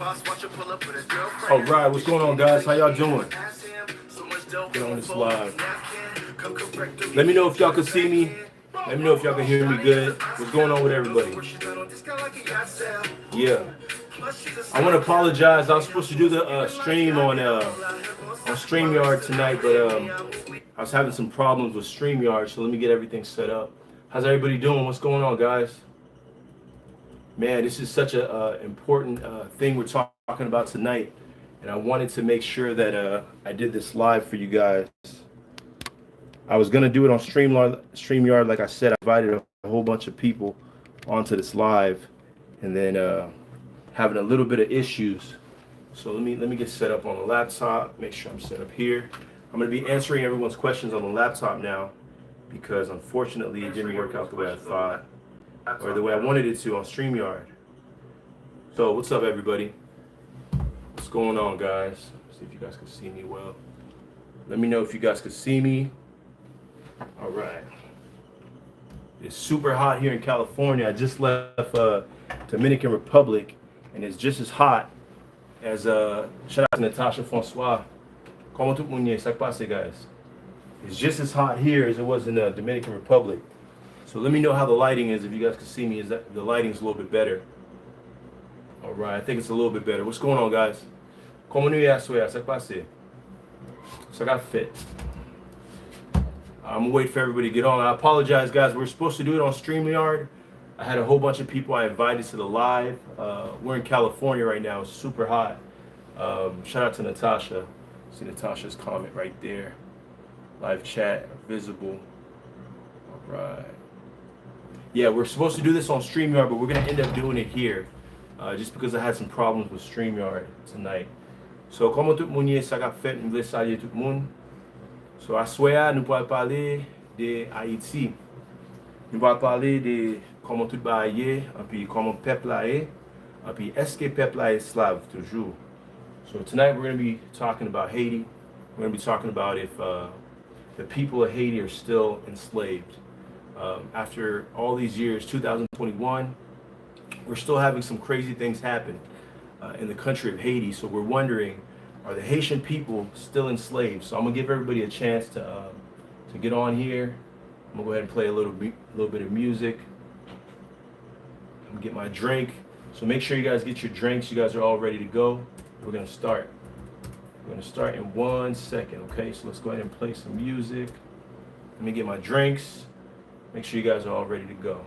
All right, what's going on, guys? How y'all doing? Get on this live. Let me know if y'all can see me. Let me know if y'all can hear me good. What's going on with everybody? Yeah. I want to apologize. I was supposed to do the stream on StreamYard tonight, but I was having some problems with StreamYard, so let me get everything set up. How's everybody doing? What's going on, guys? Man, this is such a important thing we're talking about tonight, and I wanted to make sure that I did this live for you guys. I was gonna do it on StreamYard, like I said. I invited a whole bunch of people onto this live, and then having a little bit of issues. So let me get set up on the laptop. Make sure I'm set up here. I'm gonna be answering everyone's questions on the laptop now, because unfortunately it didn't work out the way I thought, or the way I wanted it to on StreamYard. So what's up, everybody? What's going on, guys? See if you guys can see me well. Let me know if you guys can see me. All right. It's super hot here in California. I just left Dominican Republic, and it's just as hot as shout out to Natasha Francois. Comment tout le monde, ça passe, guys. It's just as hot here as it was in the Dominican Republic. So let me know how the lighting is. If you guys can see me, is that the lighting's a little bit better? All right, I think it's a little bit better. What's going on, guys? Comment ça passe? So I got fit. I'm gonna wait for everybody to get on. I apologize, guys. We're supposed to do it on StreamYard. I had a whole bunch of people I invited to the live. We're in California right now. It's super hot. Shout out to Natasha. See Natasha's comment right there. Live chat visible. All right. Yeah, we're supposed to do this on StreamYard, but we're gonna end up doing it here, just because I had some problems with StreamYard tonight. So, comment tout le monde ça a fait? Nous voulons saluer tout le monde. So, à soir, nous pourrons parler de Haïti. Nous pourrons parler de comment tout va aller, et puis comment peuple est, et puis est-ce que peuple est esclave toujours. So tonight we're going to be talking about Haiti. We're going to be talking about if the people of Haiti are still enslaved. After all these years, 2021, we're still having some crazy things happen in the country of Haiti. So we're wondering, are the Haitian people still enslaved? So I'm gonna give everybody a chance to get on here. I'm gonna go ahead and play a little bit of music. I'm gonna get my drink. So make sure you guys get your drinks. You guys are all ready to go. We're gonna start. We're gonna start in 1 second. Okay, so let's go ahead and play some music. Let me get my drinks. Make sure you guys are all ready to go.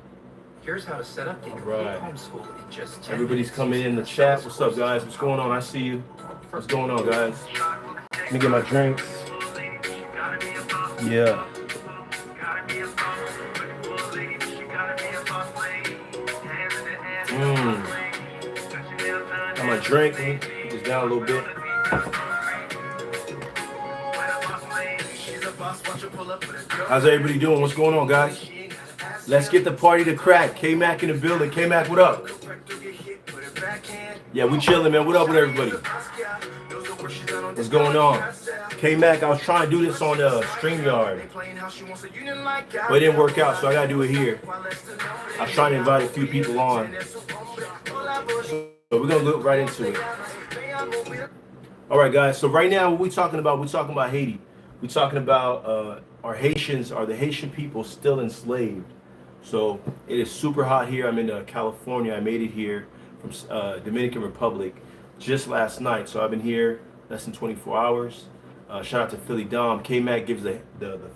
Here's how to set up all right. homeschool in just 10 Everybody's coming in the chat. What's up, guys? What's going on? I see you. What's going on, guys? Let me get my drinks. Yeah. Got my drink. Let me put this down a little bit. How's everybody doing? What's going on, guys? Let's get the party to crack. K-Mac in the building. K-Mac, what up? Yeah, we chilling, man. What up with everybody? What's going on? K-Mac, I was trying to do this on StreamYard, but it didn't work out, so I gotta do it here. I was trying to invite a few people on, so we're gonna look right into it. All right, guys. So right now, what we talking about? We're talking about Haiti. We're talking about are the Haitian people still enslaved? So it is super hot here. I'm in California. I made it here from Dominican Republic just last night. So I've been here less than 24 hours. Shout out to Philly Dom. K-Mac gives the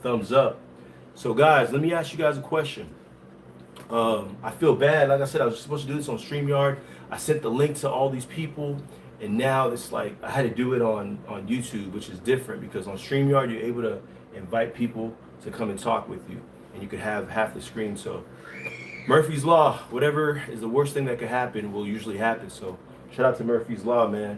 thumbs up. So guys, let me ask you guys a question. I feel bad. Like I said, I was supposed to do this on StreamYard. I sent the link to all these people, and now it's like I had to do it on YouTube, which is different because on StreamYard you're able to invite people to come and talk with you, and you could have half the screen. So Murphy's Law, whatever is the worst thing that could happen will usually happen. So shout out to Murphy's Law, man.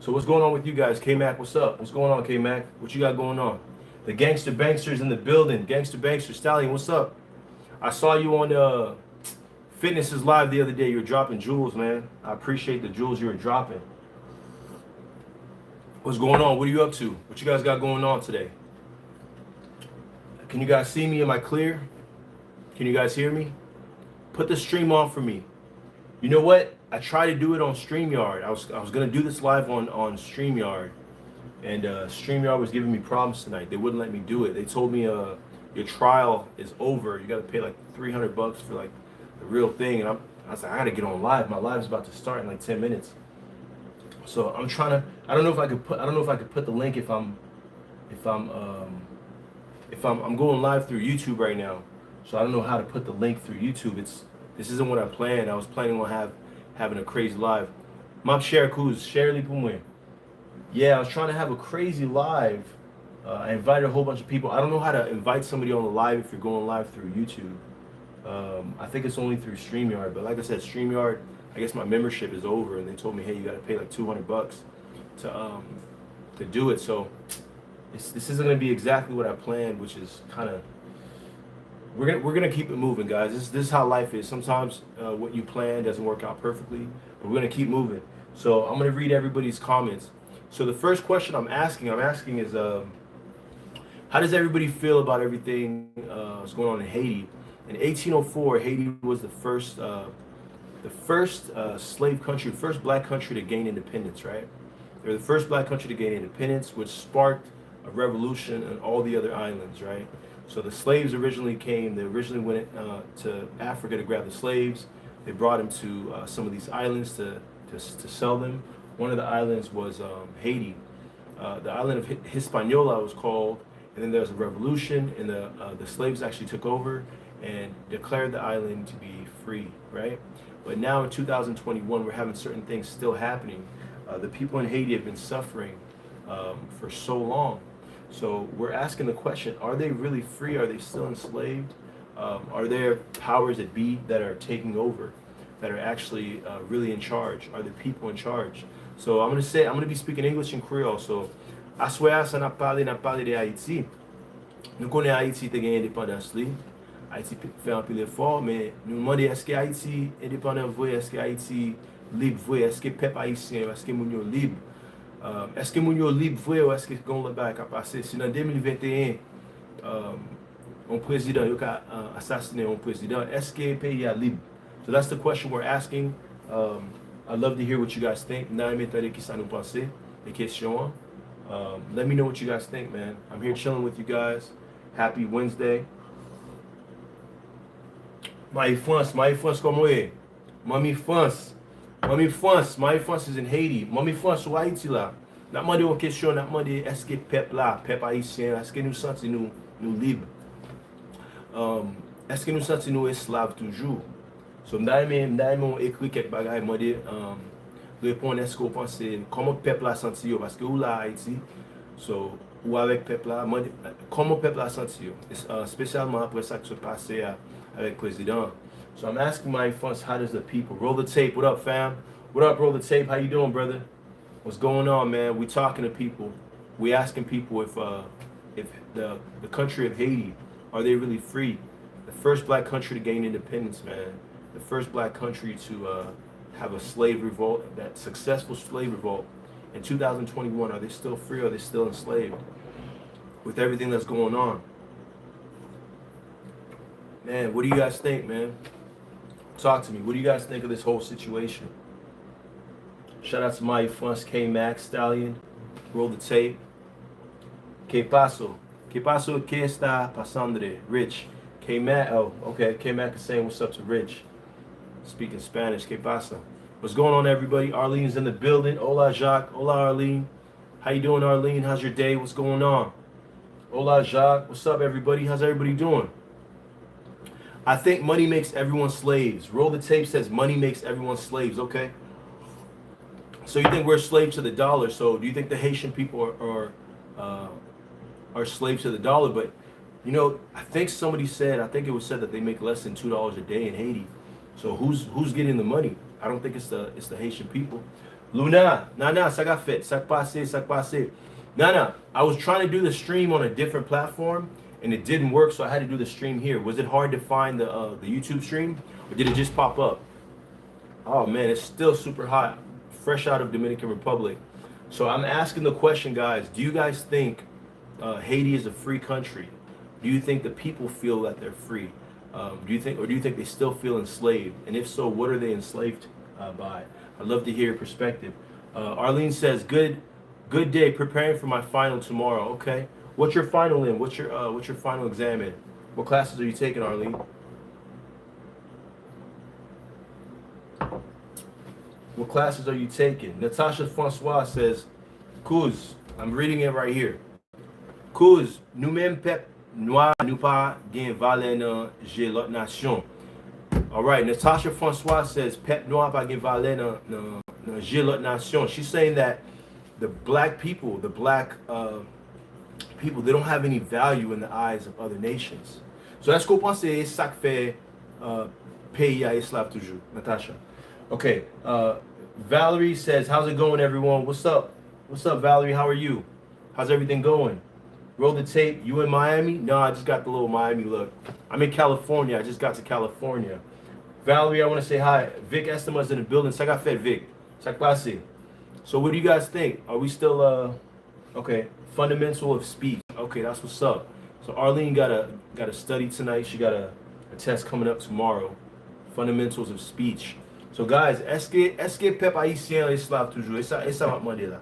So what's going on with you guys? K-Mac, what's up? What's going on, K-Mac? What you got going on? The Gangster Banksters in the building. Gangster Bankster Stallion, what's up? I saw you on Fitness is Live the other day. You were dropping jewels, man. I appreciate the jewels you were dropping. What's going on? What are you up to? What you guys got going on today? Can you guys see me? Am I clear? Can you guys hear me? Put the stream on for me. You know what? I tried to do it on StreamYard. I was gonna do this live on StreamYard, and StreamYard was giving me problems tonight. They wouldn't let me do it. They told me your trial is over. You got to pay like $300 for like the real thing. And I was like, I gotta get on live. My live's about to start in like 10 minutes. So I'm trying to. I don't know if I could put the link if I'm going live through YouTube right now. So I don't know how to put the link through YouTube. This isn't what I planned. I was planning on having a crazy live. Map share Kuz, share li pou mwen. Yeah, I was trying to have a crazy live. I invited a whole bunch of people. I don't know how to invite somebody on the live if you're going live through YouTube. I think it's only through StreamYard, but like I said, StreamYard, I guess my membership is over, and they told me, hey, you got to pay like $200 to do it. So this isn't going to be exactly what I planned, which is kind of we're gonna keep it moving, guys. This is how life is. Sometimes what you plan doesn't work out perfectly, but we're gonna keep moving. So I'm gonna read everybody's comments. So the first question I'm asking is, how does everybody feel about everything that's going on in Haiti? In 1804, Haiti was the first slave country, first black country to gain independence, right? They were the first black country to gain independence, which sparked a revolution in all the other islands, right? So the slaves originally came, they originally went to Africa to grab the slaves. They brought them to some of these islands to sell them. One of the islands was Haiti. The island of Hispaniola was called, and then there was a revolution, and the slaves actually took over and declared the island to be free, right? But now in 2021, we're having certain things still happening. The people in Haiti have been suffering for so long. So we're asking the question, are they really free? Are they still enslaved? Are there powers that be that are taking over, that are actually really in charge? Are the people in charge? So I'm going to be speaking English and Creole. So, aswaya sa na pale de Haiti. Nou konen Haiti te gen indépendance li. Haiti fait un peu l'effort, mais nous demandons est-ce que Haiti indépendant vrai, est-ce que Haiti libre vrai, est-ce que peuple haïtien, est-ce que moun yo libre? Est-ce que moun yo libre vrai ou est-ce que gon le bail ka passé? Si dans 2021 un président yo ka assassiné un président, est-ce que pays a libre? So that's the question we're asking. I'd love to hear what you guys think. Nan metade ki sa nou pense, les questions. Let me know what you guys think, man. I'm here chilling with you guys. Happy Wednesday. My France comment est? Mamie France is in Haiti. Mamie France ou Haiti là. N'a demandé une question, n'a demandé est-ce que peuple là, peuple haïtien, est-ce que nous sentons nous libres? Est-ce que nous sentons nous esclaves toujours? So m'dame écrit quelques bagages, demandé répondre est-ce que vous pensez comment peuple là senti parce que ou là Haïti. So ou avec peuple là, comment peuple là senti spécialement après ça qui se passait avec président. So I'm asking my fans, how does the people roll the tape? What up, fam? What up, roll the tape? How you doing, brother? What's going on, man? We talking to people. We asking people if the country of Haiti, are they really free? The first black country to gain independence, man. The first black country to have a slave revolt, that successful slave revolt. In 2021, are they still free or are they still enslaved? With everything that's going on. Man, what do you guys think, man? Talk to me. What do you guys think of this whole situation? Shout out to my fans, K-Max, Stallion. Roll the tape. Que paso? Que paso? Que está pasando? Rich. K-Mac. Oh, okay. K-Mac is saying what's up to Rich. Speaking Spanish. Que pasa? What's going on, everybody? Arlene's in the building. Hola, Jacques. Hola, Arlene. How you doing, Arlene? How's your day? What's going on? Hola, Jacques. What's up, everybody? How's everybody doing? I think money makes everyone slaves. Roll the tape says money makes everyone slaves. Okay. So you think we're slaves to the dollar? So do you think the Haitian people are slaves to the dollar? But you know, I think somebody said, I think it was said that they make less than $2 a day in Haiti. So who's getting the money? I don't think it's the Haitian people. Luna, ça qu'a fait, ça passé. Nana, I was trying to do the stream on a different platform and it didn't work, so I had to do the stream here. Was it hard to find the YouTube stream, or did it just pop up? Oh man, it's still super hot, fresh out of Dominican Republic. So I'm asking the question, guys, do you guys think Haiti is a free country? Do you think the people feel that they're free? Do you think they still feel enslaved? And if so, what are they enslaved by. I'd love to hear your perspective. Arlene says, good day, preparing for my final tomorrow. Okay. What's your final in? What's your final exam in? What classes are you taking, Arlene? What classes are you taking? Natasha Francois says, Cause, I'm reading it right here. Cause, nous-mêmes peuple noir, nous pas gain valeur dans l'autre nation. All right, Natasha Francois says, peuple noir pas gain valeur dans l'autre nation. She's saying that the black people, people, they don't have any value in the eyes of other nations. So est-ce qu'on pense c'est ça que fait pays à esclave toujours, Natasha? Okay, Valerie says, how's it going, everyone? What's up? What's up, Valerie? How are you? How's everything going? Roll the tape. You in Miami? No, I just got the little Miami look. I'm in California. I just got to California. Valerie, I want to say hi. Vic Estima's in the building. Ça fait Vic. Ça passe. So what do you guys think? Are we still okay? Fundamental of speech. Okay, that's what's up. So Arlene got a study tonight. She got a test coming up tomorrow. Fundamentals of speech. So guys, est-ce que peuple haïtien esclave toujours? Et ça va demander là.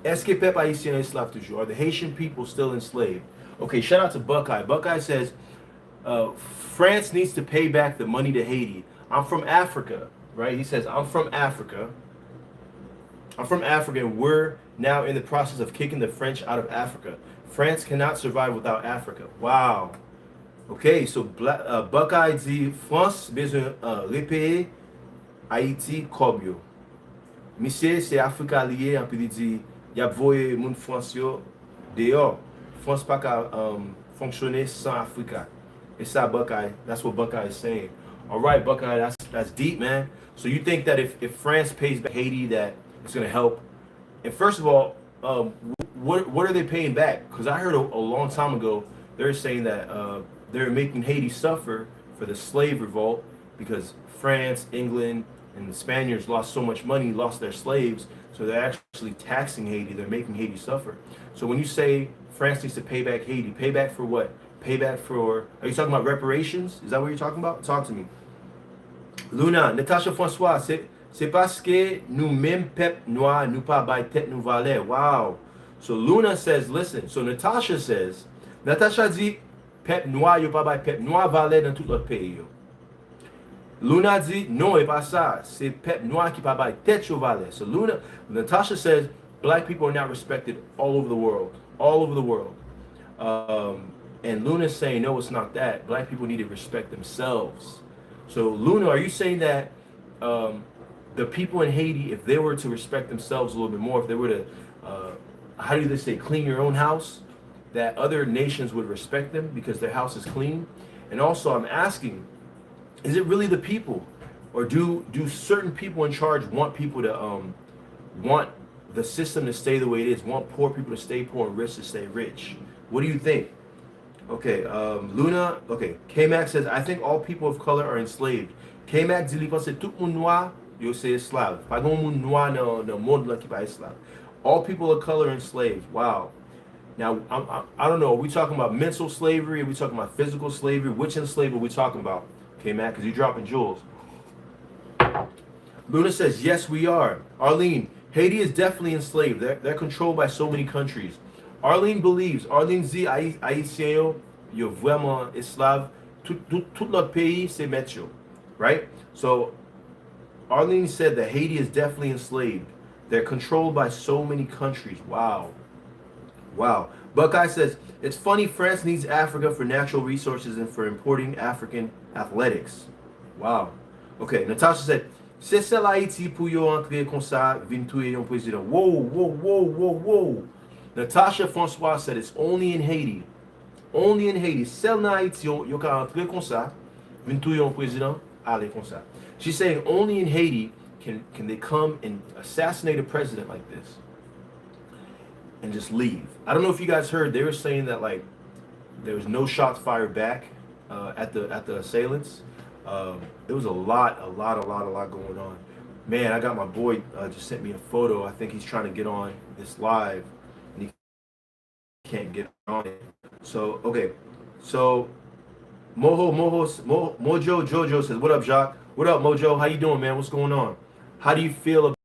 Est-ce que peuple haïtien esclave toujours? Are the Haitian people still enslaved? Okay, shout out to Buckeye. Buckeye says, France needs to pay back the money to Haiti. I'm from Africa, right? He says, I'm from Africa. I'm from Africa, and we're now in the process of kicking the French out of Africa. France cannot survive without Africa. Wow. Okay, so Buckeye dit, France besoin repayer Haïti kobyo. Monsieur, c'est Africa lié, en puis il dit, y a voyé moun France yo dehors. France pas qu'à fonctionner sans Africa. It's that Buckeye. That's what Buckeye is saying. All right, Buckeye, that's deep, man. So you think that if France pays back Haiti, that it's gonna help? And first of all, what are they paying back? Because I heard a long time ago they're saying that they're making Haiti suffer for the slave revolt because France, England, and the Spaniards lost so much money, lost their slaves, so they're actually taxing Haiti. They're making Haiti suffer. So when you say France needs to pay back Haiti, pay back for what? Pay back for, are you talking about reparations? Is that what you're talking about? Talk to me. Luna, Natasha Francois, c'est parce que nous-mêmes, peuple noir, nous pas by tête nous valeur. Wow. So Luna says, listen, so Natasha dit, peuple noir, yo pas by peuple noir valeur dans tout l'autre pays. Yo. Luna dit, non, et pas ça. C'est peuple noir qui pas by tête yo valeur. So Natasha says, black people are not respected all over the world. All over the world. And Luna's saying, no, it's not that. Black people need to respect themselves. So Luna, are you saying that the people in Haiti, if they were to respect themselves a little bit more, if they were to, how do they say, clean your own house, that other nations would respect them because their house is clean? And also I'm asking, is it really the people? Or do certain people in charge want people to, want the system to stay the way it is, want poor people to stay poor and rich to stay rich? What do you think? Okay, Luna, okay, K-Mac says, I think all people of color are enslaved. K-Mac dit, c'est tout moun noir, yo c'est esclave. Pas gon moun noir dans monde là qui pas esclave. All people of color are enslaved. Wow. Now, I don't know, are we talking about mental slavery? Are we talking about physical slavery? Which enslavement are we talking about? K-Mac, because you're dropping jewels. Luna says, yes, we are. Arlene, Haiti is definitely enslaved. They're controlled by so many countries. Arlene dit, Haïtien yo vraiment esclave. Tout l'autre pays, c'est mettre. Right? So, Arlene said that Haiti is definitely enslaved. They're controlled by so many countries. Wow. Wow. Buckeye says, it's funny France needs Africa for natural resources and for importing African athletics. Wow. Okay, Natasha said, c'est celle Haïti pour yo entrer comme ça, vin touyer yon président. Whoa. Natasha Francois said it's only in Haiti. Only in Haiti. Celle na Haïti yo ka entrer comme ça, vin touyer yon président, aller comme ça. She's saying only in Haiti can they come and assassinate a president like this and just leave. I don't know if you guys heard, they were saying that like there was no shots fired back at the assailants. There was a lot going on. Man, I got my boy just sent me a photo. I think he's trying to get on this live and he can't get on it. So okay, so Mojo Jojo says, "What up, Jacques? What up, Mojo? How you doing, man? What's going on? How do you feel about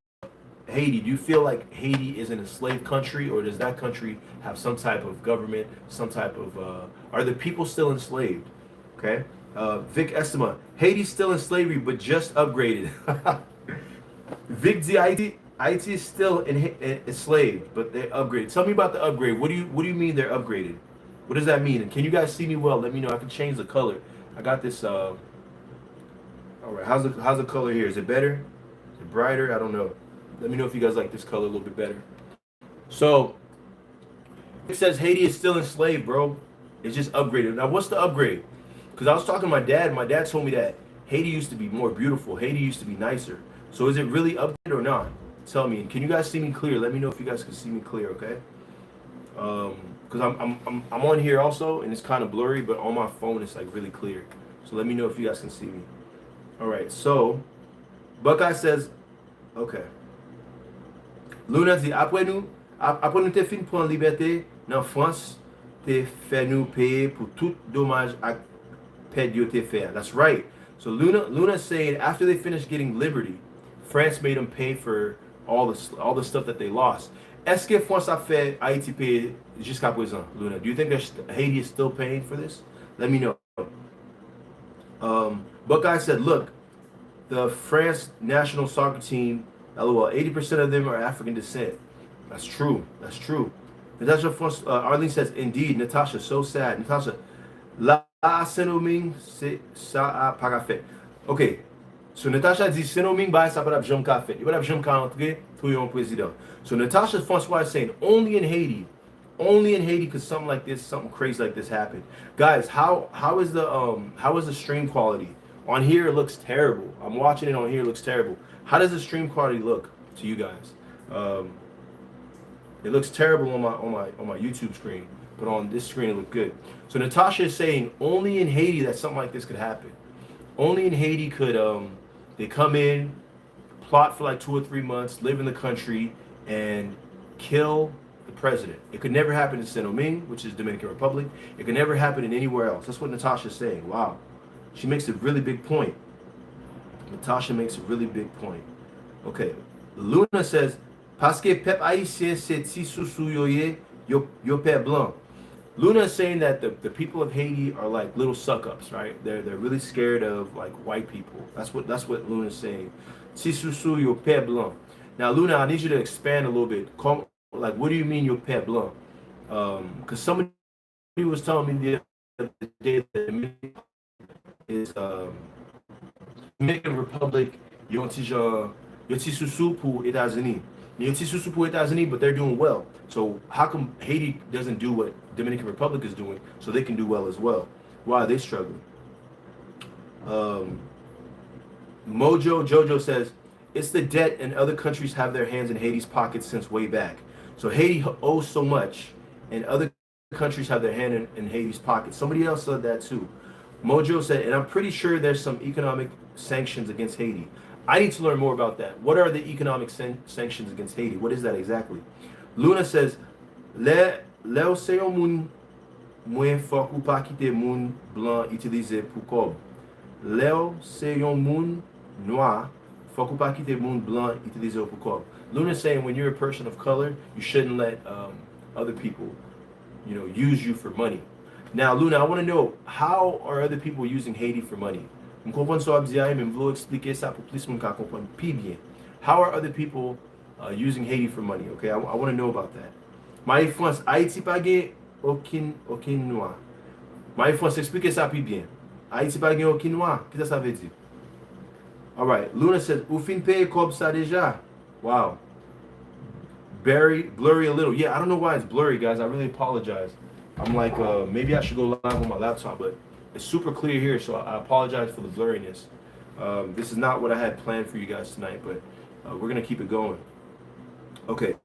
Haiti? Do you feel like Haiti is an enslaved country, or does that country have some type of government, some type of? Are the people still enslaved? Okay. Vic Estima, Haiti's still in slavery, but just upgraded. Vic D, Haiti is still enslaved, but they're upgraded. Tell me about the upgrade. What do you mean they're upgraded? What does that mean? And can you guys see me well? Let me know. I can change the color. I got this. All right. How's the color here? Is it better? Is it brighter? I don't know. Let me know if you guys like this color a little bit better. So it says Haiti is still enslaved, bro. It's just upgraded. Now, what's the upgrade? Because I was talking to my dad. My dad told me that Haiti used to be more beautiful. Haiti used to be nicer. So is it really upgraded or not? Tell me. Can you guys see me clear? Let me know if you guys can see me clear, okay? Because I'm on here also, and it's kind of blurry, but on my phone it's like really clear. So let me know if you guys can see me. All right. So Buckeye says, okay. Luna dit après nous te fin prendre liberté dans France, te fait nous payer pour tout dommage à perte yo te fait. That's right. So Luna's saying after they finished getting liberty, France made them pay for all the stuff that they lost. Est-ce que France a fait Haïti payer jusqu'à présent, Luna? Do you think that Haiti is still paying for this? Let me know. Buckeye said, look, the France national soccer team, LOL, 80% of them are African descent. That's true. That's true. Natasha France, Arlene says, indeed, Natasha, so sad. Natasha, la Senoming, ça a pas fait. Okay. So Natasha dit, Senoming, bah, ça pas jam ka fait. Il va jam ka entrer pour yon président. So Natasha Francois is saying, only in Haiti could something like this, something crazy like this happen. Guys, how is the stream quality? On here it looks terrible. I'm watching it on here, it looks terrible. How does the stream quality look to you guys? It looks terrible on my YouTube screen, but on this screen it looked good. So Natasha is saying only in Haiti that something like this could happen. Only in Haiti could they come in, plot for like 2 or 3 months, live in the country, and kill the president. It could never happen in Saint-Domingue, which is Dominican Republic. It could never happen in anywhere else. That's what Natasha's saying. Wow. She makes a really big point. Natasha makes a really big point. Okay. Luna says, parce que pep haïtien c'est ti sousou yo pep blanc. Luna is saying that the people of Haiti are like little suck-ups, right? They're really scared of like white people. That's what Luna is saying. Ti sousou yo pep blanc. Now, Luna, I need you to expand a little bit. Like, what do you mean yo pep blanc? Because somebody was telling me the other day that is Dominican Republic, yo ti sousou pour États-Unis. Yo ti sousou pour États-Unis, but they're doing well. So how come Haiti doesn't do what Dominican Republic is doing so they can do well as well? Why are they struggling? Mojo Jojo says, it's the debt and other countries have their hands in Haiti's pockets since way back. So Haiti owes so much and other countries have their hand in Haiti's pockets. Somebody else said that too. Mojo said, and I'm pretty sure there's some economic sanctions against Haiti. I need to learn more about that. What are the economic sanctions against Haiti? What is that exactly? Luna says, le océan moun moins fort ou pas quitter moun blanc utilisé pour cob. Le océan moun noir fort ou pas quitter moun blanc utilisé pour cob. Luna is saying when you're a person of color, you shouldn't let other people, use you for money. Now, Luna, I want to know, how are other people using Haiti for money? How are other people using Haiti for money? Okay, I want to know about that. Marie France, Haïti pa gen aucun noir. Marie France, expliquez ça plus bien. Haïti pa gen aucun noir. Qu'est-ce que ça veut dire? All right, Luna says, ou fin paye comme ça déjà. Wow. Blurry a little. Yeah, I don't know why it's blurry, guys. I really apologize. I'm like, maybe I should go live on my laptop, but it's super clear here, so I apologize for the blurriness. This is not what I had planned for you guys tonight, but we're going to keep it going. Okay.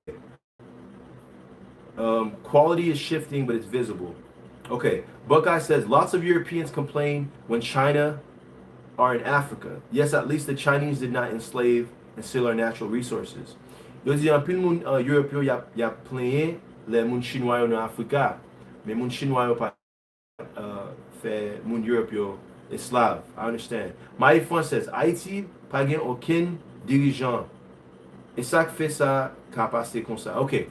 Quality is shifting, but it's visible. Okay. Buckeye says, lots of Europeans complain when China are in Africa. Yes, at least the Chinese did not enslave and steal our natural resources. Yo di an pil moun Européen y a plenye le moun chinois en Africa, mais moun chinois pa fait mon Europe yo esclave. I understand. Marie-France says, Haïti pas gen aucun dirigeant. Et ça fait ça qu'a passé comme ça. OK.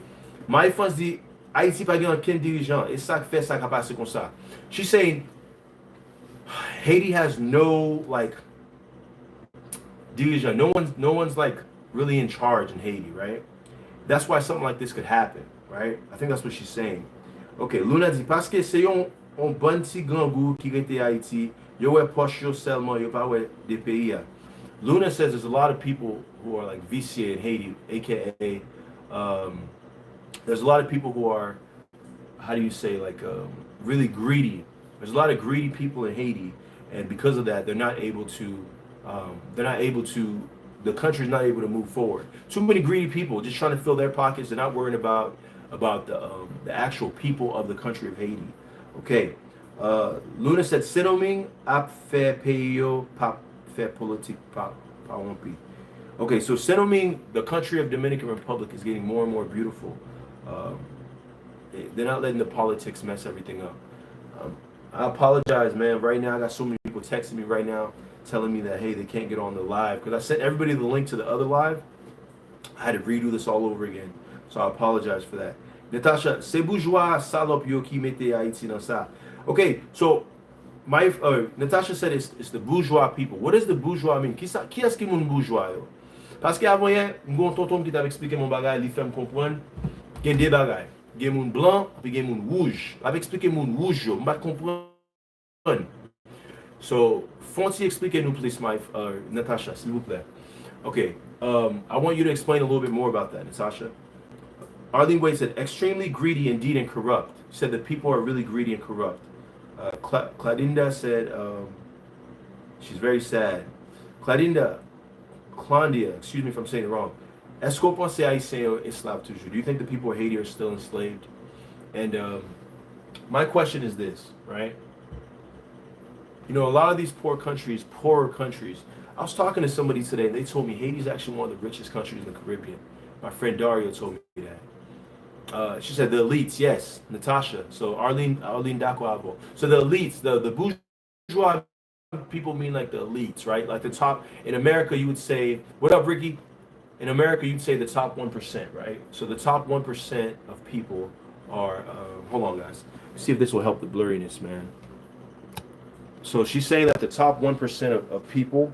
Marie-France dit, Haïti pas gen aucun dirigeant. Et ça fait ça qu'a passé comme ça. She's saying, Haiti has no, like, dirigeant. No one's like really in charge in Haiti, right? That's why something like this could happen, right? I think that's what she's saying. Okay, Luna dit, parce que c'est un bon petit grand goût qui rete Haïti, yo est poche yo seulement, yo pas ouais des pays. Luna says there's a lot of people who are like VCA in Haiti, aka there's a lot of people who are, how do you say, like really greedy. There's a lot of greedy people in Haiti, and because of that, they're not able to, the country's not able to move forward. Too many greedy people just trying to fill their pockets. They're not worrying about the actual people of the country of Haiti. Okay. Luna said, Sinoming ap fait payo pa fait politique pa wampi. Okay, so Sinoming, the country of Dominican Republic, is getting more and more beautiful. They're not letting the politics mess everything up. I apologize, man. Right now, I got so many people texting me right now telling me that, hey, they can't get on the live. Because I sent everybody the link to the other live. I had to redo this all over again. So I apologize for that. Natasha, c'est bourgeois salope yo qui mette Haïti dans ça. Okay, so Natasha said it's the bourgeois people. What does the bourgeois mean? Qui est-ce qui moun bourgeois yo? Parce que avant hier, m'gon tonton qui t'avait expliqué mon bagay, li fait me comprendre, gen deux bagay. Gen moun blanc, puis gen moun rouge. L'avait expliqué moun rouge yo, m'pa comprendre. So, Fonty, expliquez-nous, please, Natasha, s'il vous plaît. Okay, I want you to explain a little bit more about that, Natasha. Arlene Wade said, extremely greedy indeed and corrupt. She said that people are really greedy and corrupt. Cladinda said, she's very sad. Clandia, excuse me if I'm saying it wrong. Est-ce qu'on pense Haïtien esclave toujours? Do you think the people of Haiti are still enslaved? And my question is this, right? You know, a lot of these poorer countries. I was talking to somebody today, and they told me Haiti's actually one of the richest countries in the Caribbean. My friend Dario told me that. She said the elites, yes, Natasha. So Arlene Dakwabo. So the elites, the bourgeois people mean like the elites, right? Like the top. In America, you would say, what up, Ricky? In America, you'd say the top 1%, right? So the top 1% of people are, hold on, guys. See if this will help the blurriness, man. So she's saying that the top 1% of people,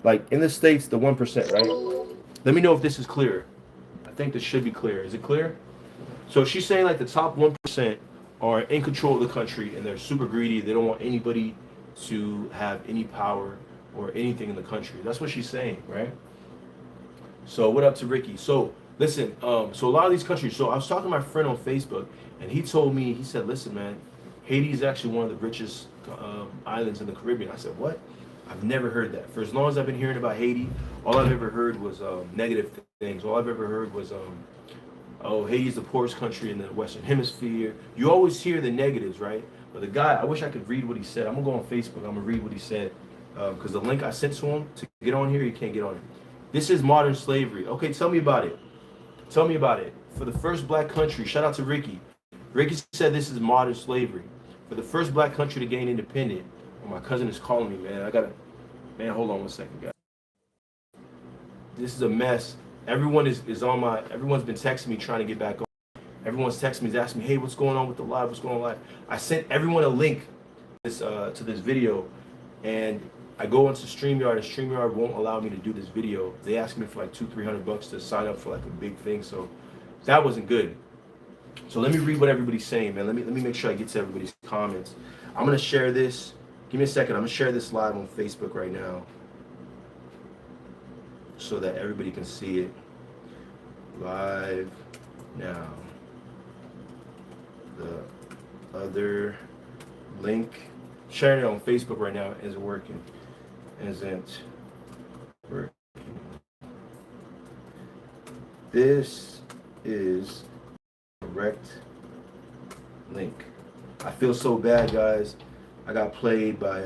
like in the States, the 1%, right? Let me know if this is clear. I think this should be clear. Is it clear? So she's saying like the top 1% are in control of the country and they're super greedy. They don't want anybody to have any power or anything in the country. That's what she's saying, right? So what up to Ricky? So listen, so a lot of these countries, so I was talking to my friend on Facebook and he told me, he said, listen, man, Haiti is actually one of the richest islands in the Caribbean. I said, what? I've never heard that. For as long as I've been hearing about Haiti, all I've ever heard was negative things. All I've ever heard was, oh, Haiti's the poorest country in the Western Hemisphere. You always hear the negatives, right? But the guy, I wish I could read what he said. I'm going to go on Facebook. I'm going to read what he said. Because the link I sent to him to get on here, you can't get on it. This is modern slavery. Okay, tell me about it. Tell me about it. For the first black country, shout out to Ricky. Ricky said this is modern slavery. For the first black country to gain independence. Oh, my cousin is calling me, man. Man, hold on one second, guys. This is a mess. Everyone is on my, everyone's been texting me trying to get back on. Everyone's texting me, asking me, hey, what's going on with the live? What's going on live? I sent everyone a link to this video, and I go into StreamYard, and StreamYard won't allow me to do this video. They asked me for like $200-300 to sign up for like a big thing, so that wasn't good. So let me read what everybody's saying, man. Let me make sure I get to everybody's comments. I'm gonna share this. Give me a second. I'm gonna share this live on Facebook right now, so that everybody can see it live now. The other link, sharing it on Facebook right now isn't working. This is correct link. I feel so bad, guys. I got played by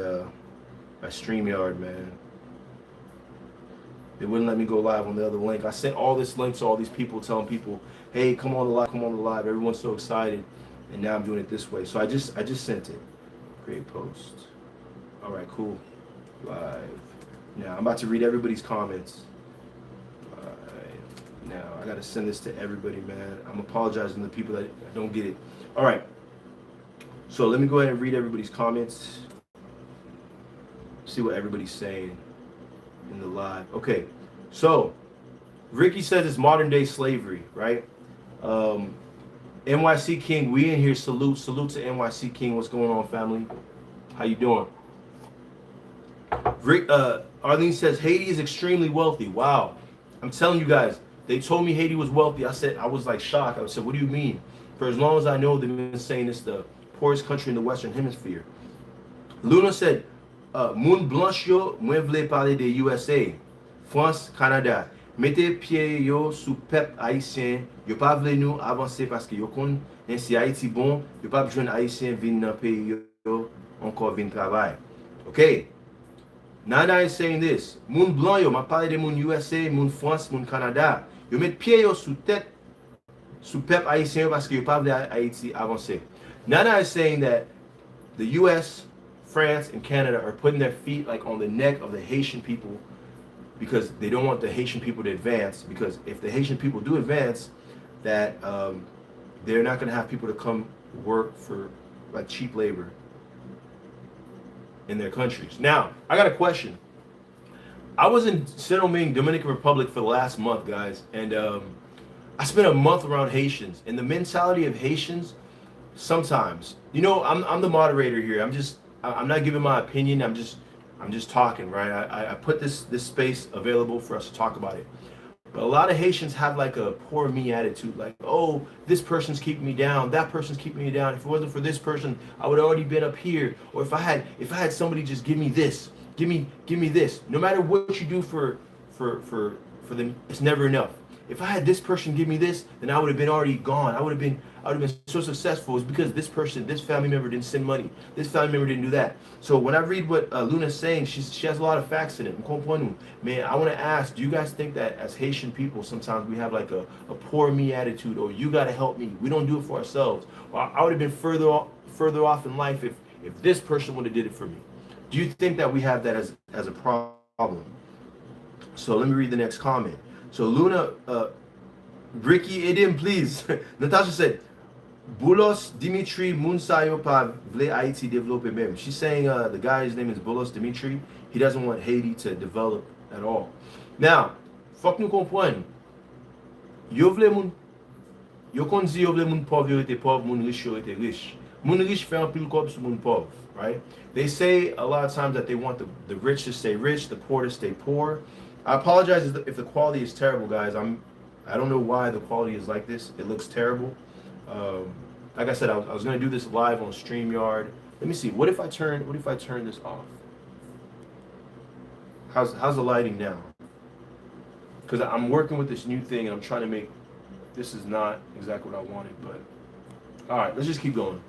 StreamYard, man. They wouldn't let me go live on the other link. I sent all this link to all these people, telling people, hey, come on the live, come on the live. Everyone's so excited, and now I'm doing it this way. So I just sent it. Create post. All right, cool. Live. Now, I'm about to read everybody's comments. Now, I got to send this to everybody, man. I'm apologizing to the people that don't get it. All right. So let me go ahead and read everybody's comments. See what everybody's saying in the live. Okay. So, Ricky says it's modern day slavery, right? NYC King, we in here. Salute to NYC King. What's going on, family? How you doing? Rick, Arlene says Haiti is extremely wealthy. Wow. I'm telling you guys, they told me Haiti was wealthy. I was like shocked. I said, what do you mean? For as long as I know, they've been saying it's the poorest country in the Western Hemisphere. Luna said, Moun blanche yo, mwen vle parler de USA, France, Canada. Mettez pied yo sous peuple haïtien. Yo pas vle nous avancer parce que yo kon si Haïti bon, yo pas besoin haïtien vin dans pays yo encore vin travail. Okay. Nana is saying this. Moun blanc yo, ma parle de moun USA, moun France, moun Canada. Yo met pied yo sous tête sous peuple haïtien parce que yo pas vle Haïti avancer. Nana is saying that the US, France, and Canada are putting their feet like on the neck of the Haitian people because they don't want the Haitian people to advance. Because if the Haitian people do advance, that they're not going to have people to come work for like cheap labor in their countries. Now, I got a question. I was in Saint Domingue, Dominican Republic for the last month, guys, and I spent a month around Haitians. And the mentality of Haitians, sometimes, you know, I'm the moderator here. I'm not giving my opinion. I'm just talking, right? I put this space available for us to talk about it. But a lot of Haitians have like a poor me attitude, like, oh, this person's keeping me down, that person's keeping me down. If it wasn't for this person, I would have already been up here. Or if I had somebody just give me this, give me this. No matter what you do for them, it's never enough. If I had this person give me this, then I would have been already gone. I would have been so successful. It's because this person, this family member didn't send money. This family member didn't do that. So when I read what Luna's saying, she has a lot of facts in it. Man, I want to ask, do you guys think that as Haitian people, sometimes we have like a poor me attitude, or you got to help me? We don't do it for ourselves. Or I would have been further off in life if this person would have did it for me. Do you think that we have that as a problem? So let me read the next comment. So Luna, Ricky Edim, please. Natasha said, Boulos Dimitri Mounsayo pa vle Haiti develope même. She's saying the guy's name is Boulos Dimitri. He doesn't want Haiti to develop at all. Now, fuck nous comprendre. Yo vle moun, yo kon di yo vle moun pauvre yo ete pauvre, moun riche yo ete riche. Moun riche fait un pile kob sur moun pauvre, right? They say a lot of times that they want the rich to stay rich, the poor to stay poor. I apologize if the quality is terrible, guys. I don't know why the quality is like this. It looks terrible. Like I said, I was going to do this live on StreamYard. Let me see. What if I turn this off? How's the lighting now? Because I'm working with this new thing and I'm trying to make. This is not exactly what I wanted, but all right. Let's just keep going.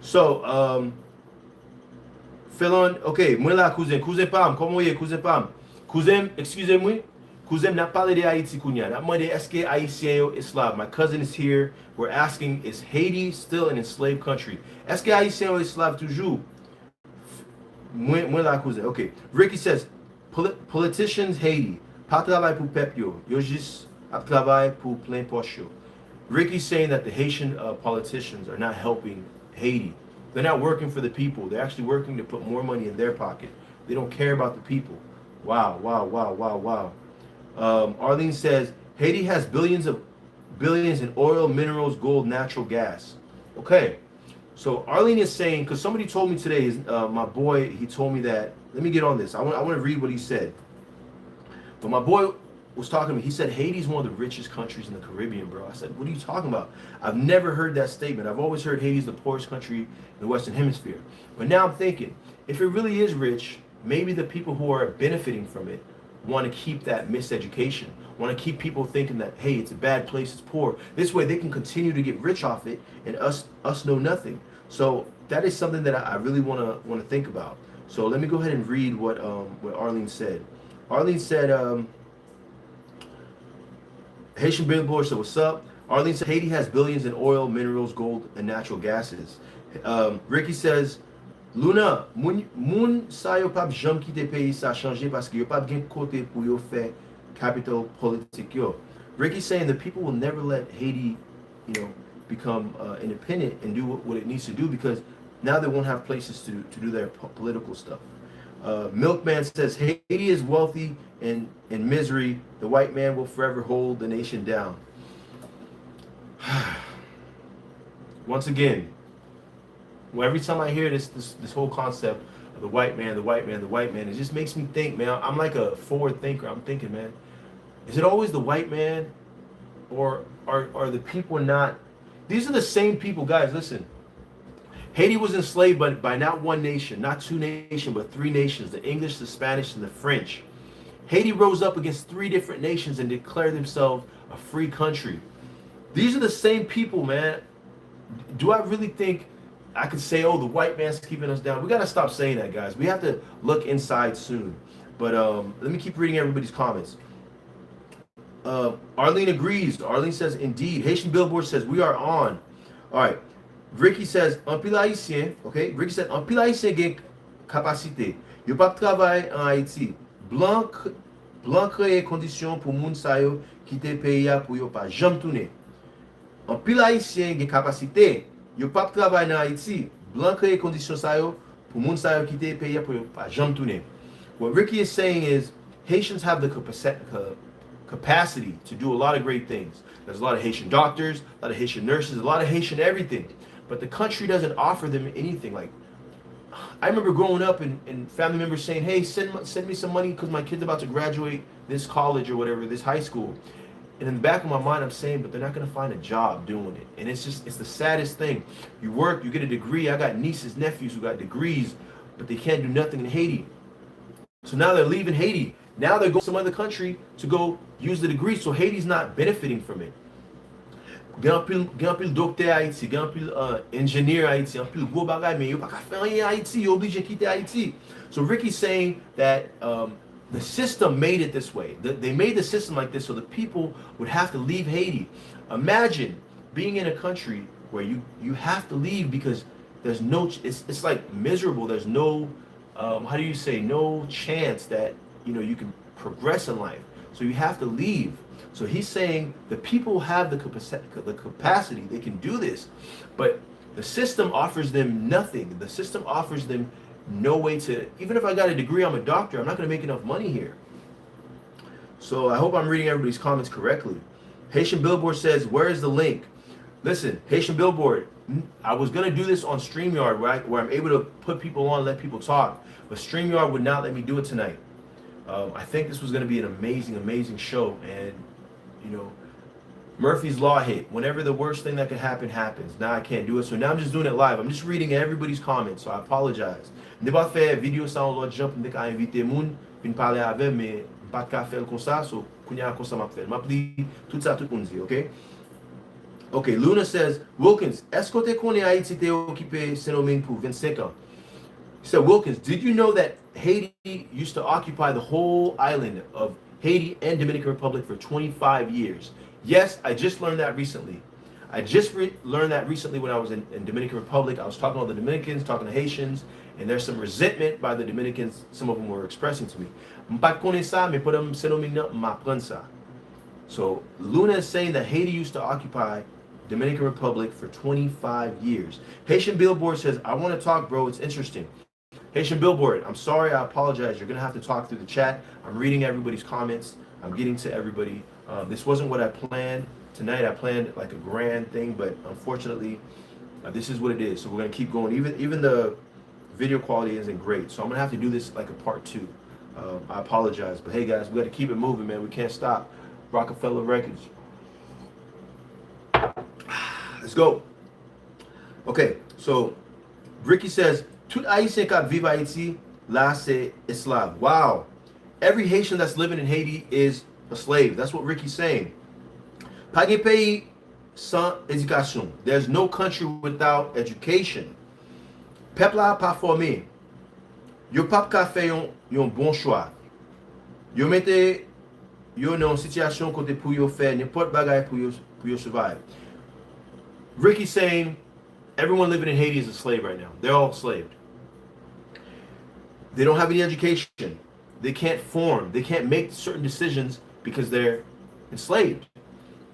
So, Felon. Okay, moi là, cousin Pam. Comment est cousin Pam? Cousin, excusez-moi. Cousin n'a parlé de Haïti kounya. N'a demandé est-ce que Haïtien yo esclave. My cousin is here. We're asking, is Haiti still an enslaved country? Est-ce que Haïtien yo esclave toujours? Moi la cousin. Okay. Ricky says, politicians Haiti, pas travail pour peuple yo. Yo juste travail pour plein poche yo. Ricky's saying that the Haitian politicians are not helping Haiti. They're not working for the people. They're actually working to put more money in their pocket. They don't care about the people. Wow. Arlene says Haiti has billions in oil, minerals, gold, natural gas. Okay, so Arlene is saying, because somebody told me today, my boy, he told me that. Let me get on this. I want to read what he said. But my boy was talking to me. He said Haiti's one of the richest countries in the Caribbean, bro. I said, what are you talking about? I've never heard that statement. I've always heard Haiti's the poorest country in the Western Hemisphere. But now I'm thinking, if it really is rich, maybe the people who are benefiting from it want to keep that miseducation, want to keep people thinking that, hey, it's a bad place, it's poor. This way they can continue to get rich off it and us know nothing. So that is something that I really want to think about. So let me go ahead and read what Arlene said. Arlene said, Haitian Billboard said, what's up? Arlene said, Haiti has billions in oil, minerals, gold, and natural gases. Ricky says, Luna, moun sa yo pap jam kite pays sa chanje parce que yo pap gen kote pou yo fe capital politique yo. Ricky's saying that people will never let Haiti, become independent and do what it needs to do because now they won't have places to do their political stuff. Milkman says Haiti is wealthy and in misery. The white man will forever hold the nation down. Once again, every time I hear this whole concept of the white man, it just makes me think, man. I'm like a forward thinker. I'm thinking, man, is it always the white man, or are the people not? These are the same people, guys. Listen, Haiti was enslaved by not one nation, not two nations, but three nations: the English, the Spanish, and the French. Haiti rose up against three different nations and declared themselves a free country. These are the same people, man. Do I really think I could say, oh, the white man's keeping us down? We got to stop saying that, guys. We have to look inside soon. But let me keep reading everybody's comments. Arlene agrees. Arlene says, indeed. Haitian Billboard says, we are on. All right. Ricky says, un pile haïtien. Okay. Ricky said, un pile haïtien gen capacité. Yo pas travail en Haïti. Blanc créer condition pour moun sa yo quitter pays pour yo pas jam tourner. Un pile haïtien gen capacité. Yo pas travail en Haïti. Blanc créer condition sa yo pour moun sa yo quitter pays pour yo pas jam tourner. What Ricky is saying is Haitians have the capacity to do a lot of great things. There's a lot of Haitian doctors, a lot of Haitian nurses, a lot of Haitian everything. But the country doesn't offer them anything. Like, I remember growing up and family members saying, hey, send me some money because my kid's about to graduate this college or whatever, this high school. And in the back of my mind, I'm saying, but they're not going to find a job doing it. And it's the saddest thing. You work, you get a degree. I got nieces, nephews who got degrees, but they can't do nothing in Haiti. So now they're leaving Haiti. Now they're going to some other country to go use the degree. So Haiti's not benefiting from it. Gen pil docteur Haïti, gen pil engineer Haïti, gen pil gros bagay, mais yo pa ka fè rien Haïti, yo obligé quitter Haïti. So Ricky's saying that the system made it this way. They made the system like this so the people would have to leave Haiti. Imagine being in a country where you have to leave because there's no, it's like miserable. There's no, how do you say, no chance that, you can progress in life. So you have to leave. So he's saying the people have the capacity, they can do this, but the system offers them nothing. The system offers them no way to, even if I got a degree, I'm a doctor, I'm not going to make enough money here. So I hope I'm reading everybody's comments correctly. Haitian Billboard says, where is the link? Listen, Haitian Billboard, I was going to do this on StreamYard where I'm able to put people on, let people talk, but StreamYard would not let me do it tonight. I think this was going to be an amazing show, and Murphy's Law hit. Whenever the worst thing that could happen happens. Now I can't do it, so now I'm just doing it live. I'm just reading everybody's comments, so I apologize. Ne pas faire vidéo sans l'autre jump, ne pas inviter moun, vin parler avec, mais pas de faire comme ça, so kounya comme ça m'a fait. M'a pli tout ça tout monde, okay? Okay, Luna says, Wilkins, est-ce que tu connais Haïti t'es occupé Saint-Domingue pour 25 ans? He said, Wilkins, did you know that Haiti used to occupy the whole island of Haiti and Dominican Republic for 25 years? Yes, I just learned that recently. I just learned that recently when I was in Dominican Republic. I was talking to the Dominicans, talking to Haitians, and there's some resentment by the Dominicans. Some of them were expressing to me. So Luna is saying that Haiti used to occupy Dominican Republic for 25 years. Haitian Billboard says, I want to talk, bro. It's interesting. Haitian Billboard, I'm sorry, I apologize. You're going to have to talk through the chat. I'm reading everybody's comments. I'm getting to everybody. This wasn't what I planned. Tonight I planned like a grand thing, but unfortunately, this is what it is. So we're going to keep going. Even the video quality isn't great. So I'm going to have to do this like a part 2. I apologize. But hey, guys, we got to keep it moving, man. We can't stop. Rockefeller Records. Let's go. Okay, so Ricky says, tout Haïtien qui vit Haïti, là c'est esclave. Wow. Every Haitian that's living in Haiti is a slave. That's what Ricky's saying. Pas de pays sans éducation. There's no country without education. Peuple a pas formé. Yo pas ka fait yon bon choix. Yo mette yo dans situation côté pour yo faire n'importe bagay pour yo survive. Ricky's saying Everyone living in Haiti is a slave right now. They're all enslaved. They don't have any education. They can't form. They can't make certain decisions because they're enslaved.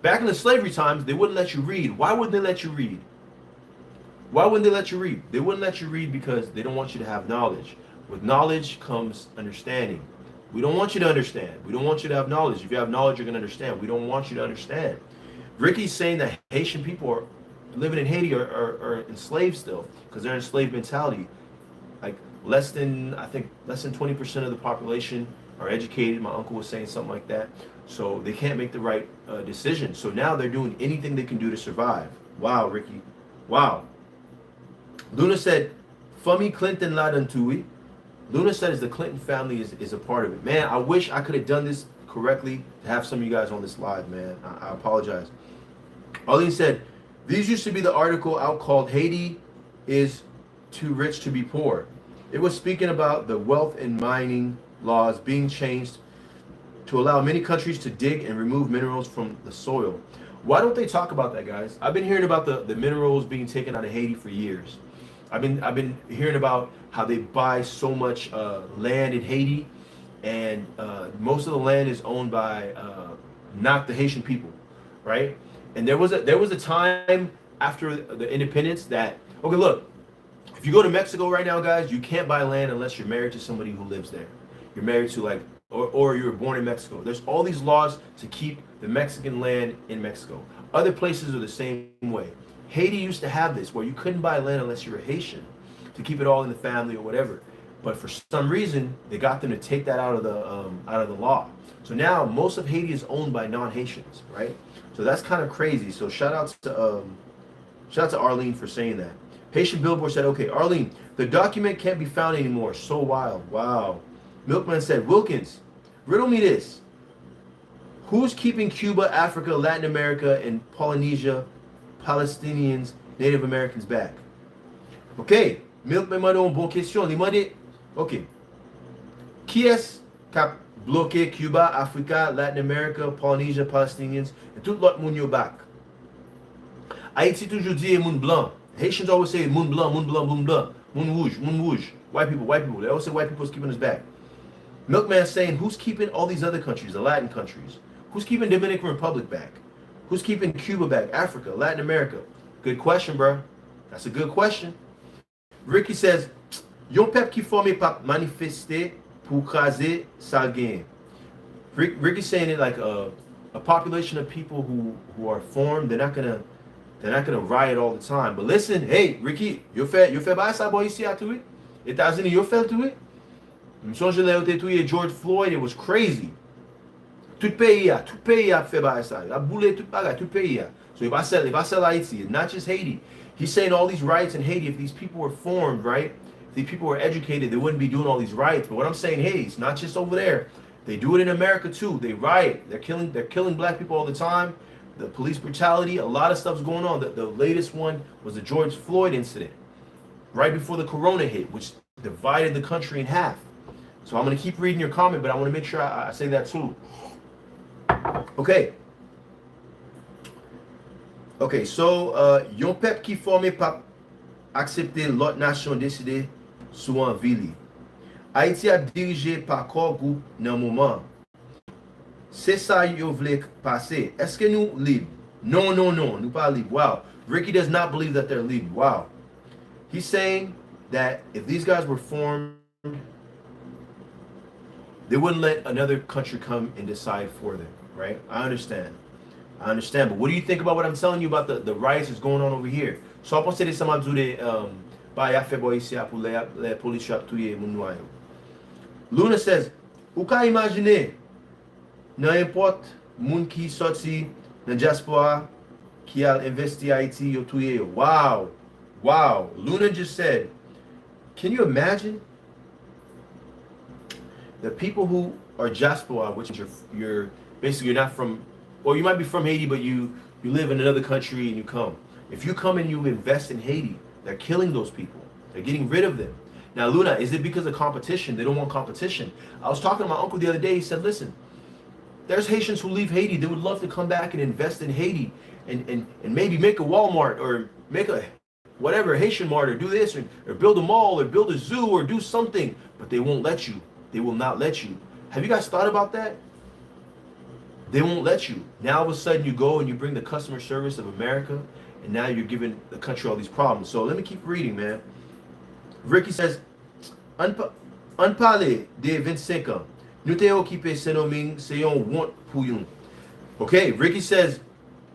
Back in the slavery times, they wouldn't let you read. Why wouldn't they let you read? Why wouldn't they let you read? They wouldn't let you read because they don't want you to have knowledge. With knowledge comes understanding. We don't want you to understand. We don't want you to have knowledge. If you have knowledge, you're going to understand. We don't want you to understand. Ricky's saying that Haitian people are living in Haiti are enslaved still because they're enslaved mentality. Like less than 20% of the population are educated. My uncle was saying something like that. So they can't make the right decision. So now they're doing anything they can do to survive. Wow, Ricky. Wow. Luna said, Fumi Clinton Ladantui. Luna says the Clinton family is a part of it. Man, I wish I could have done this correctly to have some of you guys on this live, man. I apologize. Arlene said, these used to be the article out called Haiti is too rich to be poor. It was speaking about the wealth and mining laws being changed to allow many countries to dig and remove minerals from the soil. Why don't they talk about that, guys? I've been hearing about the minerals being taken out of Haiti for years. I've been hearing about how they buy so much land in Haiti, and most of the land is owned by not the Haitian people, right? And there was a time after the independence that, okay, look, if you go to Mexico right now, guys, you can't buy land unless you're married to somebody who lives there. You're married to like, or you were born in Mexico. There's all these laws to keep the Mexican land in Mexico. Other places are the same way. Haiti used to have this where you couldn't buy land unless you were Haitian to keep it all in the family or whatever. But for some reason, they got them to take that out of the law. So now most of Haiti is owned by non-Haitians, right? So that's kind of crazy. So shout out to Arlene for saying that. Haitian Billboard said, okay, Arlene, the document can't be found anymore. So wild. Wow. Milkman said, Wilkins, riddle me this. Who's keeping Cuba, Africa, Latin America, and Polynesia, Palestinians, Native Americans back? Ok, Milkman m'a donné une bonne question. Il m'a dit, ok, qui est-ce qui a bloqué Cuba, Africa, Latin America, Polynesia, Palestinians, et tout l'autre monde yo back? Haïti toujours dit moun blanc. Haitians always say moun blanc, moun blanc, moun blanc, moun rouge, moun rouge. White people, white people. They always say white people's keeping us back. Milkman saying, who's keeping all these other countries, the Latin countries? Who's keeping Dominican Republic back? Who's keeping Cuba back? Africa, Latin America? Good question, bro. That's a good question. Ricky says, yon pep qui forme pa manifester pour craser sa gain. Ricky's saying it like a population of people who are formed, they're not gonna riot all the time. But listen, hey, Ricky, you fais pas ça bon ici à tout it? États-Unis, you fais tout it? M'songe là où t'es George Floyd, it was crazy. Tout pays a fait pas ça. Il a boulé tout bagage, tout pays a. So if I sell Haiti, not just Haiti. He's saying all these riots in Haiti, if these people were formed, right? If these people were educated, they wouldn't be doing all these riots. But what I'm saying, hey, it's not just over there. They do it in America too. They riot. They're killing black people all the time. The police brutality, a lot of stuff's going on. The latest one was the George Floyd incident, right before the corona hit, which divided the country in half. So I'm going to keep reading your comment, but I want to make sure I say that too. Okay. Ok, so, yon pep qui forme pa accepter l'autre nation décider sou an vili. Haïti a dirigé par corps groupe nan moment. C'est ça yo vle passe. Est-ce que nous libre? Non, nous pas libre. Wow. Ricky does not believe that they're libre. Wow. He's saying that if these guys were formed, they wouldn't let another country come and decide for them, right? I understand, but what do you think about what I'm telling you about the riots that's going on over here? So I pense que ça m'a dit ba ya fait boy ici pour les policiers tuer mon noyau. Luna says, ou ka imaginer n'importe moun qui sorti dans diaspora qui a investi Haiti yo tuer yo. Wow. Luna just said, can you imagine the people who are diaspora, which is you're basically you're not from, or you might be from Haiti, but you live in another country and you come. If you come and you invest in Haiti, they're killing those people. They're getting rid of them. Now, Luna, is it because of competition? They don't want competition. I was talking to my uncle the other day. He said, listen, there's Haitians who leave Haiti. They would love to come back and invest in Haiti and maybe make a Walmart or make a whatever, Haitian mart, or do this, or build a mall, or build a zoo, or do something, but they won't let you. They will not let you. Have you guys thought about that? They won't let you. Now all of a sudden you go and you bring the customer service of America, and now you're giving the country all these problems. So let me keep reading, man. Ricky says, Unparlé de 25 ans. Nous t'es occupé Saint-Domingue, c'est yon want pour yon. Okay, Ricky says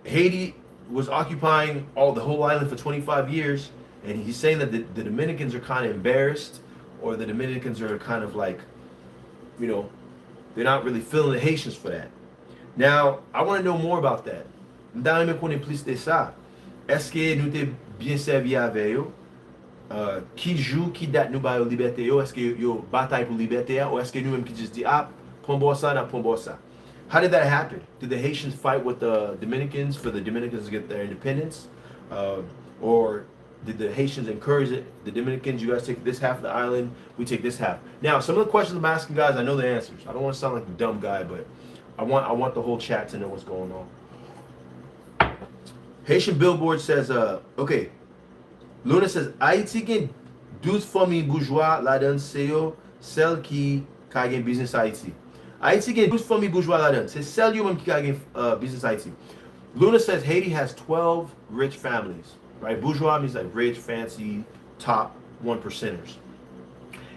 Haiti was occupying the whole island for 25 years, and he's saying that the Dominicans are kind of embarrassed, or the Dominicans are kind of like, you know, they're not really feeling the Haitians for that. Now, I want to know more about that. M'dame me connaît plus de ça. Est-ce que nous t'es bien servi avec eux? Qui joue, qui date nous ba yo liberté yo? Est-ce que yo bataille pour liberté, ou est-ce que nous même qui just dit prends ça, na prends ça? How did that happen? Did the Haitians fight with the Dominicans for the Dominicans to get their independence? Or did the Haitians encourage the Dominicans, you guys take this half of the island, we take this half? Now, some of the questions I'm asking, guys, I know the answers. I don't want to sound like a dumb guy, but I want the whole chat to know what's going on. Haitian Billboard says, okay, Luna says, Haiti gen 12 familles bourgeois la dan se yo sel ki ka gen business Haiti. Haiti gen 12 familles bourgeois la dan. Se sel yo menm ki ka gen business Haiti. Luna says Haiti has 12 rich families, right? Bourgeois means like rich, fancy, top 1%ers.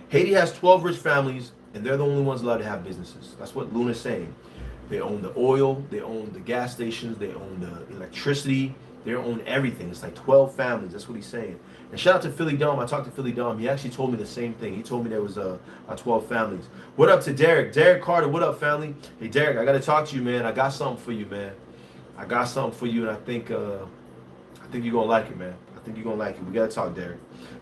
Haiti has 12 rich families, and they're the only ones allowed to have businesses. That's what Luna's saying. They own the oil, they own the gas stations, they own the electricity, they own everything. It's like 12 families. That's what he's saying. And shout out to Philly Dom. I talked to Philly Dom. He actually told me the same thing. He told me there was 12 families. What up to Derek? Derek Carter, what up, family? Hey, Derek, I got to talk to you, man. I got something for you, man. I got something for you, and I think you're going to like it, man. I think you're going to like it. We got to talk, Derek.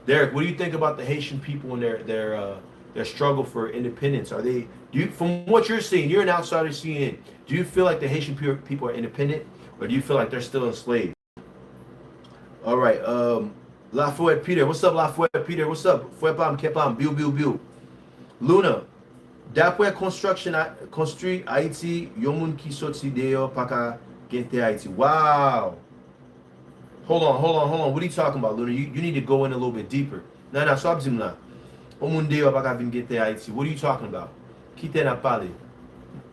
Derek, what do you think about the Haitian people and their struggle for independence? From what you're seeing, you're an outsider seeing it, do you feel like the Haitian people are independent, or do you feel like they're still enslaved? All right, Lafayette Peter, what's up, Lafayette Peter? What's up? Fouepam, Kepam, Bill. Luna, d'après construit Haïti, yon moun ki soti deyo paka gente Haïti. Wow. Hold on. What are you talking about, Luna? You need to go in a little bit deeper. Nah, so abzim la. O moun deyo paka vin gente Haïti. What are you talking about? Ki te na pale?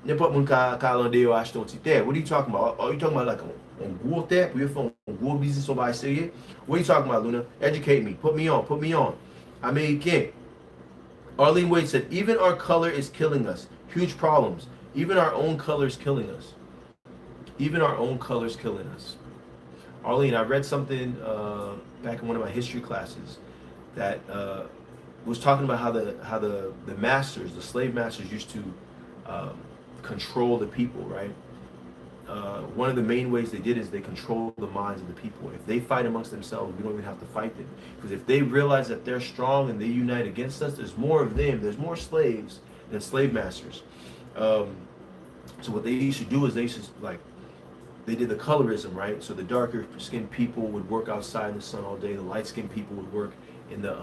N'importe moun ka lan deyo achete un ti terre. What are you talking about? Are you talking about like on gros terre pour you faire un gros business on va essayer? What are you talking about, Luna? Educate me. Put me on. American. Arlene Wade said, even our color is killing us. Huge problems. Even our own color is killing us. Arlene, I read something back in one of my history classes that was talking about how the masters, the slave masters, used to control the people, right? One of the main ways they did is they control the minds of the people. If they fight amongst themselves, we don't even have to fight them. Because if they realize that they're strong and they unite against us, there's more of them. There's more slaves than slave masters. So what they used to do is they did the colorism, right? So the darker skinned people would work outside in the sun all day. The light skinned people would work in the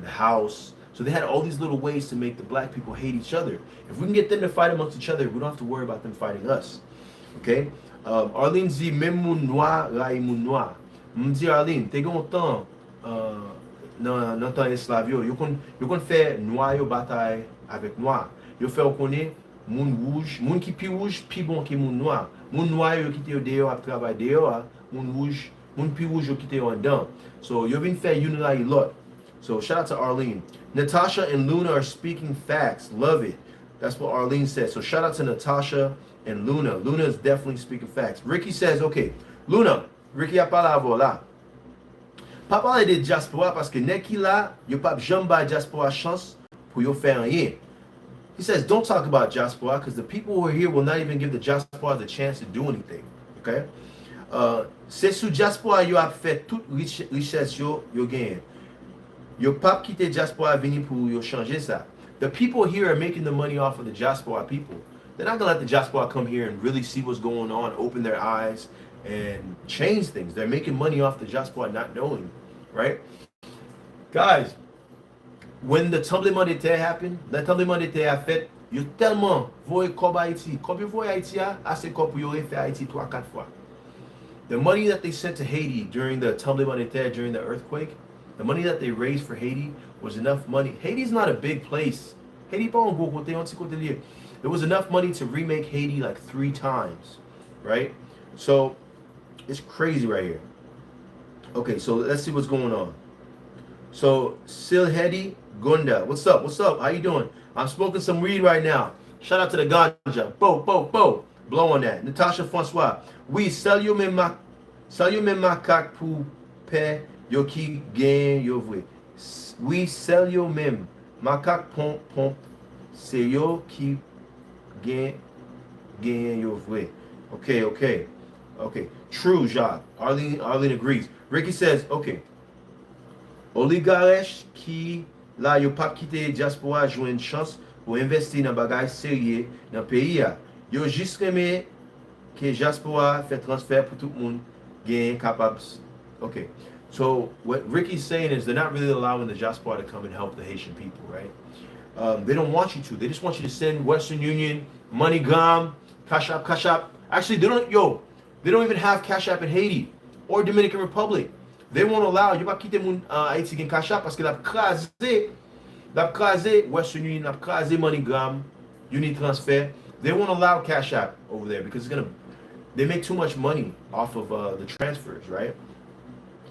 house. So they had all these little ways to make the black people hate each other. If we can get them to fight amongst each other, we don't have to worry about them fighting us. Okay? Arlene dit, même moun noir, ray moun noir. M'di Arlene, te gon tan nan tan esclave yo kon fè noir yo bataille avec noir. Yo fè ou konnen moun rouge, moun ki pi rouge, pi bon ki moun noir. Moun noir yo kite yo deyo ap travay deyo, moun pi rouge yo kite yo an dan. So yo vin fè yon la lot. So shout out to Arlene. Natasha and Luna are speaking facts. Love it. That's what Arlene said. So shout out to Natasha and Luna. Luna is definitely speaking facts. Ricky says, okay, Luna, Ricky a parlé avant là. Pa parler de diaspora parce que nek ki la, yo pa jam ba diaspora chance pour yo faire rien. He says, don't talk about diaspora because the people who are here will not even give the diaspora the chance to do anything. Okay? C'est sous diaspora yo ap fait toute richesse yo gagne. Yo pap kite diaspora vini pour yo changer ça. The people here are making the money off of the diaspora people. They're not gonna let the diaspora come here and really see what's going on, open their eyes, and change things. They're making money off the diaspora not knowing, right? Guys, when the tremblement de terre happened, le tremblement de terre a fait, yo tellement voye kob Haïti. Kob yo voye Haïti a, assez kob pour yo refaire Haïti 3-4 fois. The money that they sent to Haiti during the tremblement de terre, during the earthquake, the money that they raised for Haiti was enough money. Haiti's not a big place. Haiti pas un gros côté, un petit côté lié. There was enough money to remake Haiti like 3 times, right? So it's crazy right here. Okay, so let's see what's going on. So Silhedi Gunda, what's up? What's up? How you doing? I'm smoking some weed right now. Shout out to the ganja. Bo. Blow on that. Natasha Francois. Oui, sell you men macaque pour paix yo qui gagne yo vrai. Oui, sell you men macaque pomp c'est yo qui gagne yo vrai. Okay. True, Jacques. Arlene agrees. Ricky says, okay. Oligarch qui la yo pas quitter diaspora jouer une chance pour investir dans bagage sérieux dans pays a. Yo juste remet que diaspora fait transfert pour tout le monde gain capable. Okay. So what Ricky's saying is they're not really allowing the diaspora to come and help the Haitian people, right? They don't want you to. They just want you to send Western Union, MoneyGram, Cash App. Actually, they don't even have Cash App in Haiti or Dominican Republic. They won't allow you. Pas quitter mon Haïti gen Cash App parce que l'a crasé Western Union, l'a crasé MoneyGram, Unit Transfer. They won't allow Cash App over there because they make too much money off of the transfers, right?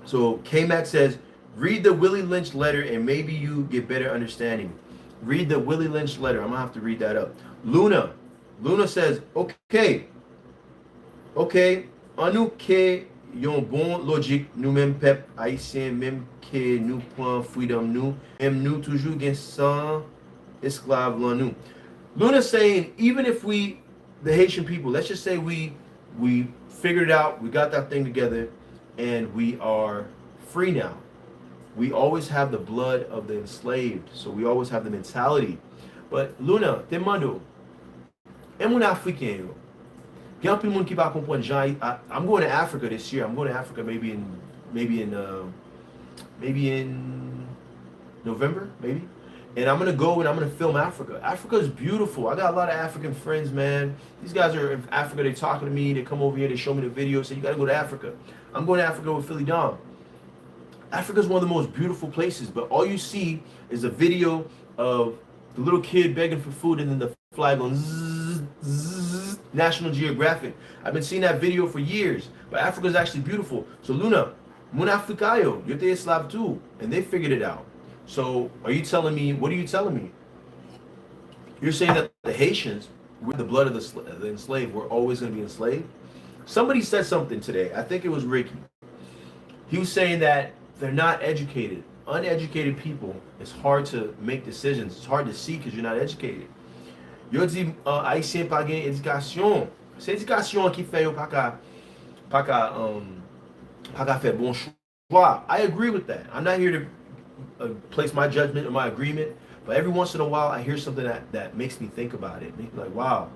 So K-Mac says, read the Willie Lynch letter and maybe you get better understanding. Read the Willie Lynch letter. I'm gonna have to read that up. Luna says, okay. Anou ke yon bon logique nous même peuple haïtien même que nous prend freedom nous même nous toujours gen sans esclave lan nous. Luna's saying even if we, the Haitian people, let's just say we figured it out, we got that thing together, and we are free now. We always have the blood of the enslaved, so we always have the mentality. But Luna, te mando, e moun Africain yo. Gen pi moun ki pa kompren jan. I'm going to Africa this year. I'm going to Africa maybe in November, maybe. And I'm gonna go and I'm gonna film Africa. Africa is beautiful. I got a lot of African friends, man. These guys are in Africa. They're talking to me. They come over here. They show me the video. Say you gotta go to Africa. I'm going to Africa with Philly Dom. Africa is one of the most beautiful places, but all you see is a video of the little kid begging for food and then the flag going zzz, zzz, National Geographic. I've been seeing that video for years, but Africa is actually beautiful. So Luna, mun Africayo, yo te Enslaved too, and they figured it out. So what are you telling me? You're saying that the Haitians, with the blood of the enslaved, we're always going to be enslaved? Somebody said something today. I think it was Ricky. He was saying that they're not educated. Uneducated people, it's hard to make decisions. It's hard to see because you're not educated. Yo di Haitien pa gen éducation. C'est éducation qui fait yo pa ka faire bon choix. I agree with that. I'm not here to place my judgment or my agreement, but every once in a while I hear something that makes me think about it. Make me like, wow,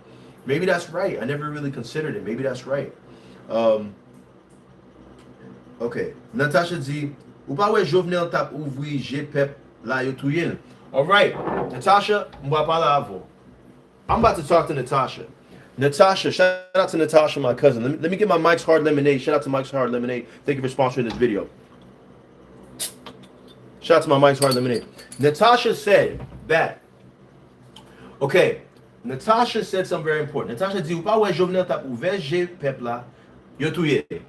maybe that's right. I never really considered it. Maybe that's right. Okay. Natasha dit, ou pa wè Jovenel tap ouvri G-Pep la yo touyen. All right. Natasha, mwa pala avo. I'm about to talk to Natasha. Natasha, shout out to Natasha, my cousin. Let me get my Mike's Hard Lemonade. Shout out to Mike's Hard Lemonade. Thank you for sponsoring this video. Shout out to my Mike's Hard Lemonade. Natasha said that, okay, Natasha said something very important. Natasha dit, ou pa wè Jovenel tap ouvri G-Pep la yo touyen.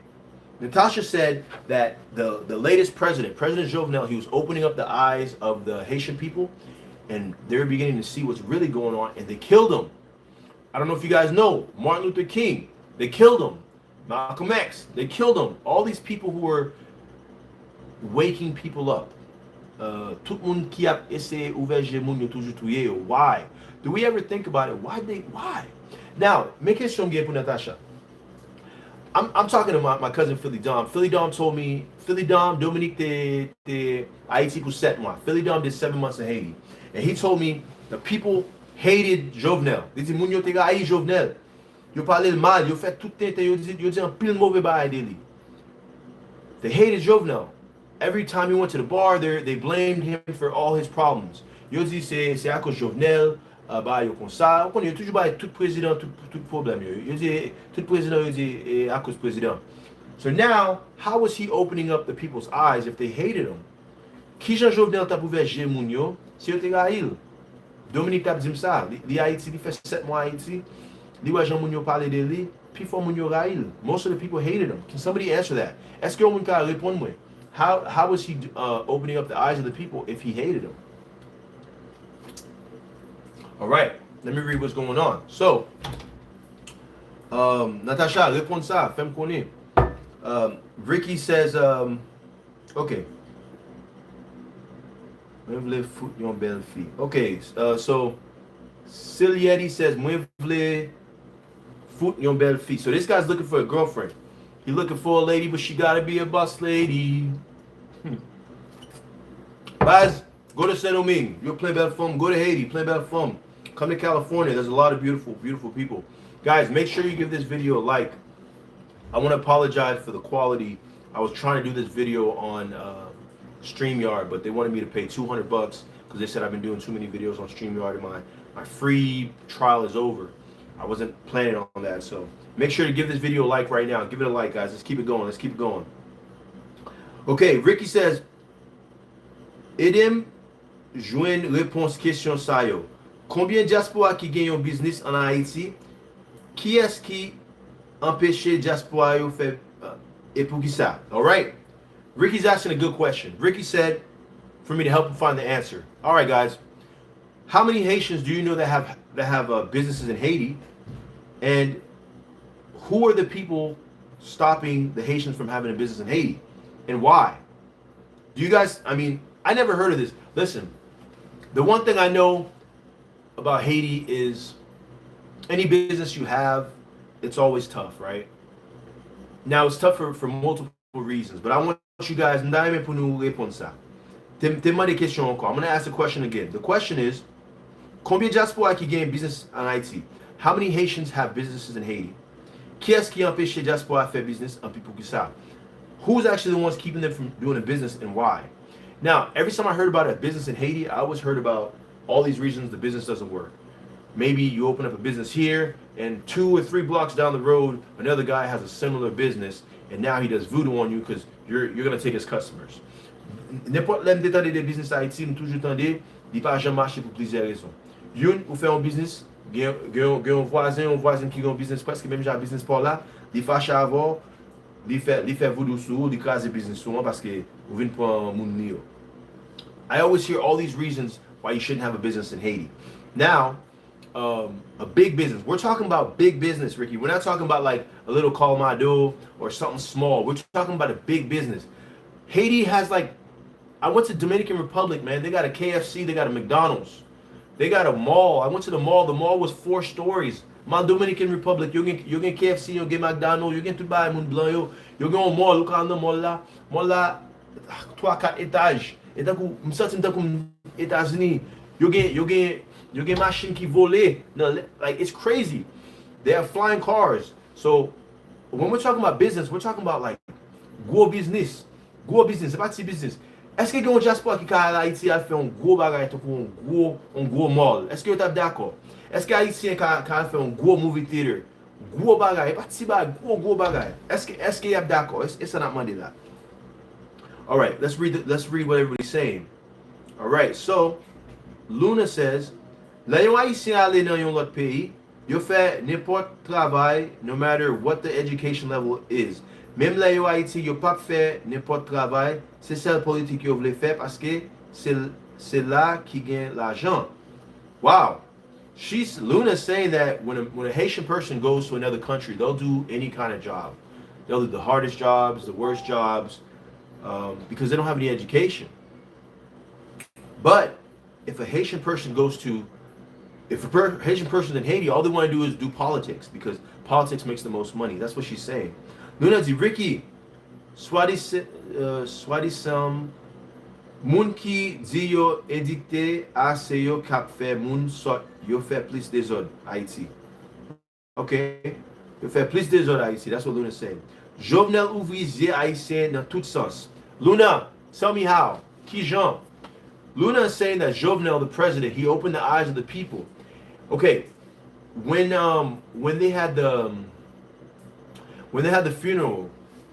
Natasha said that the latest President Jovenel, he was opening up the eyes of the Haitian people, and they're beginning to see what's really going on, and they killed him. I don't know if you guys know, Martin Luther King, they killed him. Malcolm X, they killed him. All these people who were waking people up. Tout moun ki ap ese ouverge moun yo toujou touye yo. Why? Do we ever think about it? Why? Now, make it show me pour Natasha. I'm talking to my cousin Philly Dom. Philly Dom told me, Dominique de Haiti pour 7 mois. Philly Dom did 7 months in Haiti. And he told me the people hated Jovenel. They said, moun yo te ga haï Jovenel. Yo parle mal, yo fait tout tente, yo di un pile mauvais bail de li. They hated Jovenel. Every time he went to the bar, they blamed him for all his problems. Yo di c'est à cause Jovenel. Ba yo kon sa, on yo toujou ba tout président tout problème yo. Yo di tout président yo di à cause président. So now, how was he opening up the people's eyes if they hated him? Qui Jean Jovenel t'a ouvert G moun yo, si yo te raïl. Dominique t'a dit ça, li Haïti, li fait 7 mois Haïti, li wa Jean moun yo parler de li, puis fò moun yo raïl. Most of the people hated him. Can somebody answer that? Est-ce que moun ka répondre moi? How was he opening up the eyes of the people if he hated him? All right, let me read what's going on. So, Natasha, réponds ça, fais-moi connaître. Ricky says, okay. Mwen vle foot yon belle fille. Okay, so Silietti says, mwen vle foot yon belle fille. So this guy's looking for a girlfriend. He's looking for a lady, but she gotta be a boss lady. Guys, go to Saint Domingue. You'll play belle femme. Go to Haiti, play belle femme. Come to California. There's a lot of beautiful, beautiful people. Guys, make sure you give this video a like. I want to apologize for the quality. I was trying to do this video on StreamYard, but they wanted me to pay $200 because they said I've been doing too many videos on StreamYard and my free trial is over. I wasn't planning on that, so make sure to give this video a like right now. Give it a like, guys. Let's keep it going. Let's keep it going. Okay, Ricky says, Edem jouen réponse question sa yo. Combien diaspora qui gagne un business en Haïti? Qui est-ce qui empêche diaspora yo fait et pour qui ça? All right. Ricky's asking a good question. Ricky said for me to help him find the answer. All right, guys. How many Haitians do you know that have businesses in Haiti? And who are the people stopping the Haitians from having a business in Haiti? And why? Do you guys, I mean, I never heard of this. Listen, the one thing I know about Haiti is any business you have, it's always tough, right? Now, it's tough for multiple reasons, but I want you guys, I'm going to ask the question again. The question is, combien de diaspora qui gagne business en Haïti? How many Haitians have businesses in Haiti? Qui est-ce qui empêche diaspora faire business en people qui ça? Who's actually the ones keeping them from doing a business and why? Now, every time I heard about a business in Haiti, I always heard about all these reasons the business doesn't work. Maybe you open up a business here, and 2 or 3 blocks down the road, another guy has a similar business, and now he does voodoo on you because you're going to take his customers. N'importe l'un des business à Haïti, nous toujours tendez, il pas jamais marché pour plusieurs raisons. Une, ou fait un business, un voisin qui a un business presque même j'ai un business par là, il fâche avant, il fait voodoo sur, il crase business sur parce que vous venez pour un monde nio. I always hear all these reasons why you shouldn't have a business in Haiti. Now, a big business. We're talking about big business, Ricky. We're not talking about like a little colmado or something small. We're talking about a big business. Haiti has like, I went to Dominican Republic, man. They got a KFC. They got a McDonald's. They got a mall. I went to the mall. The mall was 4 stories. My Dominican Republic, you get KFC, you get McDonald's, you get to buy Moun Blanc, you get un mall. Look at the mall là. Mall là, 3-4 étages. Et donc, me senti comme États-Unis. You get machine qui volent. No, like it's crazy. They have flying cars. So when we're talking about business, we're talking about like gros business. Gros business, c'est pas petit business. Est-ce que y a un diaspora qui a Haïti a fait un gros bagage pour un gros mall? Est-ce que vous êtes d'accord? Est-ce que Haïtien a fait un gros movie theater? Gros bagage, pas petit bagage, gros bagage. Est-ce que y a d'accord? Est-ce que ça n'a pas demandé là? All right, let's read what everybody's saying. All right, so Luna says, "La yon Haïtien aller dans yon l'autre pays, yo fait n'importe travail, no matter what the education level is. Même la yon Haïti, yo pas fait n'importe travail, c'est celle politique yo voulait faire parce que c'est là qui gagne l'argent." Wow. Luna's saying that when a Haitian person goes to another country, they'll do any kind of job. They'll do the hardest jobs, the worst jobs, because they don't have any education. But if a Haitian person Haitian person in Haiti, all they want to do is do politics because politics makes the most money. That's what she's saying. Luna dit, Ricky, soi-disant, moun qui dit yo édicté à c'est yo cap fait moun sort yo fait plus des autres Haïti. Okay? Yo fait plus des autres Haïti. That's what Luna's saying. Jovenel ouvrier haïtien dans tout sens. Luna, tell me how. Qui Jean? Luna is saying that Jovenel, the president, he opened the eyes of the people. Okay, when they had the funeral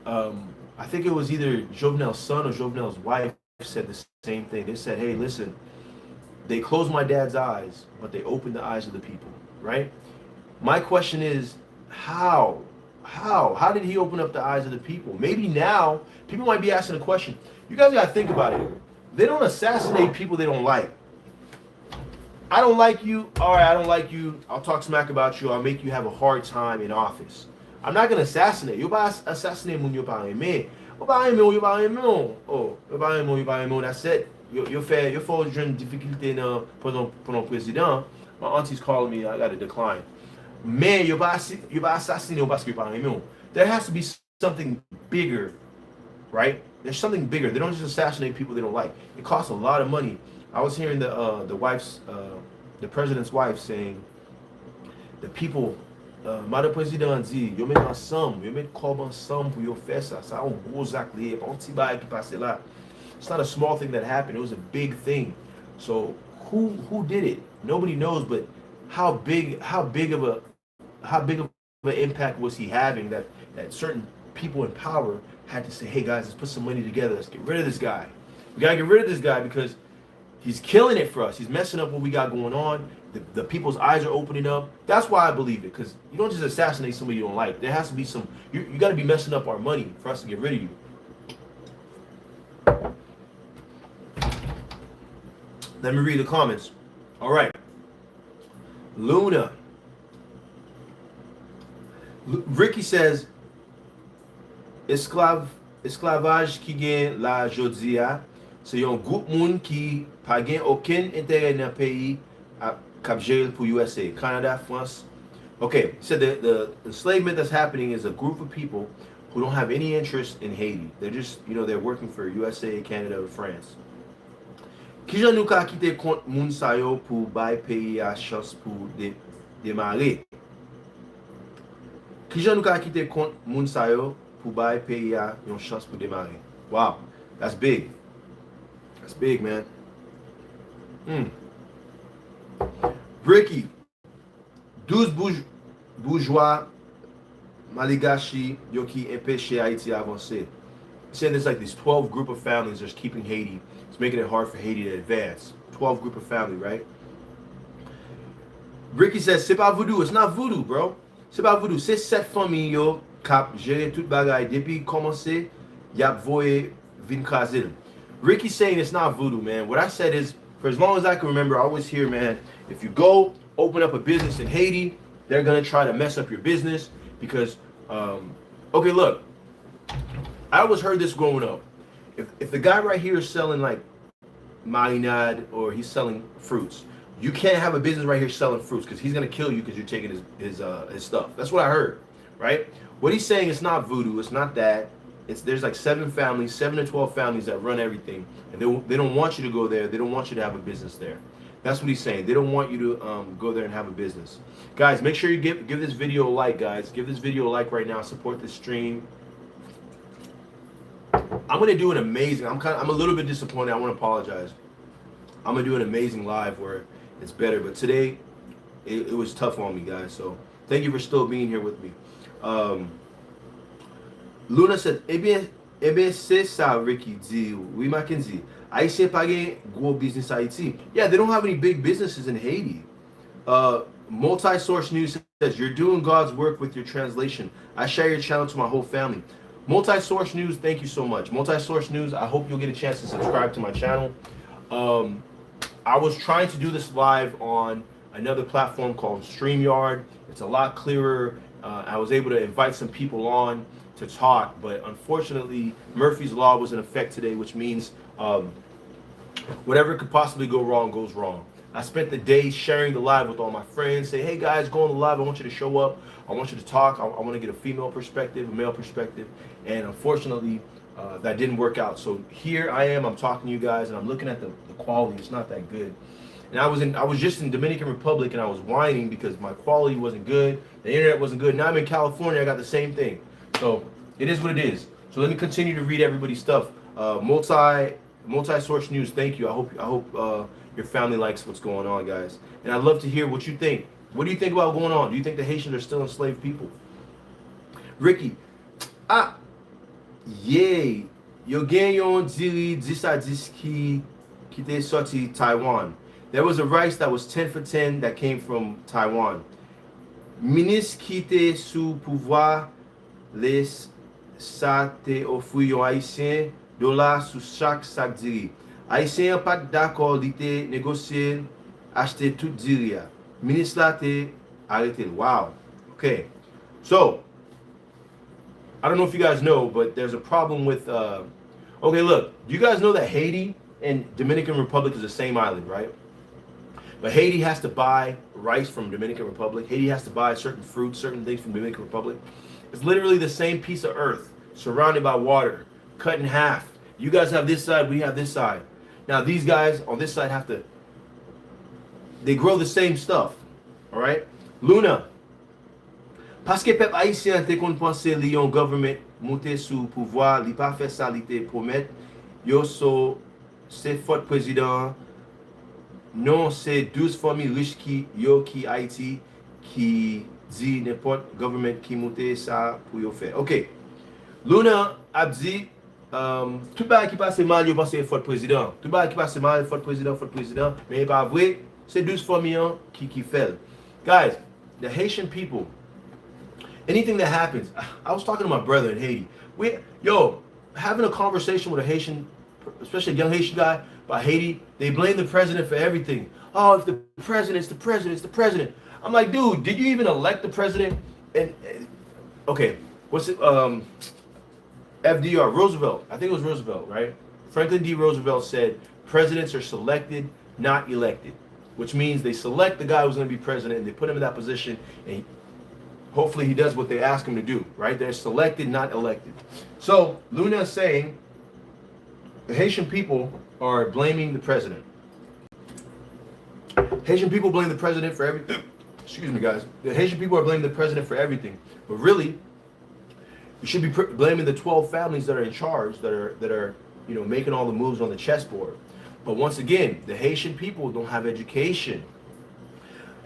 I think it was either Jovenel's son or Jovenel's wife said the same thing. They said, hey, listen, they closed my dad's eyes, but they opened the eyes of the people, right? My question is, how? How did he open up the eyes of the people? Maybe now, people might be asking a question. You guys got to think about it. They don't assassinate people they don't like. I don't like you. All right, I don't like you. I'll talk smack about you. I'll make you have a hard time in office. I'm not going to assassinate. You ba assassinate when you ba aimer. You ba aimer, you ba aimer. Oh, you ba aimer, you ba aimer. That's it. You fais une difficulté pour le président. My auntie's calling me. I got to decline. Mais you ba assassiner parce que you ba aimer. There has to be something bigger, right? There's something bigger. They don't just assassinate people they don't like. It costs a lot of money. I was hearing the president's wife saying, the people, Madame Président dit, yo met ensemble, yo met corps ensemble pour yo faire ça. Ça un gros acte, un petit bail qui passe là. It's not a small thing that happened. It was a big thing. So who did it? Nobody knows. But how big of an impact was he having that certain people in power had to say, hey guys, let's put some money together. Let's get rid of this guy. We gotta get rid of this guy because he's killing it for us. He's messing up what we got going on. The people's eyes are opening up. That's why I believe it, because you don't just assassinate somebody you don't like. There has to be some, you got to be messing up our money for us to get rid of you. Let me read the comments. All right. Luna. Ricky says, esclavage qui gagne la jodia, c'est un groupe moun qui pas gagne aucun intérêt dans le pays à cap gérer pour USA, Canada, France. Okay, so the enslavement that's happening is a group of people who don't have any interest in Haiti. They're just, they're working for USA, Canada, or France. Qui j'en nou ka kite kont moun sa yo pou bay pays a chance pour démarrer? Qui j'en nou ka kite kont moun sa yo pou bay pays a yon chance pour démarrer? Wow, that's big. That's big, man. Bricky, 12 bourgeois maligashi yo ki empêche Haiti avancer. Saying there's like these 12 group of families that's keeping Haiti. It's making it hard for Haiti to advance. 12 group of family, right? Bricky says, c'est pas voodoo. It's not voodoo, bro. C'est pas voodoo. C'est cette famille yo kap gérer tout bagay. Depuis commencé, yap voye vin krasel. Ricky's saying it's not voodoo, man. What I said is, for as long as I can remember, I always hear, man, if you go open up a business in Haiti, they're going to try to mess up your business because, okay, look, I always heard this growing up. If the guy right here is selling like marinade or he's selling fruits, you can't have a business right here selling fruits because he's going to kill you because you're taking his stuff. That's what I heard, right? What he's saying is not voodoo. It's not that. There's like 7 to 12 families that run everything, and they don't want you to go there. They don't want you to have a business there. That's what he's saying. They don't want you to go there and have a business. Guys, make sure you give this video a like, guys. Give this video a like right now. Support this stream. I'm gonna do an amazing. I'm a little bit disappointed. I want to apologize. I'm gonna do an amazing live where it's better, but today it was tough on me, guys. So thank you for still being here with me. Luna said, eh bien, c'est ça, Ricky dit. Oui, Mackenzie. Haitien pas gen gros business Haiti. Yeah, they don't have any big businesses in Haiti. Multi-source news says, you're doing God's work with your translation. I share your channel to my whole family. Multi-source news, thank you so much. Multi-source news, I hope you'll get a chance to subscribe to my channel. I was trying to do this live on another platform called StreamYard. It's a lot clearer. I was able to invite some people on to talk, but unfortunately Murphy's Law was in effect today, which means whatever could possibly go wrong goes wrong. I spent the day sharing the live with all my friends, say, hey guys, go on the live, I want you to show up, I want you to talk, I want to get a female perspective, a male perspective, and unfortunately that didn't work out. So here I am, I'm talking to you guys, and I'm looking at the quality. It's not that good. And I was just in Dominican Republic, and I was whining because my quality wasn't good, the internet wasn't good. Now I'm in California, I got the same thing. So it is what it is. So let me continue to read everybody's stuff. Multi-source news, thank you. I hope your family likes what's going on, guys. And I'd love to hear what you think. What do you think about going on? Do you think the Haitians are still enslaved people? Ricky, Yeah, yo gen yon diri 10 à 10 qui te sorti Taiwan. There was a rice that was 10 for 10 that came from Taiwan. Ministre qui te sous pouvoir les sa te offri yon haïtien $ sous chaque sac diri. Haïtien pas d'accord li te négocier acheter tout diri. Ministre la te arrêté. Wow. Okay. So, I don't know if you guys know, but there's a problem with okay, look, you guys know that Haiti and Dominican Republic is the same island, right? But Haiti has to buy rice from Dominican Republic. Haiti has to buy certain fruits, certain things from Dominican Republic. It's literally the same piece of earth surrounded by water, cut in half. You guys have this side, we have this side. Now these guys on this side they grow the same stuff, all right? Luna, parce que peuple haïtien te kon pense li yon government monte sous pouvoir, li pa fait ça li te promet, yo c'est faute président. Non, c'est 12 familles riches qui Haïti qui dit n'importe government qui monte ça pour yo faire. OK. Luna a dit tout bas qui passe mal, yo pense faute président. Tout bas qui passe mal, faute président, mais pas vrai, c'est 12 familles qui fait. Guys, the Haitian people, anything that happens, I was talking to my brother in Haiti. Having a conversation with a Haitian, especially a young Haitian guy about Haiti, they blame the president for everything. Oh, if the president, it's the president. I'm like, dude, did you even elect the president? And okay, what's it? FDR, Roosevelt. I think it was Roosevelt, right? Franklin D. Roosevelt said, presidents are selected, not elected, which means they select the guy who's going to be president and they put him in that position, and hopefully he does what they ask him to do, right? They're selected, not elected. So Luna is saying the Haitian people are blaming the president. Haitian people blame the president for everything. Excuse me, guys. The Haitian people are blaming the president for everything, but really, you should be blaming the 12 families that are in charge, that are making all the moves on the chessboard. But once again, the Haitian people don't have education.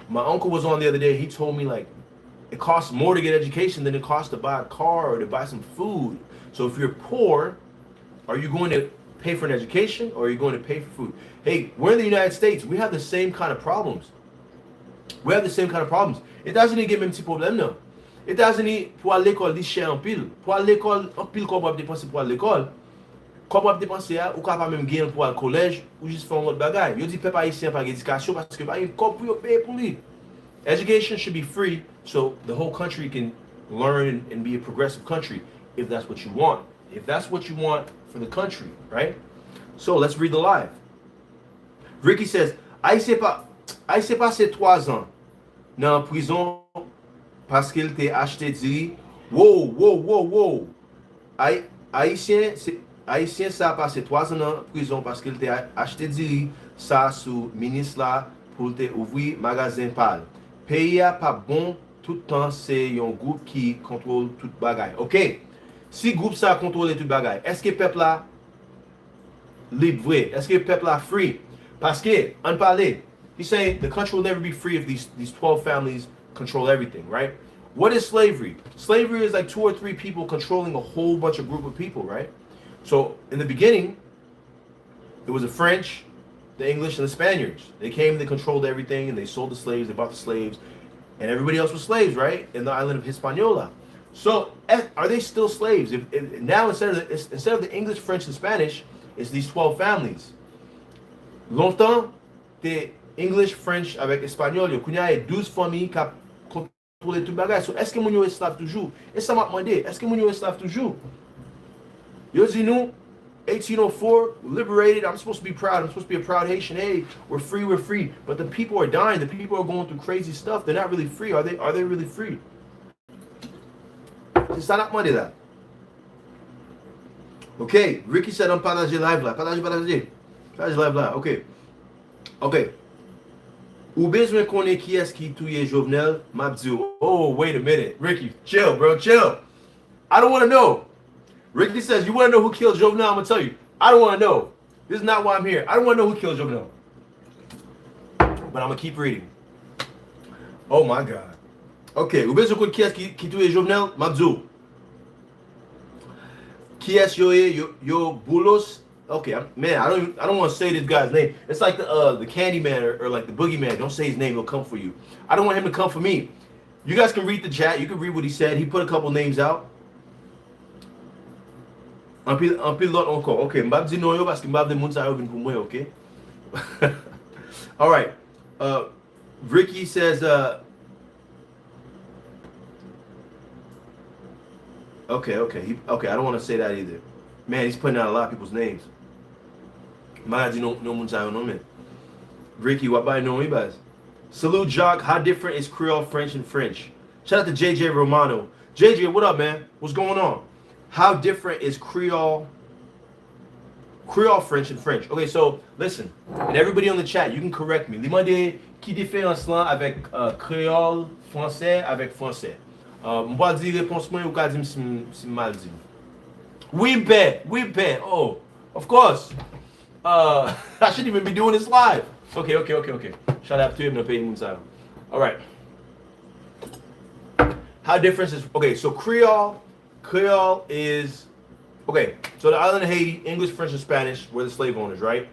My uncle was on the other day. He told me, like, it costs more to get education than it costs to buy a car or to buy some food. So if you're poor, are you going to pay for an education or are you going to pay for food? Hey, we're in the United States. We have the same kind of problems. États-Unis gen même petit problème non. États-Unis pour aller à l'école li cher en pile. Pour aller à l'école en pile qu'on va dépenser pour aller à l'école. Qu'on va dépenser ou capable même gagner pour aller au collège ou juste faire un autre bagage. Yo dit peuple haïtien pas d'éducation parce que pas une cop pour payer pour lui. Education should be free so the whole country can learn and be a progressive country if that's what you want. If that's what you want for the country, right? So let's read the live. Ricky says, Haïtien passé 3 ans dans la prison parce qu'il t'a acheté diri. Wow. Haïtien ça a passé 3 ans dans la prison parce qu'il t'a acheté diri ça sous ministre là pour te ouvrir magasin pâle. Pays a pas bon tout temps, c'est un groupe qui contrôle tout bagaille. OK. Si groupe ça contrôle tout bagaille, est-ce que peuple là libre? Est-ce que peuple là free? Parce que on parle, he's saying the country will never be free if these 12 families control everything, right? What is slavery? Slavery is like 2 or 3 people controlling a whole bunch of group of people, right? So in the beginning, it was the French, the English, and the Spaniards. They came, they controlled everything, and they sold the slaves, they bought the slaves, and everybody else was slaves, right? In the island of Hispaniola. So are they still slaves? If now instead of the English, French, and Spanish, it's these 12 families. Longtemps, the English, French avec Espagnol, il y a 12 familles qui contrôlent tout le bagage. So est-ce que moun yo esclave toujours? Et ça m'a demandé, est-ce que moun yo esclave toujours? Yo dis nous, 1804, liberated. I'm supposed to be proud. I'm supposed to be a proud Haitian. Hey, we're free. But the people are dying. The people are going through crazy stuff. They're not really free. Are they really free? C'est ça la demandé là. OK, Ricky said on partage live là. Partage live là. OK. Ou besoin connaître qui est-ce qui tuye Jovenel? M'a dit, oh, wait a minute. Ricky, chill, bro, chill. I don't want to know. Ricky says, you want to know who killed Jovenel? I'm going to tell you. I don't want to know. This is not why I'm here. I don't want to know who killed Jovenel. But I'm going to keep reading. Oh, my God. OK. Ou besoin connaître qui est-ce qui tuye Jovenel? M'a dit. Qui est yo bulos? Okay, man, I don't want to say this guy's name. It's like the Candyman or like the Boogeyman. Don't say his name; he'll come for you. I don't want him to come for me. You guys can read the chat. You can read what he said. He put a couple names out. Un pile l'autre encore. Okay, m'bap di non yo parce que m'bap de moun sa yo vin pou mwen, okay? All right. Ricky says okay, I don't want to say that either. Man, he's putting out a lot of people's names. M'bap di non moun sa yo non men. Ricky, what by no ibas? Salute Jacques. How different is Creole French and French? Shout out to JJ Romano. JJ, what up, man? What's going on? How different is Creole French and French? Okay, so listen, and everybody on the chat, you can correct me. Demandez qui différence là avec Creole français avec français. On va dire réponse moi ou ka dire si mal dit. Oui, bet. Oh, of course. I shouldn't even be doing this live. Okay. Shout out to him no pay Munsao. All right. How different is okay? So Creole is okay. So the island of Haiti, English, French, and Spanish were the slave owners, right?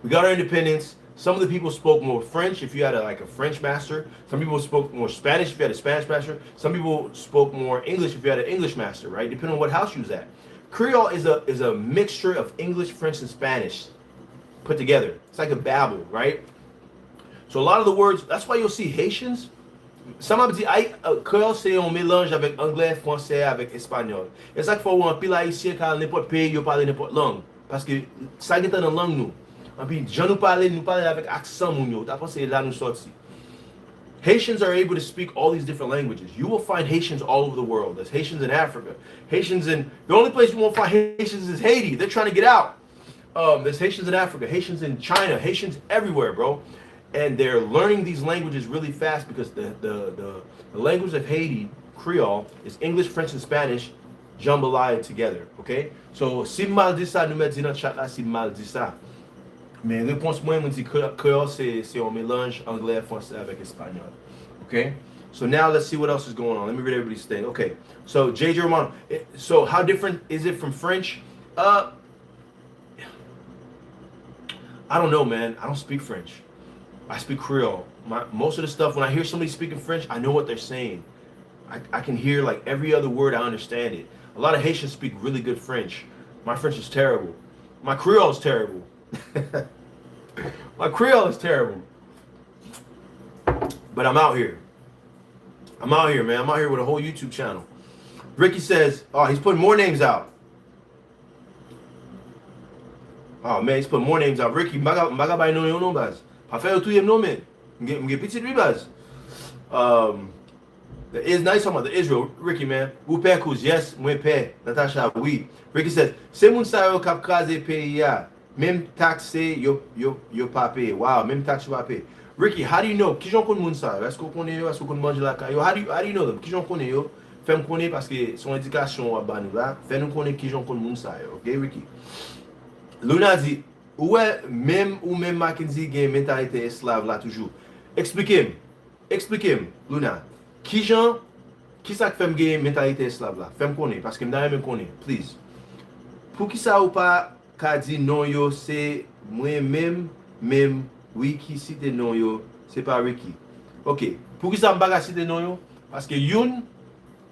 We got our independence. Some of the people spoke more French if you had a French master. Some people spoke more Spanish if you had a Spanish master. Some people spoke more English if you had an English master, right? Depending on what house you was at. Creole is a mixture of English, French, and Spanish put together. It's like a babble, right? So a lot of the words, that's why you'll see Haitians. Some of the Creole c'est un mélange avec anglais, français, avec espagnol. Et ça qu'il faut un pile haïtien quand n'importe pays yo parle n'importe langue parce que ça est dans langue nous. Et puis je nous parle avec accent moun yo. T'as pensé là nous sorti. Haitians are able to speak all these different languages. You will find Haitians all over the world. There's Haitians in Africa. The only place you won't find Haitians is Haiti. They're trying to get out. There's Haitians in Africa, Haitians in China, Haitians everywhere, bro. And they're learning these languages really fast because the language of Haiti, Creole, is English, French, and Spanish jambalaya together, okay? So, si mal dit ça, nous mettons dans le chat là, si mal dit ça. Mais réponse moi, on dit Creole, c'est un mélange anglais, français avec espagnol, okay? So now let's see what else is going on. Let me read everybody's thing. Okay, so JJ Romano. So how different is it from French? I don't know, man. I don't speak French. I speak Creole. Most of the stuff, when I hear somebody speaking French, I know what they're saying. I can hear like every other word, I understand it. A lot of Haitians speak really good French. My French is terrible. My Creole is terrible. My Creole is terrible. But I'm out here. I'm out here, man. I'm out here with a whole YouTube channel. Ricky says, oh, he's putting more names out. Oh, man, he's putting more names out. Ricky, mbaga bay non yo non baz. Pa fè yo tou yem non men. Mge pitit ri baz. It's nice talking about the Israel. Ricky, man. Ou pè kouz, yes, mwen pè. Natasha, oui. Ricky says, se moun sa yo kap kaze pe ya. Mem taxe yo pa pe. Wow, mem taxe yo pa pe. Ricky, how do you know? Ki jon kon moun sa yo? Esko konen yo? Esko kon manje la ka yo? How do you know them? Ki jon konen yo? Fèm konen paske son edikasyon wap ba nou la. Fè nou konen ki jon kon moun sa yo. Okay, Ricky? Luna dit, ouais, même Mackenzie gen mentalité esclave là toujours. Expliquez-moi, Luna. Qui ça fait gen mentalité esclave là? Fais-moi connaître parce que m'da même connaître, please. Pour qui ça ou pas ka dit non yo c'est moi même oui qui cite non yo, c'est pas Ricky. OK. Pour qui ça m'baga cite non yo? Parce que youn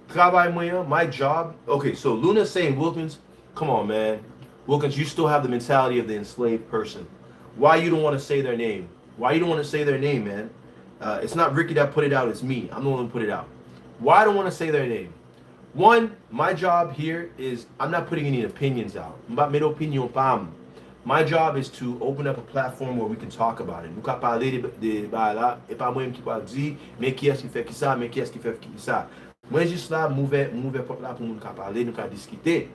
travail moyen, my job. Okay, so Luna's saying Wilkins, come on, man. Wilkins, you still have the mentality of the enslaved person. Why you don't want to say their name? Why you don't want to say their name, man? It's not Ricky that put it out, it's me. I'm the one who put it out. Why I don't want to say their name? One, my job here is, I'm not putting any opinions out. My job is to open up a platform where we can talk about it. Nous ka parler de là, et pas moi qui parle dire, mais qui est-ce qui fait qui ça, mais qui est-ce qui fait qui ça. Moi juste là, mauvais porte là pour nous ka parler, nous ka discuter.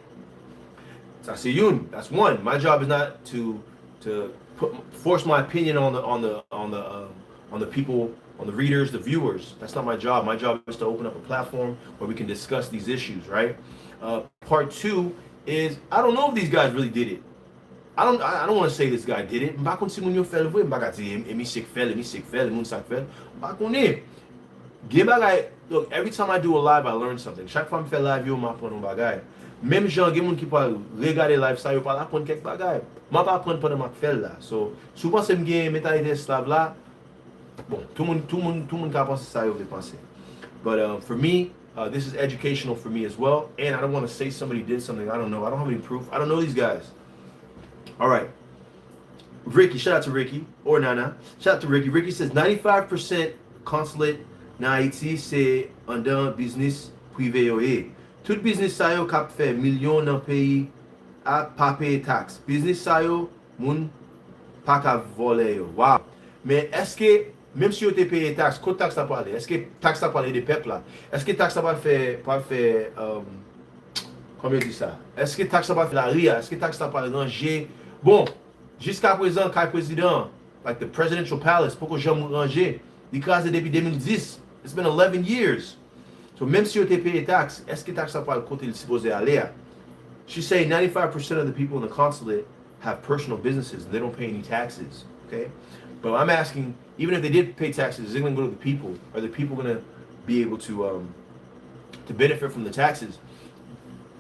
That's one. My job is not to force my opinion on the people, on the readers, the viewers. That's not my job. My job is to open up a platform where we can discuss these issues, right? Part two is I don't know if these guys really did it. I don't want to say this guy did it. Look, every time I do a live, I learn something. Chaque fois que je fais live, yo m'apprends un bagay. Même gens, il y a des gens qui peuvent regarder live, ça, ils peuvent apprendre quelques bagages. Je ne vais pas apprendre pendant que je fais là. So, souvent, c'est que je mentalité esclave là. Bon, tout le monde a pensé ça, il veut penser. But for me, this is educational for me as well. And I don't want to say somebody did something I don't know. I don't have any proof. I don't know these guys. All right. Ricky, shout out to Ricky. Or Nana. Shout out to Ricky. Ricky says 95% consulate na Haiti, c'est un business privé. Tout business sa yo kap fait million dans pays a pas payer taxe. Business sa yo moun pas ka voler yo. Wow. Mais est-ce que même si vous avez payé taxe, quoi taxe à parler? Est-ce que taxe à parler des peuples là? Est-ce que taxe à pas fait comment dit ça? Est-ce que taxe à pas fait la RIA? Est-ce que taxe à parler ranger? Bon, jusqu'à présent, quand le président, like the presidential palace, pourquoi j'aime ranger? Il crase depuis 2010. It's been 11 years. So même si vous avez payé taxe, est-ce que taxe à parler côté il supposé aller? She's saying 95% of the people in the consulate have personal businesses. They don't pay any taxes. Okay? But I'm asking, even if they did pay taxes, is it going to go to the people? Are the people going to be able to benefit from the taxes?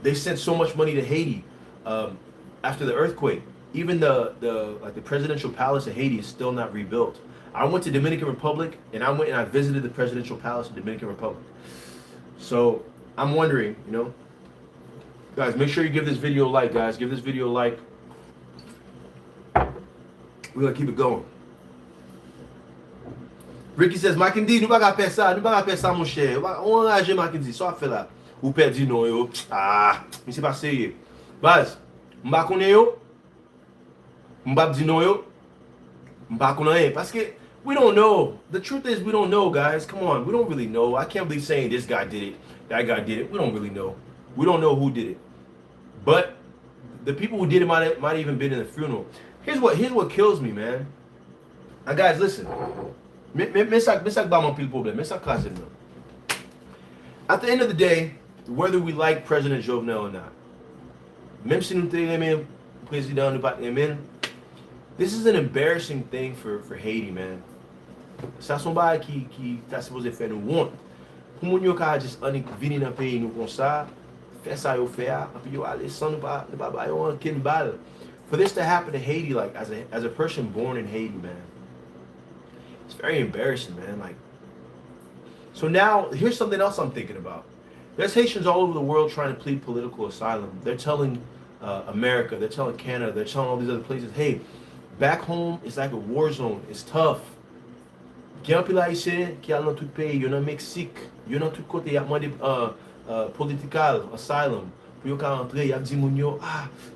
They sent so much money to Haiti after the earthquake. Even the presidential palace in Haiti is still not rebuilt. I went to Dominican Republic and I visited the presidential palace in Dominican Republic. So I'm wondering, guys, make sure you give this video a like, guys. Give this video a like. We're gonna keep it going. Ricky says, Mackenzie, nous pas faire ça, mon cher. On a agi Mackenzie, ça fait là. Ou perdu non yo. Ah, mais c'est pas sérieux. Baz, m'pa connait yo. M'pa di non yo. M'pa connait parce que we don't know. The truth is we don't know, guys. Come on, we don't really know. I can't believe saying this guy did it, that guy did it. We don't really know. We don't know who did it. But the people who did it might even been in the funeral. Here's what kills me, man. Now, guys, listen. At the end of the day, whether we like President Jovenel or not, this is an embarrassing thing for Haiti, man. Ça somebody qui tá supposé faire nous honte. Pour moun yo ka just venir dans pays nous comme ça, faire ça yo faire, puis yo aller sans nous pas yo un kin bal. For this to happen to Haiti, like as a person born in Haiti, man, it's very embarrassing, man. Like, so now here's something else I'm thinking about. There's Haitians all over the world trying to plead political asylum. They're telling America, they're telling Canada, they're telling all these other places, hey, back home it's like a war zone. It's tough. Gen pil Haitien qui al dans tout pays, yo nan Mexique, yo nan tout côté, y a demandé political asylum. Pour yo ka entrer, y a dit moun yo,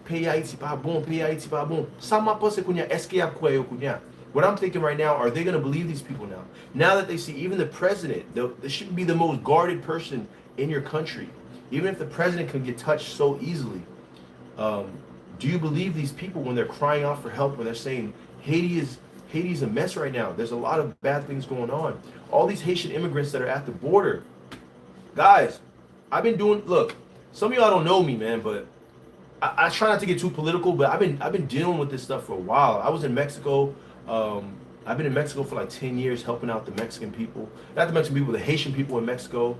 pays Haïti pas bon, pays Haïti pas bon. Ça m'a pensé kounya, est-ce qu'il y a quoi yo kounya? What I'm thinking right now, are they going to believe these people now? Now that they see even the president, they should be the most guarded person in your country. Even if the president can get touched so easily, do you believe these people when they're crying out for help, when they're saying Haiti's a mess right now? There's a lot of bad things going on. All these Haitian immigrants that are at the border. Guys, look, some of y'all don't know me, man, but I try not to get too political, but I've been dealing with this stuff for a while. I was in Mexico. I've been in Mexico for like 10 years helping out the Mexican people. Not the Mexican people, the Haitian people in Mexico.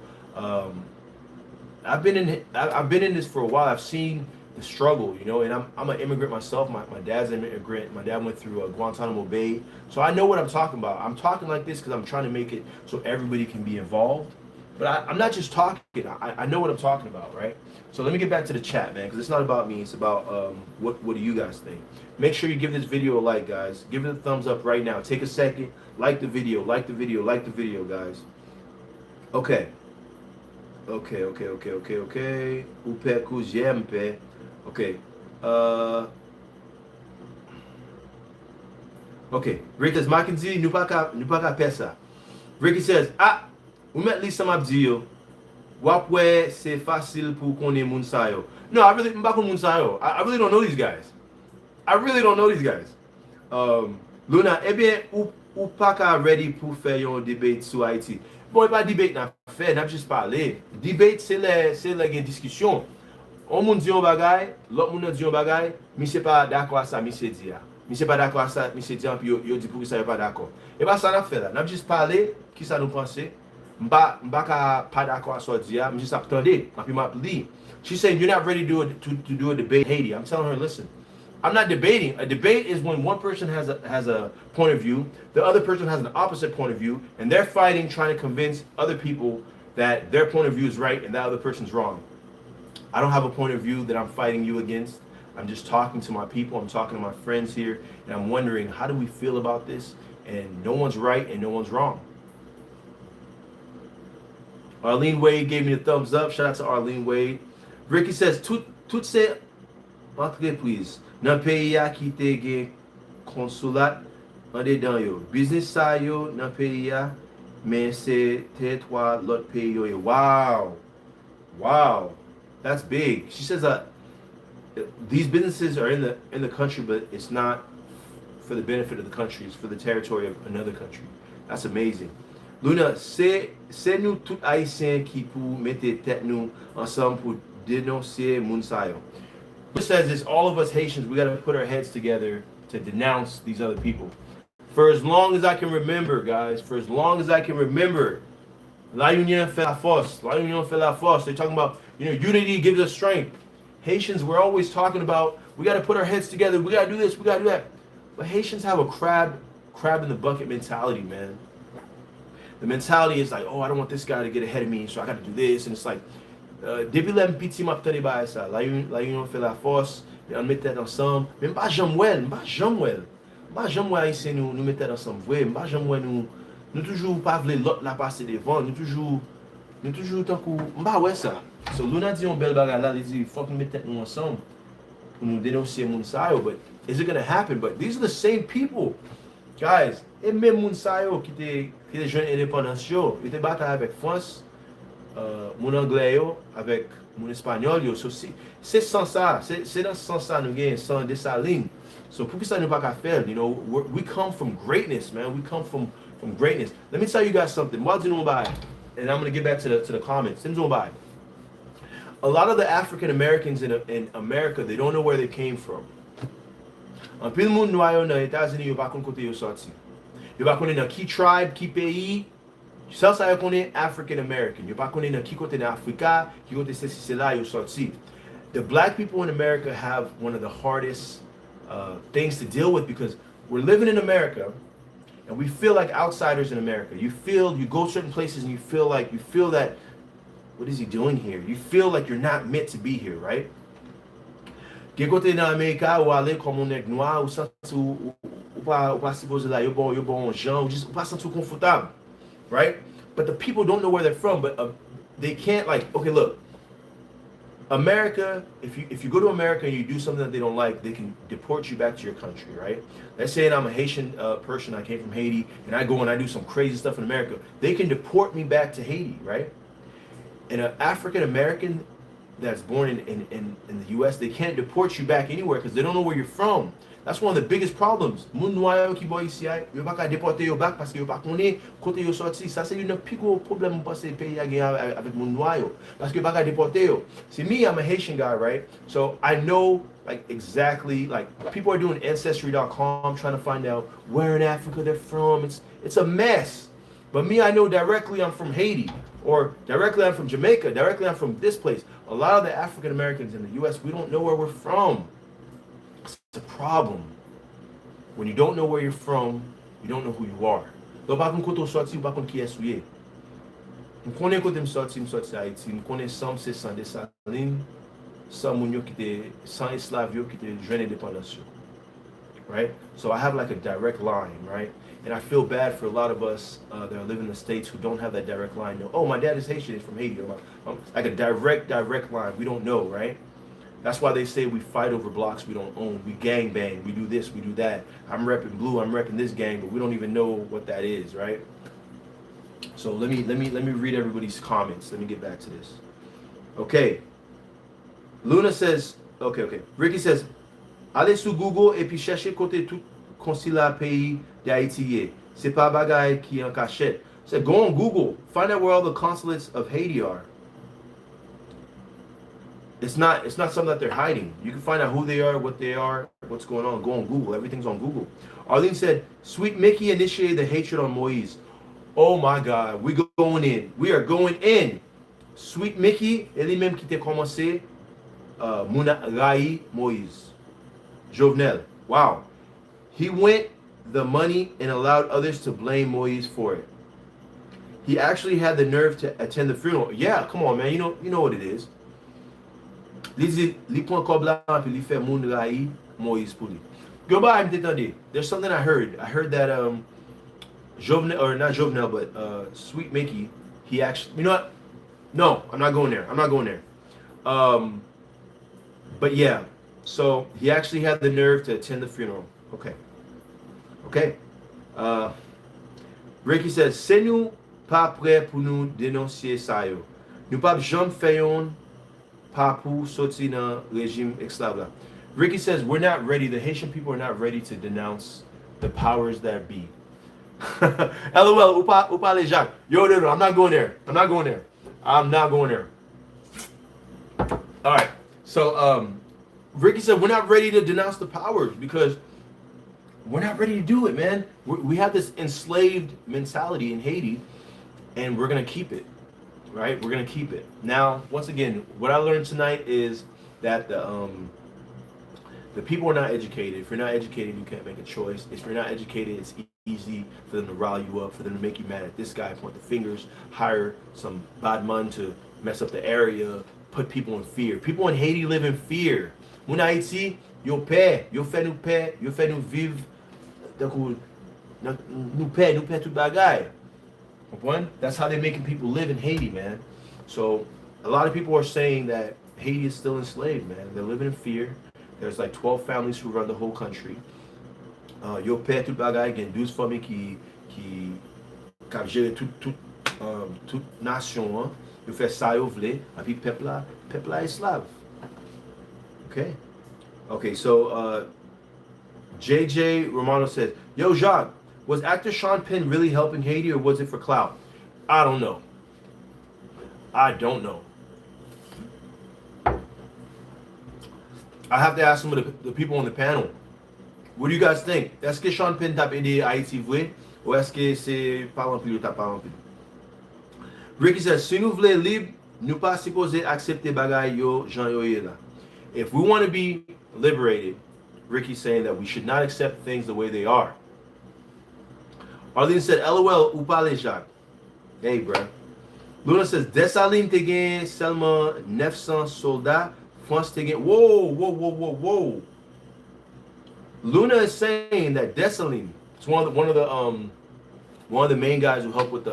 I've been in this for a while. I've seen the struggle, and I'm an immigrant myself. My dad's an immigrant. My dad went through Guantanamo Bay. So I know what I'm talking about. I'm talking like this because I'm trying to make it so everybody can be involved. But I'm not just talking. I know what I'm talking about, right? So let me get back to the chat, man, because it's not about me. It's about what do you guys think? Make sure you give this video a like, guys. Give it a thumbs up right now. Take a second. Like the video, guys. Okay. Okay. Upe kujempe. Okay. Okay. Rick says, Mackenzie, nous pas qu'à pesa. Ricky says, ou met li sa mabdi yo. Wapwe c'est facile pour connaître moun sa yo. No, I really don't know these guys. Luna, ou pas qu'à ready pour faire yon debate sur Haïti. Bon, pas debate n'a fait, n'a juste parlé. Debate c'est la discussion. On moun di yon bagay, l'autre moun di yon bagay, mi c'est pas d'accord à ça, mi c'est dire. Mi c'est pas d'accord à ça, mi c'est dire puis yo dit pour que ça pas d'accord. Et pas ça n'a fait là. N'a juste parlé, qui ça nous pensait. Mbaka padako asodia. I'm just attending. She's saying you're not ready to do a debate in Haiti. I'm telling her, listen, I'm not debating. A debate is when one person has a point of view, the other person has an opposite point of view, and they're fighting, trying to convince other people that their point of view is right and that other person's wrong. I don't have a point of view that I'm fighting you against. I'm just talking to my people. I'm talking to my friends here, and I'm wondering, how do we feel about this? And no one's right and no one's wrong. Arlene Wade gave me a thumbs up. Shout out to Arlene Wade. Ricky says, tout se entreprise nan peyi ya ki te gen konsulat an dedan yo. Business sa yo nan peyi ya, men se teritwa lot peyi yo yo. Wow. Wow. That's big. She says that these businesses are in the country, but it's not for the benefit of the country. It's for the territory of another country. That's amazing. Luna, c'est nous tout Haïtiens qui pour mettre tête nous ensemble pour dénoncer moun sa yo. It says it's all of us Haitians. We got to put our heads together to denounce these other people. For as long as I can remember, guys, for as long as I can remember, la union fait la force. La union fait la force. They're talking about, unity gives us strength. Haitians, we're always talking about, we got to put our heads together. We got to do this. We got to do that. But Haitians have a crab in the bucket mentality, man. The mentality is like, oh, I don't want this guy to get ahead of me, so I got to do this. And it's like, depuis la petit m'a tenu ba ça, la union fait la force, on met tête ensemble. Mais pas jamais, ici nous mettre tête ensemble. Pas jamais nous toujours pas vle l'autre la passer devant, nous toujours tant que m'pas ouais ça. So Luna dit on belle bagarre là, il dit faut que nous mettre tête nous ensemble pour nous dénoncer moun sa yo. But is it going to happen? But these are the same people. Guys, et même moun sa yo qui te jeune indépendance yo, ils te battent avec France, mon anglais yo, avec mon espagnol yo. So c'est sans ça, c'est dans ce sens ça nous gagne sans dessaline. So pour que ça nous pas qu'à faire, we come from greatness, man. We come from greatness. Let me tell you guys something. And I'm going to get back to the comments. A lot of the African Americans in America, they don't know where they came from. En pile moun noyo nan États-Unis yo pa kon kote yo sorti. Yo pa konnen nan ki tribe, ki pays. Sel sa yo konnen African American. Yo pa konnen nan ki kote nan Afrika, ki kote se la yo sorti. The black people in America have one of the hardest things to deal with because we're living in America and we feel like outsiders in America. You go certain places and you feel that, what is he doing here? You feel like you're not meant to be here, right? Gen kote nan Amerika ou ale comme on est noir ou senti ou pas supposé là yo bon gens ou pas senti confortable, right? But the people don't know where they're from, but they can't okay, look. America, if you go to America and you do something that they don't like, they can deport you back to your country, right? Let's say I'm a Haitian person, I came from Haiti, and I go and I do some crazy stuff in America. They can deport me back to Haiti, right? And an African American that's born in the U.S., they can't deport you back anywhere because they don't know where you're from. That's one of the biggest problems. Moun noyo ki boy ici, yo pa ka déporter yo back parce que yo pa connaît côté yo sorti. Ça c'est une plus gros problème parce que pays a avec moun noyo parce que yo pa ka déporter yo. See me, I'm a Haitian guy, right? So I know exactly people are doing ancestry.com trying to find out where in Africa they're from. It's a mess. But me, I know directly I'm from Haiti, or directly I'm from Jamaica, directly I'm from this place. A lot of the African Americans in the U.S., we don't know where we're from. It's a problem. When you don't know where you're from, you don't know who you are. Donc, par contre, quand on sortit, par contre, qui est souillé. Je connais quand je sorti Haïti, je connais sans Dessalines, sans moun qui était sans Enslaved, qui était jeune indépendance. Right? So I have a direct line, right? And I feel bad for a lot of us that are living in the States who don't have that direct line. Oh, my dad is Haitian, he's from Haiti. Like a direct line. We don't know, right? That's why they say we fight over blocks we don't own. We gang bang, we do this, we do that. I'm repping blue, I'm repping this gang, but we don't even know what that is, right? So let me read everybody's comments. Let me get back to this. Okay. Luna says, okay. Ricky says, allez sur Google et puis cherchez côté tout consulat pays d'Haïti. C'est pas bagay qui en cachette. So go on Google, find out where all the consulates of Haiti are. It's not something that they're hiding. You can find out who they are, what they are, what's going on. Go on Google. Everything's on Google. Arlene said, Sweet Mickey initiated the hatred on Moïse. Oh my God, we going in. We are going in. Sweet Mickey, elle-même qui t'a commencé, Mouna Rai Moïse. Jovenel. Wow. He went the money and allowed others to blame Moïse for it. He actually had the nerve to attend the funeral. Yeah, come on, man. You know what it is. Li prend comme là, puis li fait moun rai Moïse pour lui. Go by him, t'étendez. There's something I heard. I heard that Jovenel, or not Jovenel, but Sweet Mickey, he actually, you know what? No, I'm not going there. I'm not going there. But yeah, so he actually had the nerve to attend the funeral. Okay. Okay. Ricky says, c'est nous pas prêt pour nous dénoncer ça yo. Nous pas jamais fait pas pour sortir dans régime esclave là. Ricky says, we're not ready. The Haitian people are not ready to denounce the powers that be. LOL, upa les Jacques. Yo, no, I'm not going there. I'm not going there. I'm not going there. All right. So, Ricky said, we're not ready to denounce the powers because we're not ready to do it, man. We have this enslaved mentality in Haiti, and we're going to keep it, right? We're going to keep it. Now, once again, what I learned tonight is that the people are not educated. If you're not educated, you can't make a choice. If you're not educated, it's easy for them to rile you up, for them to make you mad at this guy, point the fingers, hire some bad man to mess up the area, put people in fear. People in Haiti live in fear. Moun Haiti, yo paix, yo fait nous vivre, nous paix tout bagay. That's how they're making people live in Haiti, man. So a lot of people are saying that Haiti is still enslaved, man. They're living in fear. There's like 12 families who run the whole country. Yo paix tout bagay, gen 12 familles qui kap gère toute nation, yo fait ça yo vle, et puis peuple là esclave. Okay, so JJ Romano says, yo Jacques, was actor Sean Penn really helping Haiti or was it for clout? I don't know. I have to ask some of the people on the panel. What do you guys think? Est-ce que Sean Penn t'a aidé Haïti vrai? Ou est-ce que c'est pas rempli ou t'as pas rempli? Ricky says, si nous voulons libre, nous pas supposé accepter bagay yo Jean yo là. If we want to be liberated, Ricky's saying that we should not accept things the way they are. Arlene said, LOL, ou pas les Jacques. Hey, bruh. Luna says, Dessalines te gagne seulement 900 soldats. France te gagne. Whoa. Luna is saying that Dessalines, it's one of the main guys who helped with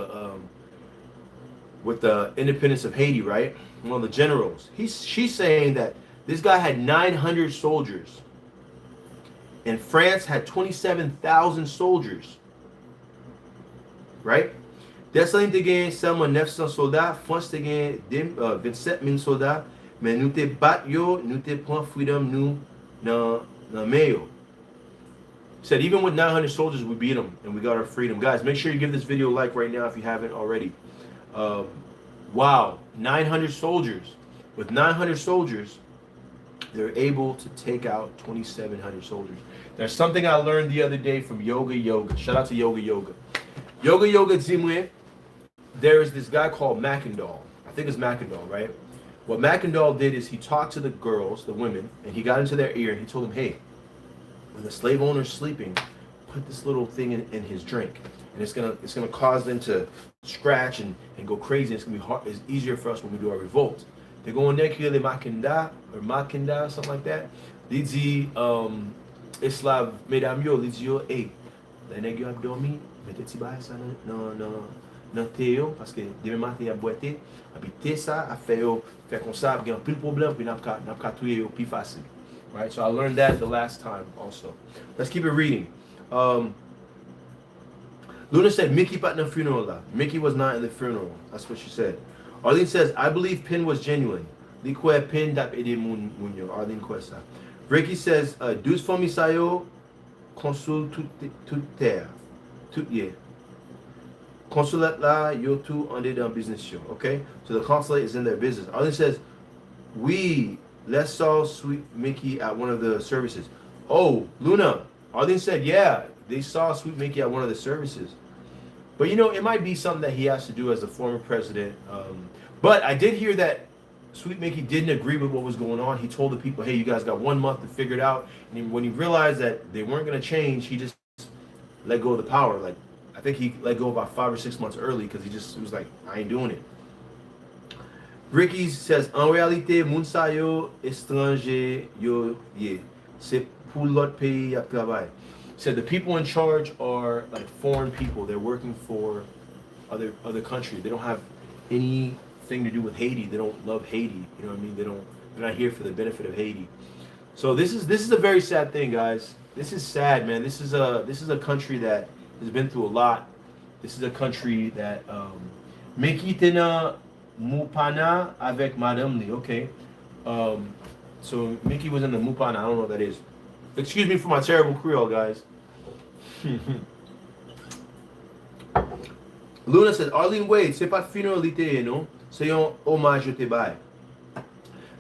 the independence of Haiti, right? One of the generals. She's saying that this guy had 900 soldiers, and France had 27,000 soldiers, right? Dessalines te gagne seulement 900 soldats, France te gagne 27,000 soldats, mais nous te bat yo, nous te prend freedom nous dans mayo. Said even with 900 soldiers we beat them and we got our freedom. Guys, make sure you give this video a like right now if you haven't already. Wow, 900 soldiers. With 900 soldiers, they're able to take out 2,700 soldiers. There's something I learned the other day from Yoga. Shout out to Yoga. Yoga Zimwe. There is this guy called Mackendall. I think it's Mackendall, right? What Mackendall did is he talked to the girls, the women, and he got into their ear and he told them, hey, when the slave owner's sleeping, put this little thing in his drink. And it's gonna cause them to scratch and go crazy. It's gonna be hard. It's easier for us when we do our revolt. They go in there, kill the Mackenda, something like that. They dit, Enslaved, mesdames yo, dit yo, hey, les nègres ont dormi, mettez ti bail ça dans thé yo, parce que demain matin y a boité, et puis thé ça a fait comme ça, il y a plus de problème, puis n'a pas tuer yo plus facile. Right? So I learned that the last time also. Let's keep it reading. Luna said Mickey pas dans funeral là. Mickey was not in the funeral. That's what she said. Arlene says, I believe Penn was genuine. Li kwe Penn dap ede moun yo. Arlene kwe sa. Ricky says, 12 familles sa yo, consul tout terre. Tout ye. Consulate la, yo tout ande dans business yo. Okay? So the consulate is in their business. Arlene says, let's saw Sweet Mickey at one of the services. Oh, Luna. Arlene said, yeah, they saw Sweet Mickey at one of the services. But you know, it might be something that he has to do as a former president. But I did hear that Sweet Mickey didn't agree with what was going on. He told the people, "Hey, you guys got 1 month to figure it out." And when he realized that they weren't going to change, he just let go of the power. Like, I think he let go about 5 or 6 months early because he was like, "I ain't doing it." Ricky says, "En réalité, moun sa yo étranger yo ye. C'est pour l'autre pays à travail." Said the people in charge are like foreign people. They're working for other countries. They don't have anything to do with Haiti. They don't love Haiti. You know what I mean? They're not here for the benefit of Haiti. So this is a very sad thing, guys. This is sad, man. This is a country that has been through a lot. This is a country that Mekitena Mupana avec Madame Lee. Okay. So Mickey was in the Mupana. I don't know what that is. Excuse me for my terrible Creole, guys. Luna says, Arlene Wade, c'est pas de funeralité, you know? C'est un hommage au bail.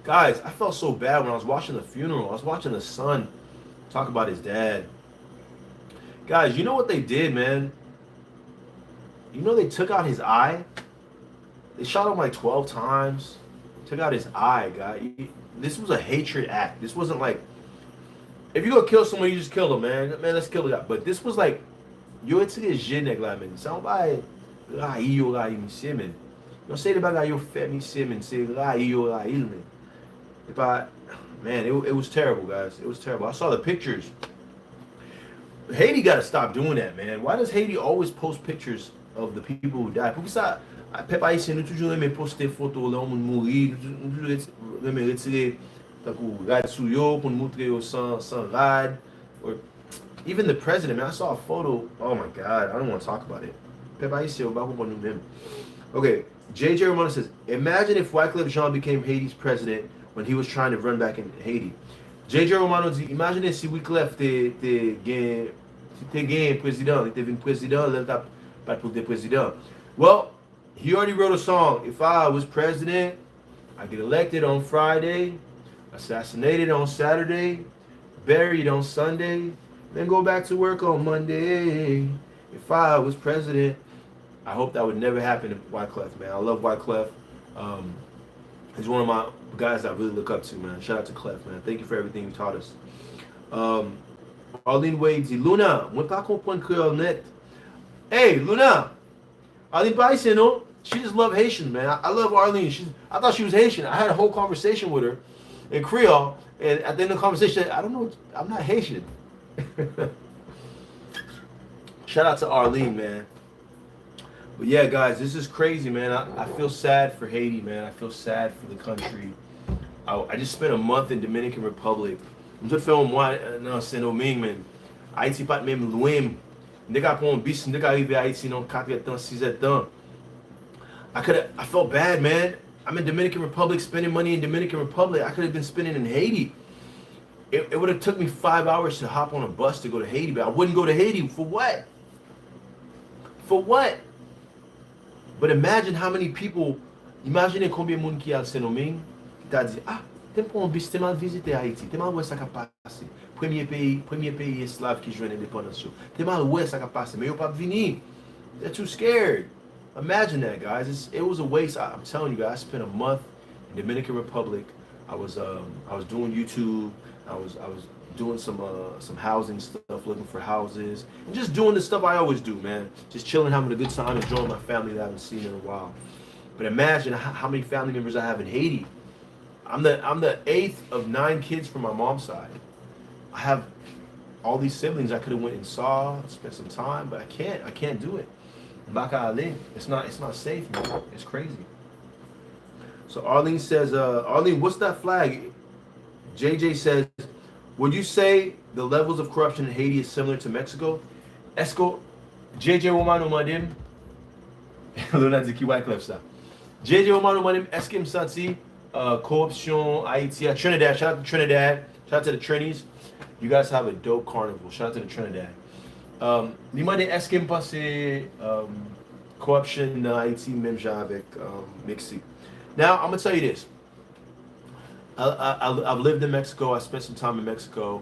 Guys, I felt so bad when I was watching the funeral. I was watching the son talk about his dad. Guys, you know what they did, man? You know they took out his eye? They shot him like 12 times. Took out his eye, guy. This was a hatred act. This wasn't like, if you go kill someone, you just kill them, man. Man, let's kill the guy. But this was like, yo, it's a génèque là, man. Somebody, raï yo raï, monsieur, man. Don't say the bagay yo fait, monsieur, man. Say raï yo raï, man. Man, it was terrible, guys. It was terrible. I saw the pictures. Haiti got to stop doing that, man. Why does Haiti always post pictures of the people who died? Pourquoi ça, peuple haïtien, nous toujours aimé poster photos là, on mourir, nous toujours aimé retirer, pour rad sou yo, pour montrer yo sans rad. Or even the president, man, I saw a photo. Oh my God, I don't want to talk about it. Peuple haïtien, on va pas nous même. Okay, JJ Romano says, imagine if Wyclef Jean became Haiti's president when he was trying to run back in Haiti. JJ Romano dit, imagine si Wyclef te gain président, il te vin président, l'el t'a pas pour des président. Well, he already wrote a song. If I was president, I get elected on Friday, assassinated on Saturday, buried on Sunday, then go back to work on Monday. If I was president, I hope that would never happen to Wyclef, man. I love Wyclef. He's one of my guys I really look up to, man. Shout out to Clef, man. Thank you for everything you taught us. Arlene Wade dit, Luna, moi pas comprendre créole net. Hey, Luna, Arlene Paise, you know, she just love Haitians, man. I love Arlene. I thought she was Haitian. I had a whole conversation with her in Creole, and at the end of the conversation, I don't know, I'm not Haitian. Shout out to Arlene, man. But yeah, guys, this is crazy, man. I feel sad for Haiti, man. I feel sad for the country. I just spent a month in Dominican Republic. Je fais un mois dans Saint-Domingue, man. Haïti pas même loin. Dès qu'on prend un bus, dès qu'on arrive à Haïti, non 4 ans, 6 ans. I felt bad, man. I'm in Dominican Republic, spending money in Dominican Republic. I could have been spending in Haiti. It would have took me 5 hours to hop on a bus to go to Haiti, but I wouldn't go to Haiti. For what? For what? But imagine how many people, imagine combien de monde qui a le Saint-Domingue, qui t'a dit, ah, t'es pas un bus, t'es mal visité Haïti, t'es mal où ça a passé. Premier pays esclave qui joue l'indépendance. T'es mal où ça a passé, mais yo pas venir. They're too scared. Imagine that, guys. It was a waste. I'm telling you guys, I spent a month in Dominican Republic. I was doing YouTube. I was doing some housing stuff, looking for houses, and just doing the stuff I always do, man. Just chilling, having a good time, enjoying my family that I haven't seen in a while. But imagine how many family members I have in Haiti. I'm the 8th of 9 kids from my mom's side. I have all these siblings I could have went and saw, spent some time, but I can't do it. It's not safe, man. It's crazy. So Arlene says, Arlene, what's that flag? JJ says, would you say the levels of corruption in Haiti is similar to Mexico? Esco, JJ Romano Madim, Luna dit qui Wyclef ça. JJ Romano Madim, est-ce qu'il me sentit corruption Haiti, Trinidad, shout out to Trinidad, shout out to the Trinis. You guys have a dope carnival. Shout out to the Trinidad. Demandez est-ce qu'il me passait corruption Haiti même genre avec Mexique. Now I'm gonna tell you this. I've lived in Mexico. I spent some time in Mexico,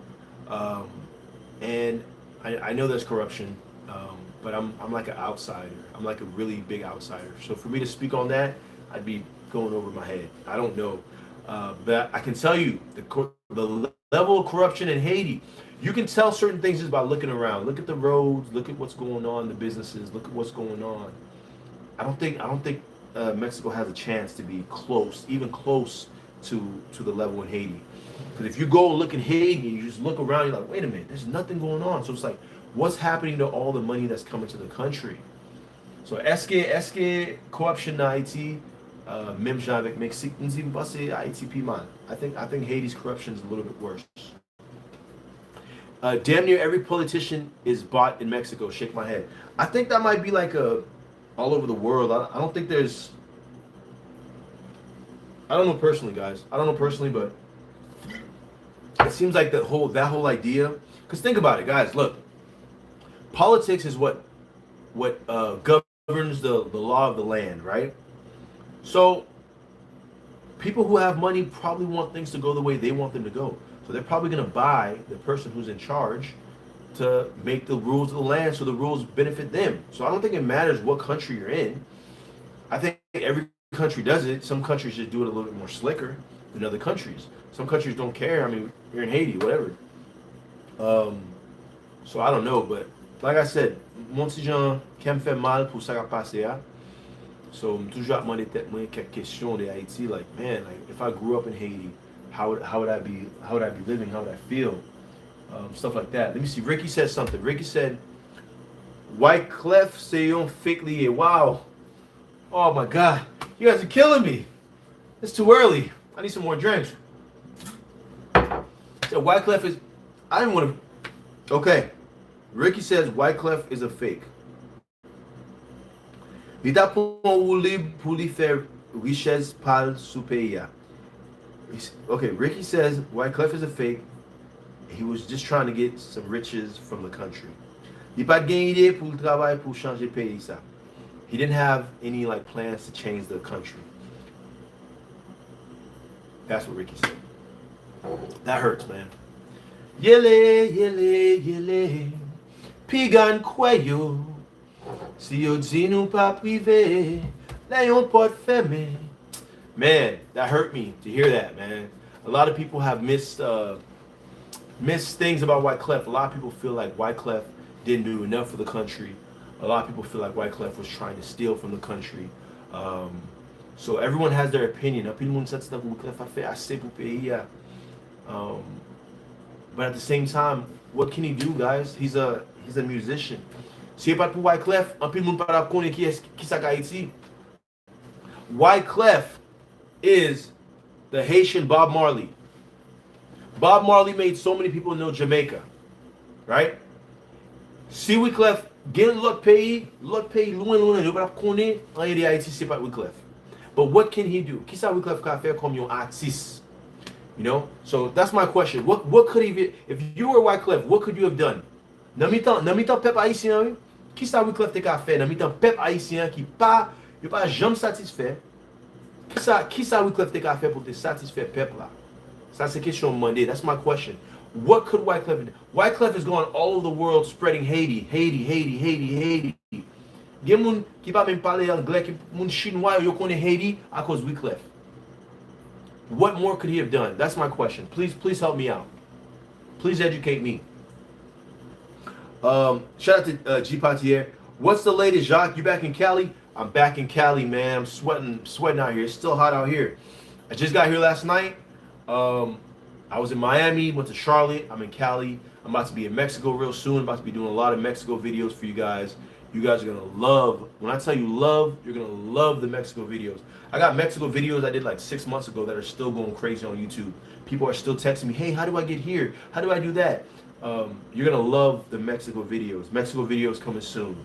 and I know there's corruption. but I'm like an outsider. I'm like a really big outsider. So for me to speak on that, I'd be going over my head. I don't know, but I can tell you the level of corruption in Haiti. You can tell certain things just by looking around. Look at the roads. Look at what's going on. The businesses. Look at what's going on. I don't think Mexico has a chance to be close, even close to the level in Haiti. Because if you go and look in Haiti, you just look around, you're like, wait a minute, there's nothing going on. So it's like, what's happening to all the money that's coming to the country? So est-ce corruption in Haiti, même gens avec Mexique, nous disons pas c'est Haiti puis mal. I think Haiti's corruption is a little bit worse. Damn near every politician is bought in Mexico. Shake my head. I think that might be like all over the world. I don't think there's. I don't know personally, guys. I don't know personally, but it seems like that whole idea. Because think about it, guys. Look, politics is what governs the law of the land, right? So people who have money probably want things to go the way they want them to go. So they're probably going to buy the person who's in charge to make the rules of the land so the rules benefit them. So I don't think it matters what country you're in. I think every country does it. Some countries just do it a little bit more slicker than other countries. Some countries don't care. I mean, you're in Haiti, whatever. So I don't know, but like I said, mon petit Jean, qui me fait mal pour ça qui a passé. So I'm toujours demandé quelques questions de Haiti. Like, man, like if I grew up in Haiti, how would I be living? How would I feel? Stuff like that. Let me see. Ricky said something. Ricky said, Wyclef c'est un fake lié. Wow. Oh my God. You guys are killing me. It's too early. I need some more drinks. So Wyclef is. I didn't want to. Okay. Ricky says Wyclef is a fake. Il t'a pour lui faire richesse par sous pays. Okay, Ricky says Wyclef is a fake. He was just trying to get some riches from the country. Il pas de idée pour travailler pour changer pays ça. He didn't have any like plans to change the country. That's what Ricky said. That hurts, man. Yele, yele, yele. Pigan cuello. Si yo di nou pa privé, la yon porte fermé. Man, that hurt me to hear that, man. A lot of people have missed things about Wyclef. A lot of people feel like Wyclef didn't do enough for the country. A lot of people feel like Wyclef was trying to steal from the country. So everyone has their opinion. But at the same time, what can he do, guys? He's a musician. Si pas pour Wyclef, un peu monde pas connaît qui ça Haïti. Wyclef is the Haitian Bob Marley. Bob Marley made so many people know Jamaica, right? Si Wyclef get l'autre pays loin, yo pas connaît rien de Haïti, c'est pas Wyclef. But what can he do? Qui ça Wyclef ka faire comme un artiste? You know? So that's my question. What could he, if you were Wyclef, what could you have done? Nan mi tan peuple haïtien, qui ça Wyclef te ka fait? Nan mi tan peuple haïtien qui pas yo pas jamais satisfait. Qui ça Wyclef te ka fait pour te satisfaire peuple là? Ça c'est question Monday. That's my question. What could Wyclef do? Wyclef is going all over the world spreading Haiti. Gen moun qui pas même parler anglais, qui moun chinois yo connaît Haiti à cause Wyclef. What more could he have done? That's my question. Please help me out. Please educate me. Shout out to G Patier. What's the latest, Jacques? You back in Cali? I'm back in Cali, man. I'm sweating out here. It's still hot out here. I just got here last night. I was in Miami, went to Charlotte. I'm in Cali. I'm about to be in Mexico real soon. About to be doing a lot of Mexico videos for you guys. You guys are gonna love. When I tell you love, you're gonna love the Mexico videos. I got Mexico videos I did like 6 months ago that are still going crazy on YouTube. People are still texting me, hey, how do I get here? How do I do that? You're gonna love the Mexico videos. Mexico videos coming soon.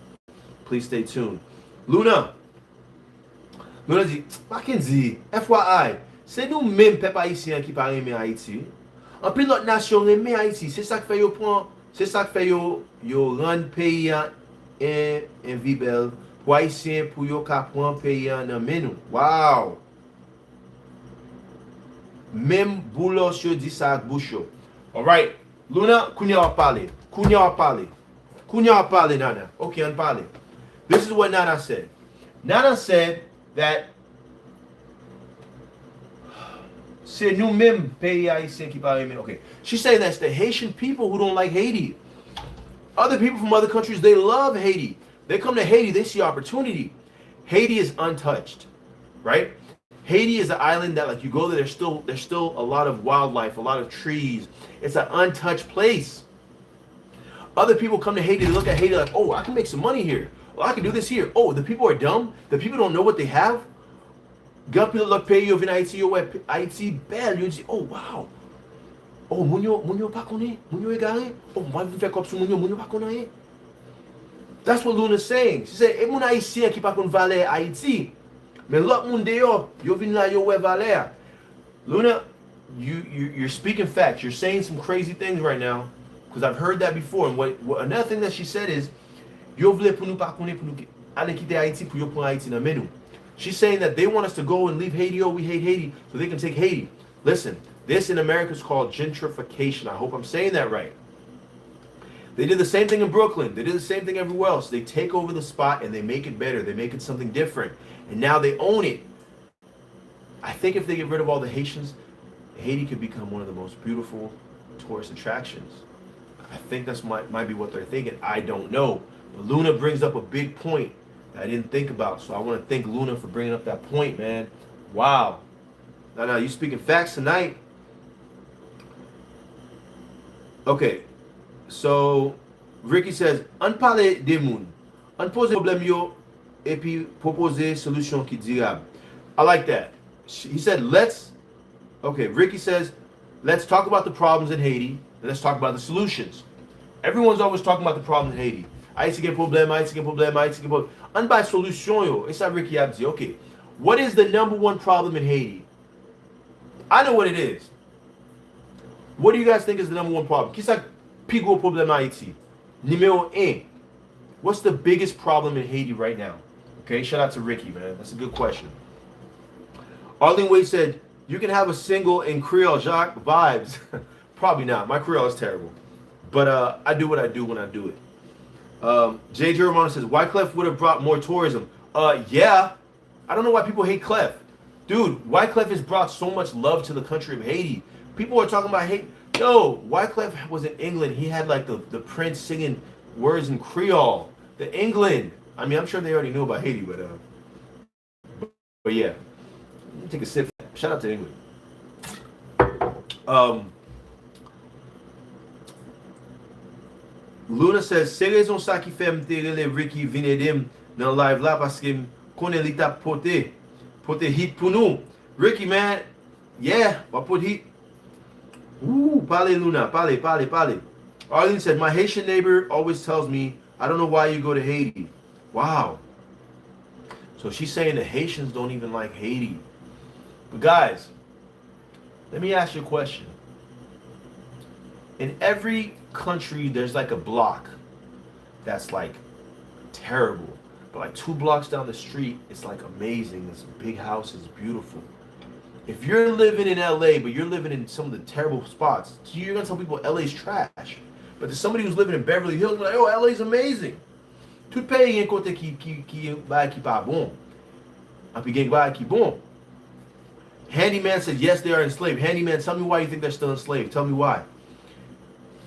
Please stay tuned. Luna dit, Mackenzie, FYI, c'est nous même peuple haïtien qui parle aimer Haïti. En plus l'autre nation aime Haïti, c'est ça qui fait yo prend, c'est ça qui fait yo rendre pays invisible pour haïtien pour yo ka prendre pays dans menu. Wow. Même boulos yo dit ça avec boucho. All right. Luna, kounya va parler. Kounya parle, Nana. Okay, on parle. This is what Nana said. Nana said that c'est nous-mêmes, pays haïtiens qui parlent. Okay. She's saying that's the Haitian people who don't like Haiti. Other people from other countries, they love Haiti. They come to Haiti, they see opportunity. Haiti is untouched, right? Haiti is an island that, like, you go there, there's still a lot of wildlife, a lot of trees. It's an untouched place. Other people come to Haiti, they look at Haiti like, oh, I can make some money here. Oh, I can do this here. Oh, the people are dumb. The people don't know what they have. Gap people look pay you in Haiti, Haiti belle. You say, oh wow. Oh, Munyo pa konnen, Munyo egare. Oh, moi vin fè kop sou Munyo pa konnen. That's what Luna's saying. She said, e moun Haitien ki pa kon valè Haiti. Men lot moun deyo, yo vin la yo we valè. Luna, you're speaking facts. You're saying some crazy things right now, because I've heard that before. And what another thing that she said is, yo vle pou nou pa konnen pou nou ale kite Haiti pou yo pon Haiti nan menu. She's saying that they want us to go and leave Haiti. Oh, we hate Haiti, so they can take Haiti. Listen, this in America is called gentrification. I hope I'm saying that right. They did the same thing in Brooklyn. They did the same thing everywhere else. They take over the spot and they make it better. They make it something different. And now they own it. I think if they get rid of all the Haitians, Haiti could become one of the most beautiful tourist attractions. I think that's might be what they're thinking. I don't know. But Luna brings up a big point that I didn't think about. So I want to thank Luna for bringing up that point, man. Wow. Now, you speaking facts tonight. Okay. So, Ricky says, "An parle de moun, an pose problem yo, et puis propose solution qui durable." I like that. He said, okay, Ricky says, let's talk about the problems in Haiti, and let's talk about the solutions. Everyone's always talking about the problems in Haiti. Haiti gen problem, Haiti gen problem, Haiti gen problem. An by solution yo, it's not Ricky Abdi. Okay, what is the #1 problem in Haiti? I know what it is. What do you guys think is the #1 problem? Qui sa pi gros problème Haiti? Numéro 1. What's the biggest problem in Haiti right now? Okay, shout out to Ricky, man. That's a good question. Arlene Wade said, you can have a single in Creole, Jacques, vibes. Probably not. My Creole is terrible. But I do what I do when I do it. Jay Jeremiah says, Wyclef would have brought more tourism. Yeah. I don't know why people hate Clef. Dude, Wyclef has brought so much love to the country of Haiti. People are talking about Haiti. Yo, Wyclef was in England. He had like the prince singing words in Creole. The England. I mean, I'm sure they already knew about Haiti, but yeah. Let me take a sip. Shout out to England. Luna says, "Se raison sa ki fè mte rele Ricky vine dem nan live la paske konen li tap pote hit pou nou." Ricky, man, yeah, I put heat. Ooh, parle Luna, parle. Arlene said, "My Haitian neighbor always tells me, I don't know why you go to Haiti." Wow. So she's saying the Haitians don't even like Haiti. But guys, let me ask you a question. In every country, there's like a block that's like terrible. But like 2 blocks down the street, it's like amazing. This big house is beautiful. If you're living in LA, but you're living in some of the terrible spots, you're going to tell people LA's trash. But there's somebody who's living in Beverly Hills, like, oh, LA's amazing. Tout pays yon kote ki pa bon. Api gen ba ki bon. Handyman said, yes, they are enslaved. Handyman, tell me why you think they're still enslaved. Tell me why.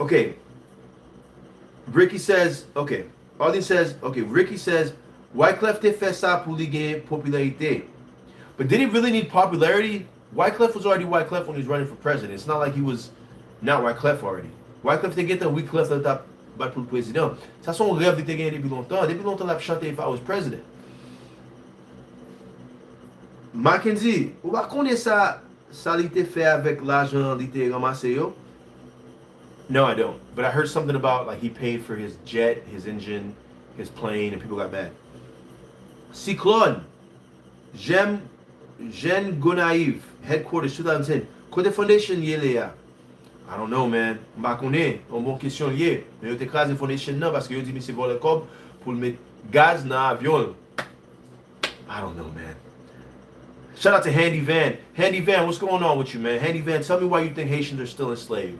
Okay. Ricky says, okay. Arlene says, okay. Ricky says, Wyclef te fè sa pou li gen popularité. But did he really need popularity? Wyclef was already Wyclef when he was running for president. It's not like he was not Wyclef already. Wyclef te gen tan Wyclef la tap bat pou l'president. Sa son rêve de te gen depi longtemps. Depi longtemps la chante if I was president. Mackenzie, ou ba konye sa li te fè avèk l'argent li te ramase yo? No, I don't. But I heard something about like he paid for his jet, his engine, his plane, and people got mad. Cyclone, Jem Gonaïve, headquarters 2010. Kote foundation yé le ya? I don't know, man. Mba konye, on bon question liye. Men yo te krasé foundation nan parce que yo di mi se vole kob pou met gaz nan avyon. I don't know, man. Shout out to Handy Van. Handy Van, what's going on with you, man? Handy Van, tell me why you think Haitians are still enslaved.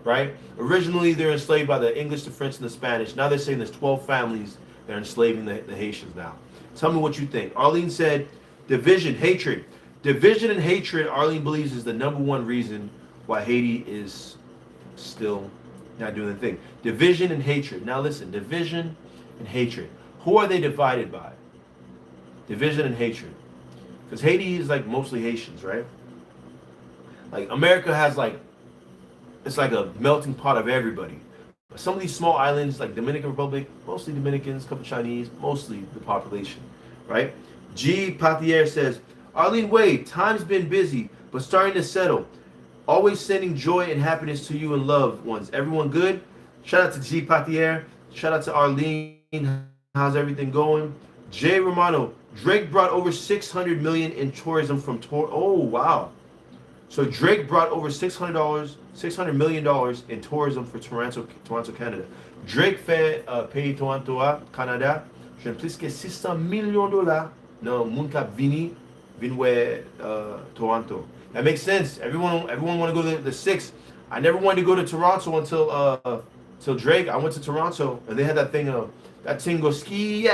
right? Originally, they're enslaved by the English, the French, and the Spanish. Now they're saying there's 12 families that are enslaving the Haitians now. Tell me what you think. Arlene said, division, hatred. Division and hatred, Arlene believes, is the #1 reason why Haiti is still not doing the thing. Division and hatred. Now listen, division and hatred. Who are they divided by? Division and hatred. Because Haiti is like mostly Haitians, right? Like America has like, it's like a melting pot of everybody. Some of these small islands, like Dominican Republic, mostly Dominicans, a couple Chinese, mostly the population, right? G. Patier says, Arlene Wade, time's been busy, but starting to settle. Always sending joy and happiness to you and loved ones. Everyone good? Shout out to G. Patier. Shout out to Arlene. How's everything going? Jay Romano, Drake brought over $600 million in tourism from oh wow. So Drake brought over $600 million in tourism for Toronto, Canada. Drake fait pays Toronto, Canada, j'ai plus que $600 millions dans moun k'ap vini Toronto. That makes sense. Everyone want to go to the 6. I never wanted to go to Toronto until Drake. I went to Toronto and they had that thing go ski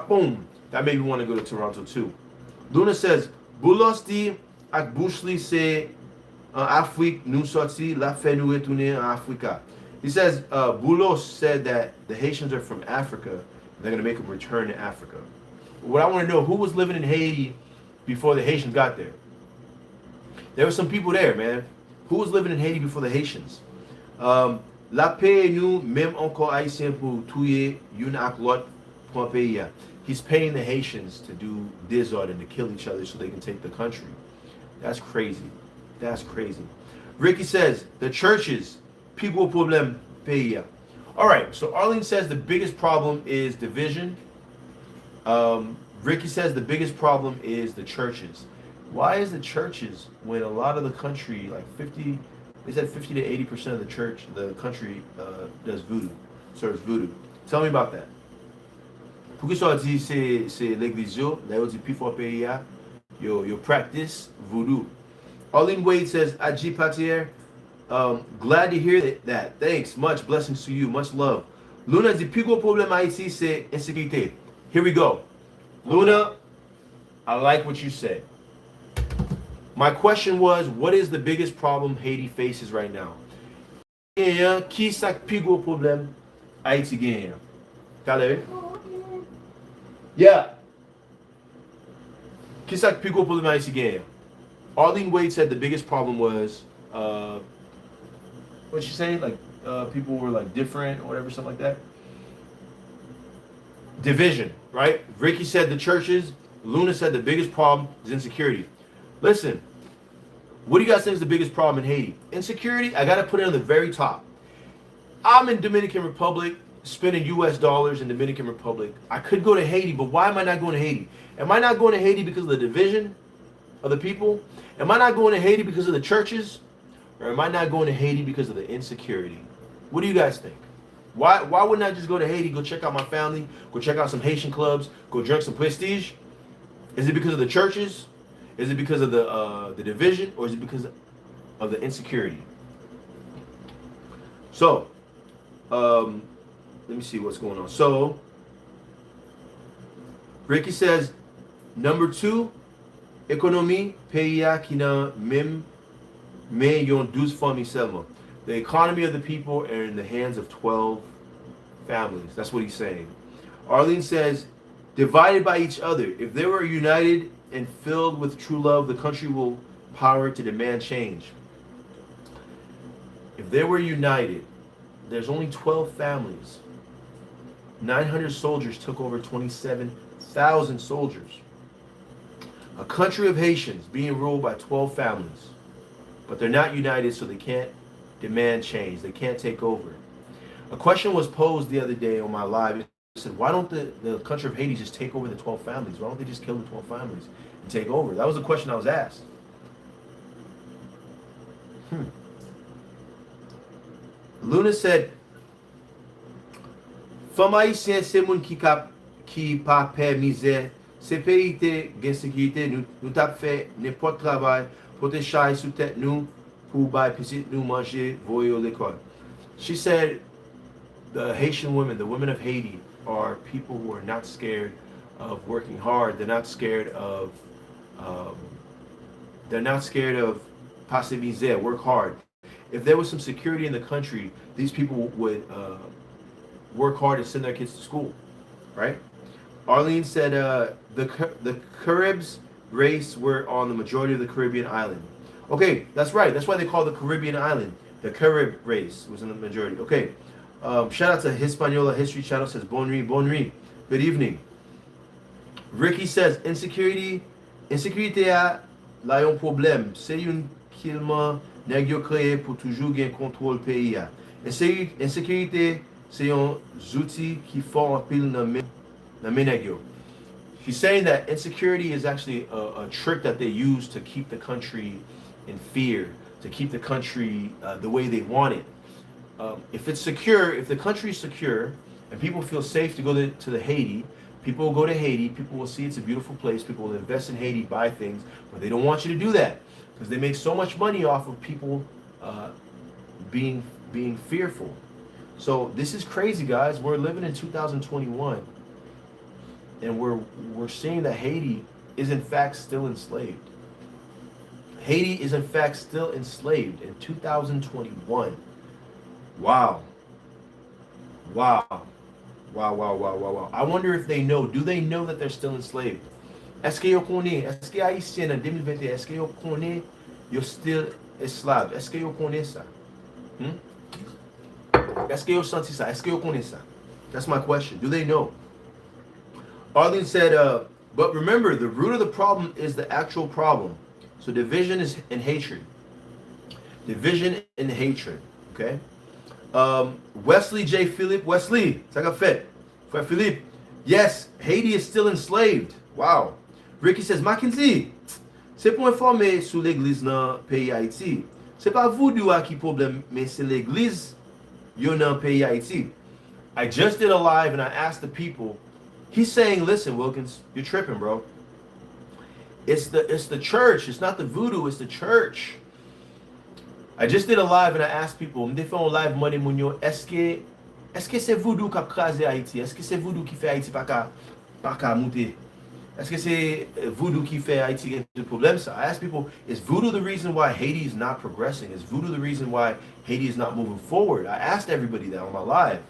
boom. That made me want to go to Toronto too. Luna says, Boulos di ak Bouchli se en Afrique nous sorti la fait nous retourner en Africa. He says, Boulos said that the Haitians are from Africa. And they're going to make a return to Africa. What I want to know, who was living in Haiti before the Haitians got there? There were some people there, man. Who was living in Haiti before the Haitians? La paix nous, même encore haïtien pour tuer une ak l'autre pour un pays. He's paying the Haitians to do disorder and to kill each other so they can take the country. That's crazy. That's crazy. Ricky says, the churches, people problem pays. All right, so Arlene says the biggest problem is division. Ricky says the biggest problem is the churches. Why is the churches when a lot of the country, like 50 to 80% of the country does voodoo, serves voodoo? Tell me about that. Pour que ça dit c'est l'église là où dit plus fort pays yo practice voodoo. Arlene Wade says, Aji Patier, glad to hear that. Thanks, much blessings to you, much love. Luna dit plus gros problème Haïti c'est insécurité. Here we go. Luna, I like what you said. My question was, what is the biggest problem Haiti faces right now? Qui sa plus gros problème Haïti gagne? Calais? Yeah. Qui sa plus gros problème Haïti gagne? Arlene Wade said the biggest problem was, what'd she say? Like, people were like different or whatever, something like that. Division, right? Ricky said the churches. Luna said the biggest problem is insecurity. Listen, what do you guys think is the biggest problem in Haiti? Insecurity? I got to put it on the very top. I'm in Dominican Republic, spending US dollars in Dominican Republic. I could go to Haiti, but why am I not going to Haiti? Am I not going to Haiti because of the division of the people? Am I not going to Haiti because of the churches? Or am I not going to Haiti because of the insecurity? What do you guys think? Why wouldn't I just go to Haiti, go check out my family, go check out some Haitian clubs, go drink some prestige? Is it because of the churches? Is it because of the division, or is it because of the insecurity? So, let me see what's going on. So, Ricky says, number 2, économie pays qui n'a même yon 12 familles seulement. The economy of the people are in the hands of 12 families. That's what he's saying. Arlene says, divided by each other. If they were united and filled with true love, the country will power to demand change. If they were united, there's only 12 families. 900 soldiers took over 27,000 soldiers. A country of Haitians being ruled by 12 families. But they're not united, so they can't demand change. They can't take over. A question was posed the other day on my live. It said, why don't the country of Haiti just take over the 12 families? Why don't they just kill the 12 families and take over? That was the question I was asked. Luna said, Femme haïtien, c'est moun qui pa pè misère. Se pays te gen sécurité, nous tap fait n'importe travail pour te chailler sous tête nous pour bay petit nous manger voyo l'école. She said the Haitian women, the women of Haiti, are people who are not scared of working hard. They're not scared of um, passer misère, work hard. If there was some security in the country, these people would work hard and send their kids to school, right? Arlene said the Caribs race were on the majority of the Caribbean island. Okay, that's right. That's why they call the Caribbean island. The Carib race was in the majority. Okay. Shout out to Hispaniola History Channel says Bonne nuit, bonne nuit. Good evening. Ricky says insécurité a là un problème. C'est une kilman nèg yo créé pour toujours gain contrôle pays a. Insécurité c'est un outil qui font en pile dans nèg yo. She's saying that insecurity is actually a trick that they use to keep the country in fear, to keep the country the way they want it. If it's secure, if the country is secure and people feel safe to go to the Haiti, people will go to Haiti, people will see it's a beautiful place, people will invest in Haiti, buy things, but they don't want you to do that because they make so much money off of people being fearful. So this is crazy, guys. We're living in 2021 and we're seeing that Haiti is in fact still enslaved. Haiti is in fact still enslaved in 2021. Wow. Wow. I wonder if they know. Do they know that they're still enslaved? Est-ce que yo connaît? Est-ce que Haïtien en 2021, est-ce que yo connaît yo still esclave? Est-ce que yo connaît ça? Est-ce que yo senti ça? Est-ce que yo connaît ça? That's my question. Do they know? Arlene said, but remember, the root of the problem is the actual problem. So division is and hatred. Division and hatred. Okay? Wesley J. Philippe. Wesley, ça qu'a fait? Frère Philippe. Yes, Haiti is still enslaved. Wow. Ricky says, Mackenzie, c'est pour informer sur l'église dans le pays Haïti. C'est pas voodoo qui problème, mais c'est l'église yo dans le pays Haïti. I just did a live and I asked the people. He's saying, listen, Wilkins, you're tripping, bro. It's the church. It's not the voodoo. It's the church. I just did a live and I asked people, m'de fait un live Monday Mounio, est-ce que c'est voodoo qui a crasé Haïti? Est-ce que c'est voodoo qui fait Haïti pas qu'à monter? Est-ce que c'est voodoo qui fait Haïti get the problem? So I asked people, is voodoo the reason why Haiti is not progressing? Is voodoo the reason why Haiti is not moving forward? I asked everybody that on my live.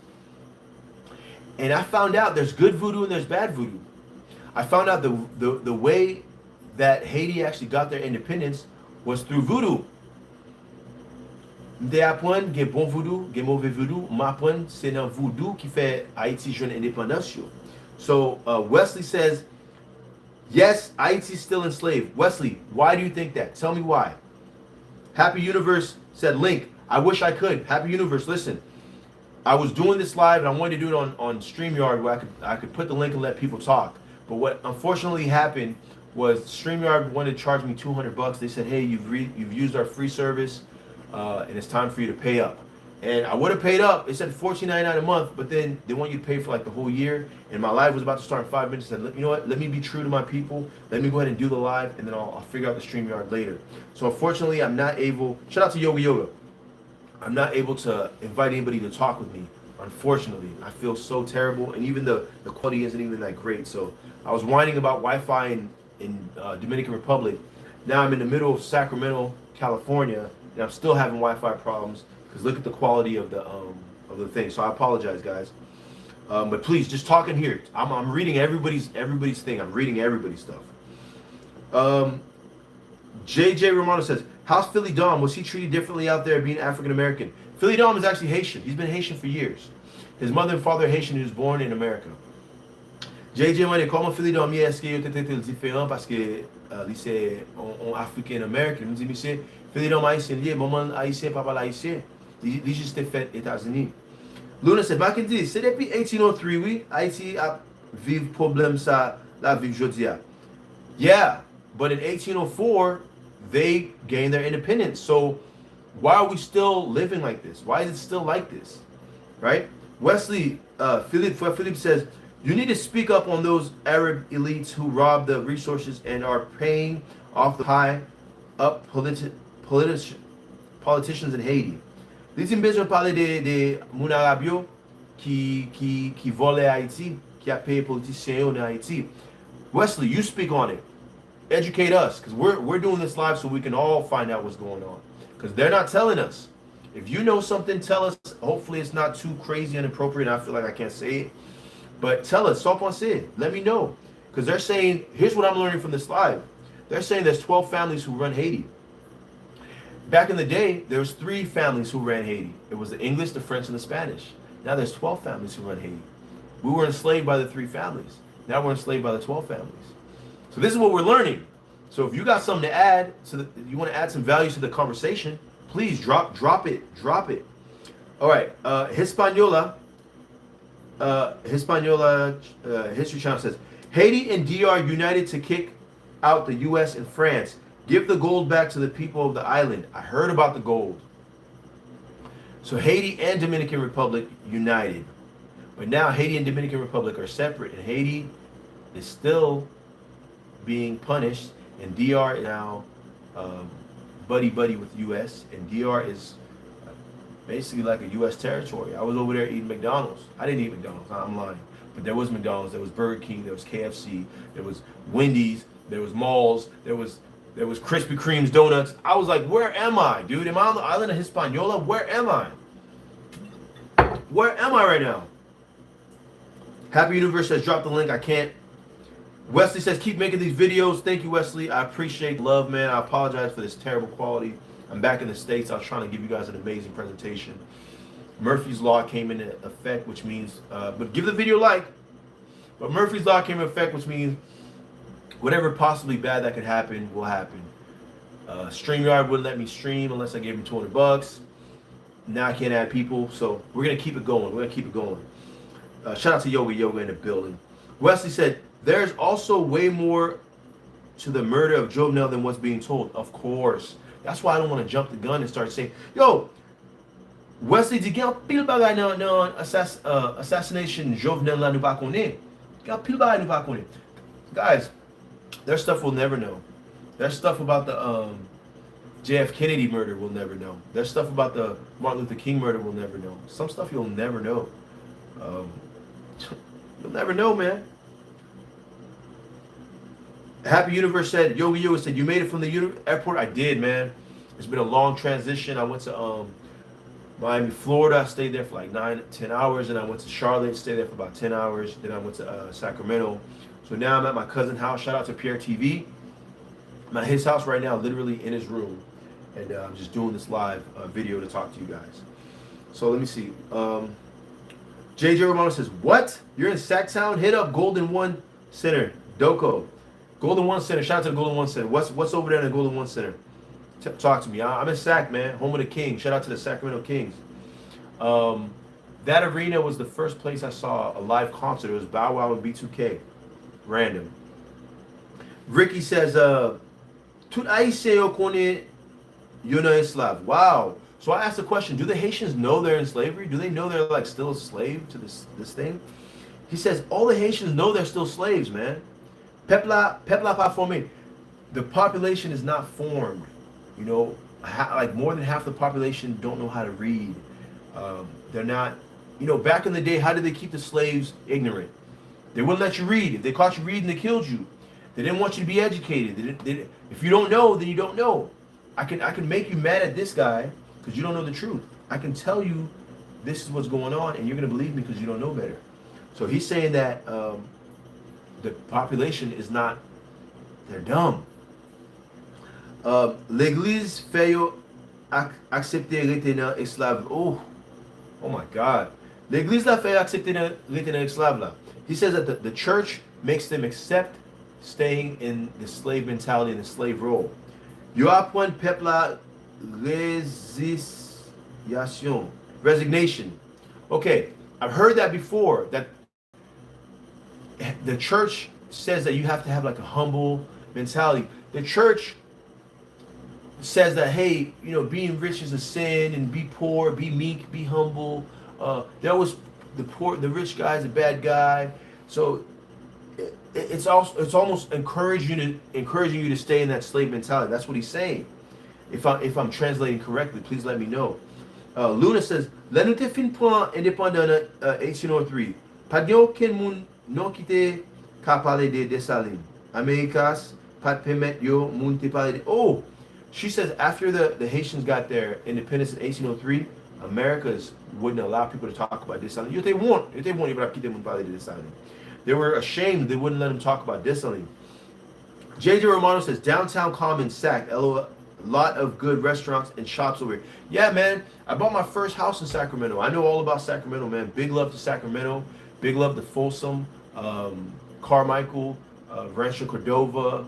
And I found out there's good voodoo and there's bad voodoo. I found out the way that Haiti actually got their independence was through voodoo. M'de apprendre gen bon voodoo, gen mauvais voodoo, m'apprendre c'est dans voodoo qui fait Haïti jeune indépendance yo. So Wesley says, yes, Haiti is still enslaved. Wesley, why do you think that? Tell me why. Happy Universe said, Link, I wish I could. Happy Universe, listen. I was doing this live and I wanted to do it on StreamYard where I could put the link and let people talk. But what unfortunately happened was StreamYard wanted to charge me $200. They said, hey, you've used our free service and it's time for you to pay up. And I would have paid up. It said $14.99 a month, but then they want you to pay for like the whole year. And my live was about to start in 5 minutes. I said, you know what? Let me be true to my people. Let me go ahead and do the live, and then I'll figure out the StreamYard later. So unfortunately, I'm not able. Shout out to Yoga Yoga. I'm not able to invite anybody to talk with me. Unfortunately, I feel so terrible, and even the quality isn't even that great. So I was whining about Wi-Fi in Dominican Republic. Now I'm in the middle of Sacramento, California, and I'm still having Wi-Fi problems. Because look at the quality of the thing. So I apologize, guys. But please, just talk in here. I'm reading everybody's thing. I'm reading everybody's stuff. JJ Romano says, how's Philly Dom? Was he treated differently out there being African American? Philly Dom is actually Haitian. He's been Haitian for years. His mother and father are Haitian. He was born in America. JJ Money, comment Philly Dom est-ce qu'il était différent parce que c'est African American? Il me dit, monsieur, Philly Dom haïtien, lié, maman haïtien, papa haïtien. Li juste fait États-Unis. Luna said, Mackenzie, c'est depuis 1803, oui, Haïti a vive problème ça, la vive jodia. Yeah, but in 1804, they gained their independence. So why are we still living like this? Why is it still like this? Right? Wesley, Philippe says, you need to speak up on those Arab elites who rob the resources and are paying off the high up politicians in Haiti. Ils ont besoin de parler de moun Arabio qui vole Haïti, qui a payé politiciens en Haïti. Wesley, you speak on it. Educate us, because we're doing this live so we can all find out what's going on. Because they're not telling us. If you know something, tell us. Hopefully it's not too crazy and inappropriate. I feel like I can't say it. But tell us, sans penser. Let me know. Because they're saying, here's what I'm learning from this live. They're saying there's 12 families who run Haiti. Back in the day, there was 3 families who ran Haiti. It was the English, the French, and the Spanish. Now there's 12 families who run Haiti. We were enslaved by the 3 families. Now we're enslaved by the 12 families. So this is what we're learning. So if you got something to add, so that you want to add some value to the conversation, please drop it. All right, Hispaniola History Channel says, Haiti and DR united to kick out the U.S. and France. Give the gold back to the people of the island. I heard about the gold. So Haiti and Dominican Republic united. But now Haiti and Dominican Republic are separate, and Haiti is still being punished, and DR is now buddy with US, and DR is basically like a US territory. I was over there eating McDonald's. I didn't eat McDonald's, I'm lying. But there was McDonald's, there was Burger King, there was KFC, there was Wendy's, there was malls, there was Krispy Kreme's donuts. I was like, where am I, dude? Am I on the island of Hispaniola? Where am I? Where am I right now? Happy Universe says, drop the link. I can't. Wesley says, keep making these videos. Thank you, Wesley. I appreciate the love, man. I apologize for this terrible quality. I'm back in the States. I was trying to give you guys an amazing presentation. Murphy's Law came into effect, which means, but give the video a like. But Murphy's Law came into effect, which means whatever possibly bad that could happen will happen. StreamYard wouldn't let me stream unless I gave him $200. Now I can't add people, so we're going to keep it going. Shout out to Yoga in the building. Wesley said, there's also way more to the murder of Jovenel than what's being told. Of course. That's why I don't want to jump the gun and start saying, yo, Wesley, di gen pil bagay nan assassination Jovenel la nou pa konnen. Gen pil bagay nou pa konnen. Guys, there's stuff we'll never know. There's stuff about the JF Kennedy murder we'll never know. There's stuff about the Martin Luther King murder we'll never know. Some stuff you'll never know. You'll never know, man. Happy Universe said, Yoga said, you made it from the airport? I did, man. It's been a long transition. I went to Miami, Florida. I stayed there for like 9-10 hours, and I went to Charlotte, stayed there for about 10 hours. Then I went to Sacramento. So now I'm at my cousin's house. Shout out to Pierre TV. I'm at his house right now, literally in his room, and I'm just doing this live video to talk to you guys. So let me see. JJ Romano says, what? You're in Sacktown? Hit up Golden One Center. Doko. Golden One Center. Shout out to the Golden One Center. What's over there in the Golden One Center? Talk to me. I'm in Sac, man. Home of the Kings. Shout out to the Sacramento Kings. That arena was the first place I saw a live concert. It was Bow Wow and B2K. Random. Ricky says, tout Haïtien yo connaît yo nan Enslaved. Wow. So I asked the question, do the Haitians know they're in slavery? Do they know they're like still a slave to this thing? He says, all the Haitians know they're still slaves, man. Pepla pas formé. The population is not formed. You know, like more than half the population don't know how to read. They're not, you know, back in the day, how did they keep the slaves ignorant? They wouldn't let you read. If they caught you reading, they killed you. They didn't want you to be educated. If you don't know, then you don't know. I can make you mad at this guy because you don't know the truth. I can tell you this is what's going on, and you're going to believe me because you don't know better. So he's saying that the population is not, they're dumb. L'église fait accepter rester dans esclave. Oh my God. L'église la fait accepter rester dans esclave là. He says that the church makes them accept staying in the slave mentality and the slave role. Yo apprend peuple la resignation. Okay, I've heard that before, that the church says that you have to have like a humble mentality. The church says that, hey, you know, being rich is a sin, and be poor, be meek, be humble. That was the rich guy is a bad guy. So it's almost encouraging you to stay in that slave mentality. That's what he's saying. If I'm translating correctly, please let me know. Luna says, "La nous te fin prend indépendant 1803. Pas de aucun monde non qui te ka parler de Dessalines. Americas pas permettre yo monde te parler de." Oh, she says after the Haitians got their independence in 1803, Americas wouldn't allow people to talk about Dessalines. If they want, ils veulent quitter monde parler de Dessalines. They were ashamed they wouldn't let them talk about Dessalines. JJ Romano says downtown Common sacked. LOL. A lot of good restaurants and shops over here. Yeah, man. I bought my first house in Sacramento. I know all about Sacramento, man. Big love to Sacramento. Big love to Folsom, Carmichael, Rancho Cordova,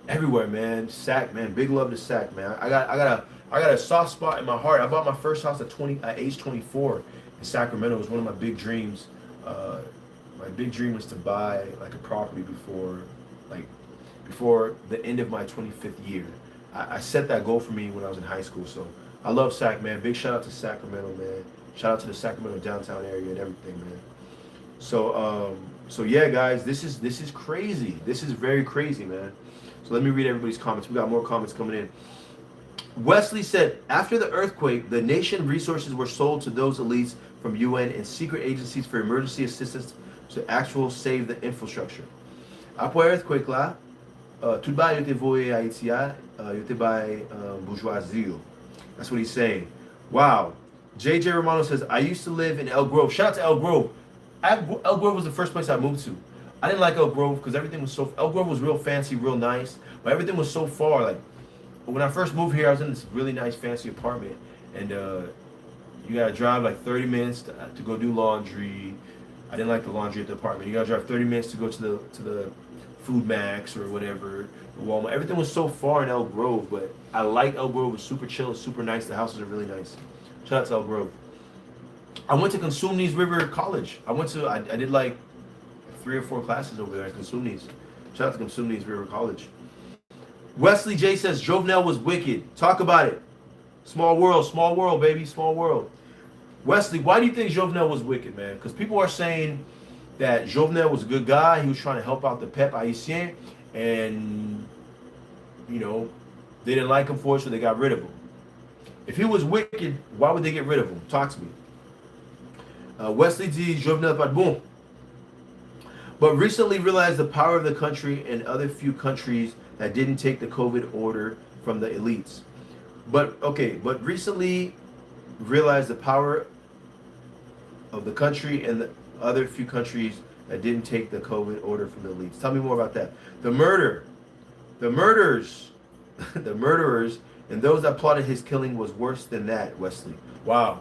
everywhere, man. Sac, man. Big love to Sac, man. I got a soft spot in my heart. I bought my first house at age 24 in Sacramento. It was one of my big dreams. My big dream was to buy like a property before the end of my 25th year. I set that goal for me when I was in high school. So I love Sac, man. Big shout out to Sacramento, man. Shout out to the Sacramento downtown area and everything, man. So yeah, guys, this is crazy. This is very crazy, man. So let me read everybody's comments. We got more comments coming in. Wesley said, after the earthquake, the nation resources were sold to those elites from UN and secret agencies for emergency assistance to actual save the infrastructure. Après earthquake là, tout le monde était voyé à Haïti, était by bourgeoisie. That's what he's saying. Wow. JJ Romano says, I used to live in El Grove. Shout out to El Grove. El Grove was the first place I moved to. I didn't like El Grove because everything was so, El Grove was real fancy, real nice, but everything was so far. Like, when I first moved here, I was in this really nice, fancy apartment, and you gotta drive like 30 minutes to go do laundry. I didn't like the laundry at the apartment. You gotta drive 30 minutes to go to the Food Max or whatever, Walmart. Everything was so far in El Grove, but I like El Grove. It was super chill, super nice. The houses are really nice. Shout out to El Grove. I went to Consumnes River College. I did like 3 or 4 classes over there at Consumnes. Shout out to Consumnes River College. Wesley J says Jovenel was wicked. Talk about it. Small world, baby, small world. Wesley, why do you think Jovenel was wicked, man? Because people are saying that Jovenel was a good guy. He was trying to help out the peuple haïtien, and you know they didn't like him for it, so they got rid of him. If he was wicked, why would they get rid of him? Talk to me. Wesley D. Jovenel pas bon, but recently realized the power of the country and other few countries that didn't take the COVID order from the elites. But recently realized the power of the country and the other few countries that didn't take the COVID order from the elites. Tell me more about that. The murderers, the murderers, and those that plotted his killing was worse than that, Wesley. Wow.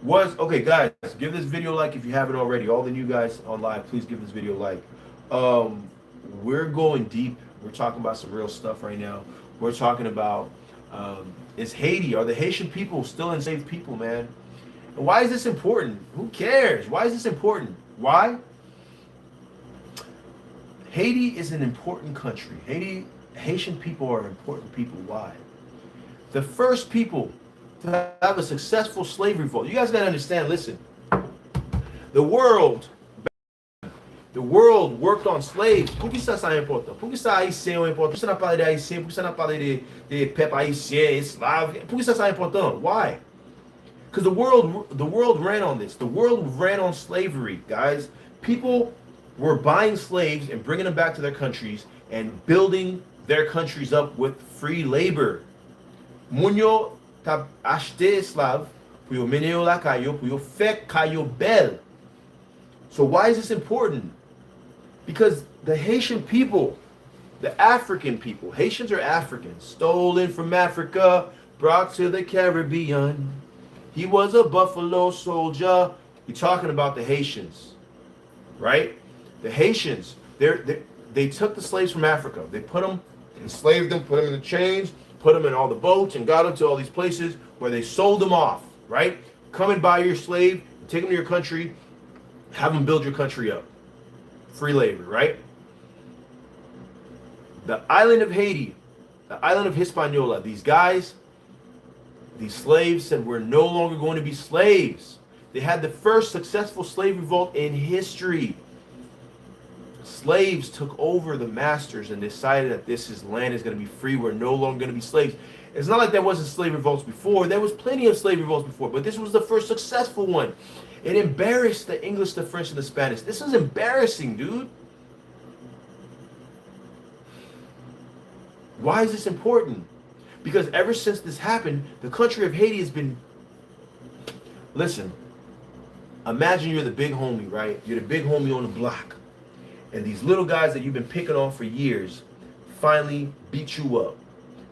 Okay, guys, give this video a like if you haven't already. All the new guys on live, please give this video a like. We're going deep. We're talking about some real stuff right now. We're talking about is Haiti, are the Haitian people still enslaved people, man? And why is this important? Who cares? Why is this important? Why? Haiti is an important country. Haitian people are important people. Why? The first people to have a successful slave revolt. You guys gotta understand, listen. The world worked on slaves. Por que ça é important? Por que ça haïtien é important? Por que ça n'a parlé de haïtien? Por que ça n'a parlé de peuple haïtien, esclave? Por que ça é important? Why? Because the world ran on this. The world ran on slavery, guys. People were buying slaves and bringing them back to their countries and building their countries up with free labor. Munyo t'a acheté esclave pour yo mener yo la caillou, pour yo faire caillou belle. So why is this important? Because the Haitian people, the African people, Haitians are Africans, stolen from Africa, brought to the Caribbean. He was a buffalo soldier. You're talking about the Haitians, right? The Haitians, they took the slaves from Africa. They enslaved them, put them in the chains, put them in all the boats, and got them to all these places where they sold them off, right? Come and buy your slave, take them to your country, have them build your country up. Free labor, right? The island of Haiti, the island of Hispaniola, these guys, these slaves said we're no longer going to be slaves. They had the first successful slave revolt in history. Slaves took over the masters and decided that this land is going to be free. We're no longer going to be slaves. It's not like there wasn't slave revolts before. There was plenty of slave revolts before, but this was the first successful one. It embarrassed the English, the French, and the Spanish. This is embarrassing, dude. Why is this important? Because ever since this happened, the country of Haiti has been... Listen, imagine you're the big homie, right? You're the big homie on the block. And these little guys that you've been picking on for years finally beat you up.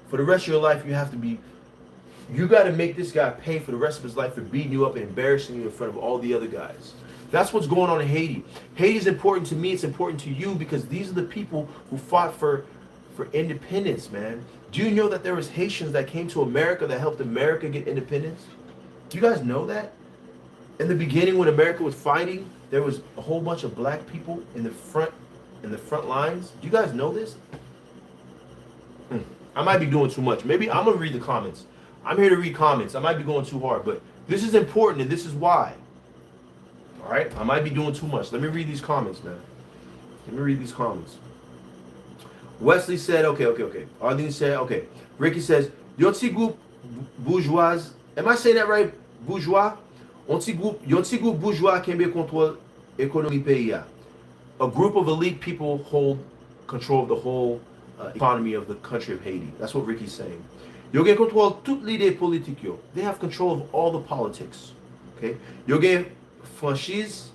For the rest of your life, you got to make this guy pay for the rest of his life for beating you up and embarrassing you in front of all the other guys. That's what's going on in Haiti. Haiti is important to me. It's important to you because these are the people who fought for independence, man. Do you know that there was Haitians that came to America that helped America get independence? Do you guys know that? In the beginning, when America was fighting, there was a whole bunch of black people in the front lines. Do you guys know this? I might be doing too much. Maybe I'm gonna read the comments. I'm here to read comments. I might be going too hard, but this is important and this is why. All right, I might be doing too much. Let me read these comments, man. Let me read these comments. Wesley said, okay. Arlene said, okay. Ricky says, yon ti group bourgeois. Am I saying that right? Bourgeois? Yon ti group bourgeois kembe control économie pays. A group of elite people hold control of the whole economy of the country of Haiti. That's what Ricky's saying. Yo gen control toute l'idée politique yo. They have control of all the politics. Okay? Yo gen franchise.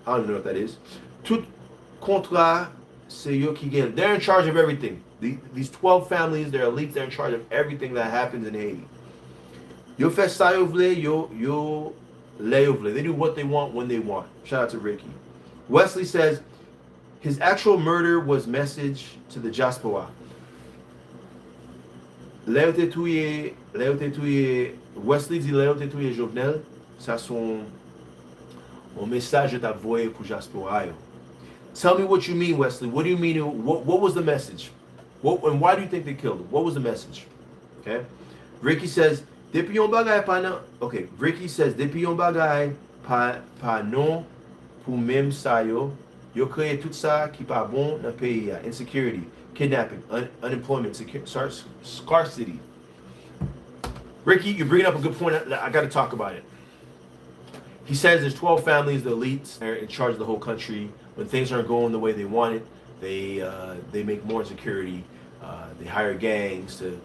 I don't know what that is. Tout contrat. They're in charge of everything. These 12 families, they're elites, they're in charge of everything that happens in Haiti. Yo fais ça yo vle, yo le yo vle. They do what they want when they want. Shout out to Ricky. Wesley says his actual murder was message to the diaspora. Léo te touye, Wesley dit Léo te touye Jovenel, ça son message que t'as voyé pour diaspora yo. Tell me what you mean, Wesley. What do you mean? What was the message? And why do you think they killed him? What was the message? Okay. Ricky says, depuis yon bagay pa nan. Okay. Ricky says, depuis yon bagay pa non pou mem sa yo kreye tout ça qui pa bon nan pays ya. Insecurity, kidnapping, unemployment, scarcity. Ricky, you're bringing up a good point. I got to talk about it. He says there's 12 families, the elites are in charge of the whole country. When things aren't going the way they want it, they make more insecurity. They hire gangs to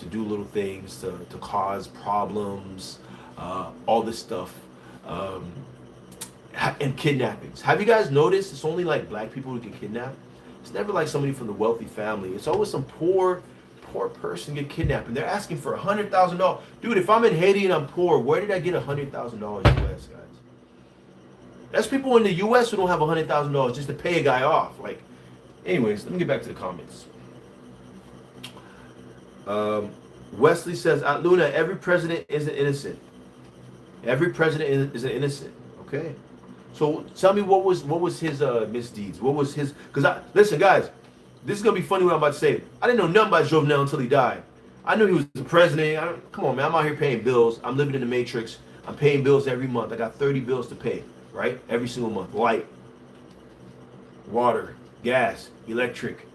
do little things, to cause problems, all this stuff, and kidnappings. Have you guys noticed it's only like black people who get kidnapped? It's never like somebody from the wealthy family. It's always some poor person get kidnapped, and they're asking for $100,000. Dude, if I'm in Haiti and I'm poor, where did I get $100,000 US, guys? That's people in the U.S. who don't have $100,000 just to pay a guy off. Like, anyways, let me get back to the comments. Wesley says, Aunt Luna, every president isn't innocent. Every president isn't innocent. Okay. So tell me what was his misdeeds? What was his? Because listen, guys, this is gonna be funny what I'm about to say. I didn't know nothing about Jovenel until he died. I knew he was the president. Come on, man. I'm out here paying bills. I'm living in the matrix. I'm paying bills every month. I got 30 bills to pay. Right? Every single month. Light, water, gas, electric,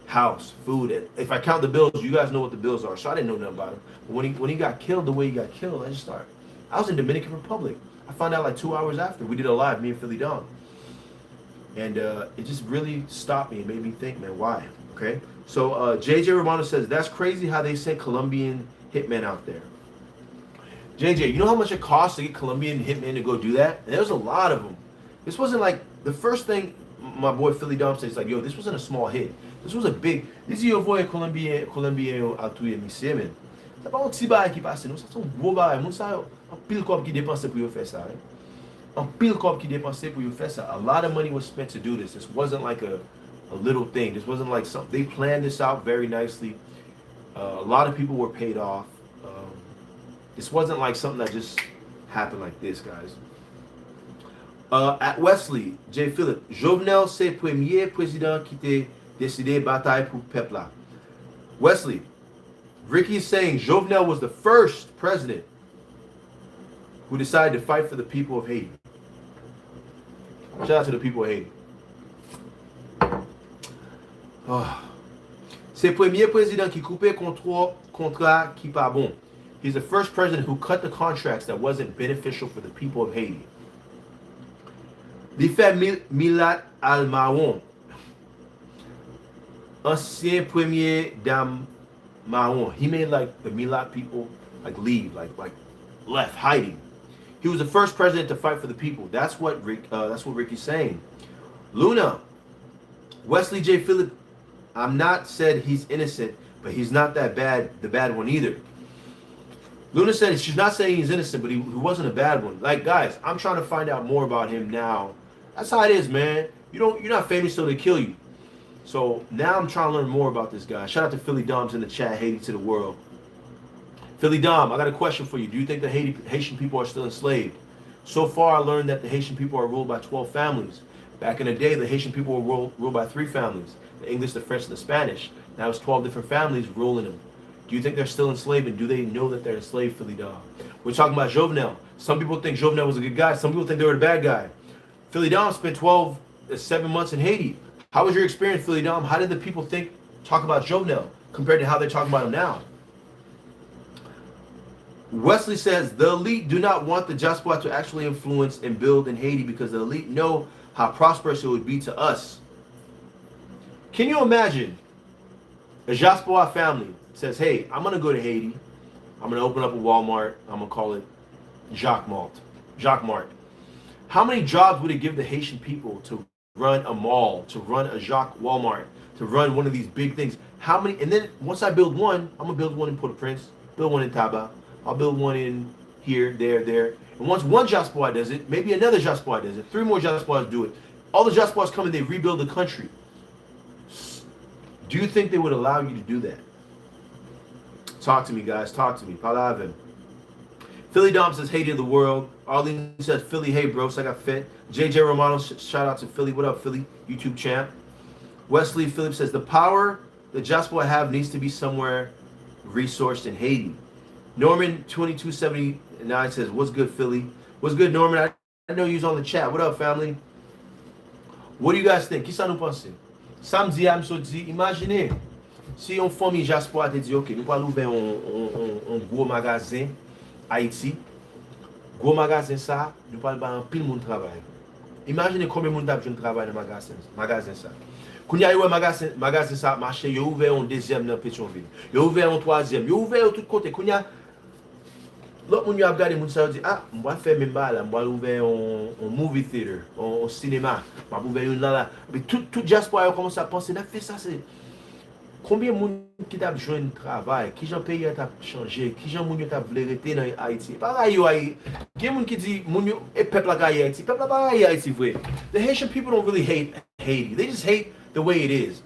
house, food. If I count the bills, you guys know what the bills are. So I didn't know nothing about him. But when he got killed the way he got killed, I was in Dominican Republic. I found out like 2 hours after. We did a live, me and Philly Don. And it just really stopped me and made me think, man, why? Okay? So JJ Romano says, that's crazy how they sent Colombian hitmen out there. JJ, you know how much it costs to get Colombian hitmen to go do that? And there's a lot of them. This wasn't like the first thing my boy Philly Dom says, like, yo, this wasn't a small hit. This was a big. This is your boy Colombian atuye misye men. C'est pas un petit bail qui passe, non, c'est un gros bail. Moun sa yo, un pile corps qui dépense pour yo faire ça. Un pile corps qui dépense pour yo faire ça. A lot of money was spent to do this. This wasn't like a little thing. This wasn't like something. They planned this out very nicely. A lot of people were paid off. This wasn't like something that just happened like this, guys. At Wesley, J. Philip, Jovenel, c'est premier président qui t'a décidé bataille pour peuple. Wesley, Ricky is saying Jovenel was the first president who decided to fight for the people of Haiti. Shout out to the people of Haiti. Oh. C'est le premier président qui coupait contrat qui pas bon. He's the first president who cut the contracts that wasn't beneficial for the people of Haiti. Li fait Milat al-Marron, ancien premier dame Marron. He made like the Milat people like leave, like left, hiding. He was the first president to fight for the people. That's what Ricky's saying. Luna, Wesley J. Phillip, I'm not said he's innocent, but he's not that bad, the bad one either. Luna said she's not saying he's innocent, but he wasn't a bad one. Like, guys, I'm trying to find out more about him now. That's how it is, man. You're not famous till they kill you. So now I'm trying to learn more about this guy. Shout out to Philly Dom's in the chat, Haiti to the world. Philly Dom, I got a question for you. Do you think the Haitian people are still enslaved? So far, I learned that the Haitian people are ruled by 12 families. Back in the day, the Haitian people were ruled by 3 families: the English, the French, and the Spanish. Now it's 12 different families ruling them. Do you think they're still enslaved, and do they know that they're enslaved, Philly Dom? We're talking about Jovenel. Some people think Jovenel was a good guy. Some people think they were the bad guy. Philly Dom spent 7 months in Haiti. How was your experience, Philly Dom? How did the people talk about Jovenel compared to how they're talking about him now? Wesley says, the elite do not want the diaspora to actually influence and build in Haiti because the elite know how prosperous it would be to us. Can you imagine a diaspora family says, hey, I'm going to go to Haiti. I'm going to open up a Walmart. I'm going to call it Jacques Mart. How many jobs would it give the Haitian people to run a mall, to run a Jacques Walmart, to run one of these big things? How many? And then once I build one, I'm going to build one in Port-au-Prince, build one in Taba. I'll build one in here, there. And once one diaspora does it, maybe another diaspora does it. 3 more diasporas do it. All the diasporas come and they rebuild the country. Do you think they would allow you to do that? Talk to me, guys. Talk to me. Palavin. Philly Dom says, Haiti of the world. Arlene says, Philly, hey, bro. So I got fit. JJ Romano, shout out to Philly. What up, Philly? YouTube champ. Wesley Phillips says, the power the diaspora have needs to be somewhere resourced in Haiti. Norman 2279 says, what's good, Philly? What's good, Norman? I know you're on the chat. What up, family? What do you guys think? Qui ça nous pense? Samedi, I'm so dit, imaginez, si on famille diaspora te dit, ok, nous allons ouvrir un gros magasin, Haïti, gros magasin ça, nous allons faire un pile de travail. Imaginez combien de monde a besoin de travail dans le magasin ça. Quand il y a eu un magasin ça marché, il a ouvert un deuxième dans Pétionville, il a ouvert un troisième, il a ouvert de tous côtés. Quand il y a l'autre monde a regardé, moun ça dit, ah, on va faire même là, on va ouvrir un movie theater, un cinéma, on va ouvrir une là. Mais tout diaspora a commencé à penser, n'a fait ça, c'est combien de monde qui t'a besoin de travail, qui j'en pays t'a changé, qui j'en monde t'a voulu rester dans Haïti. Pareil Haïti. Il y a monde qui dit moun et peuple la Haïti, peuple la Haïti vrai. The Haitian people don't really hate Haiti. They just hate the way it is.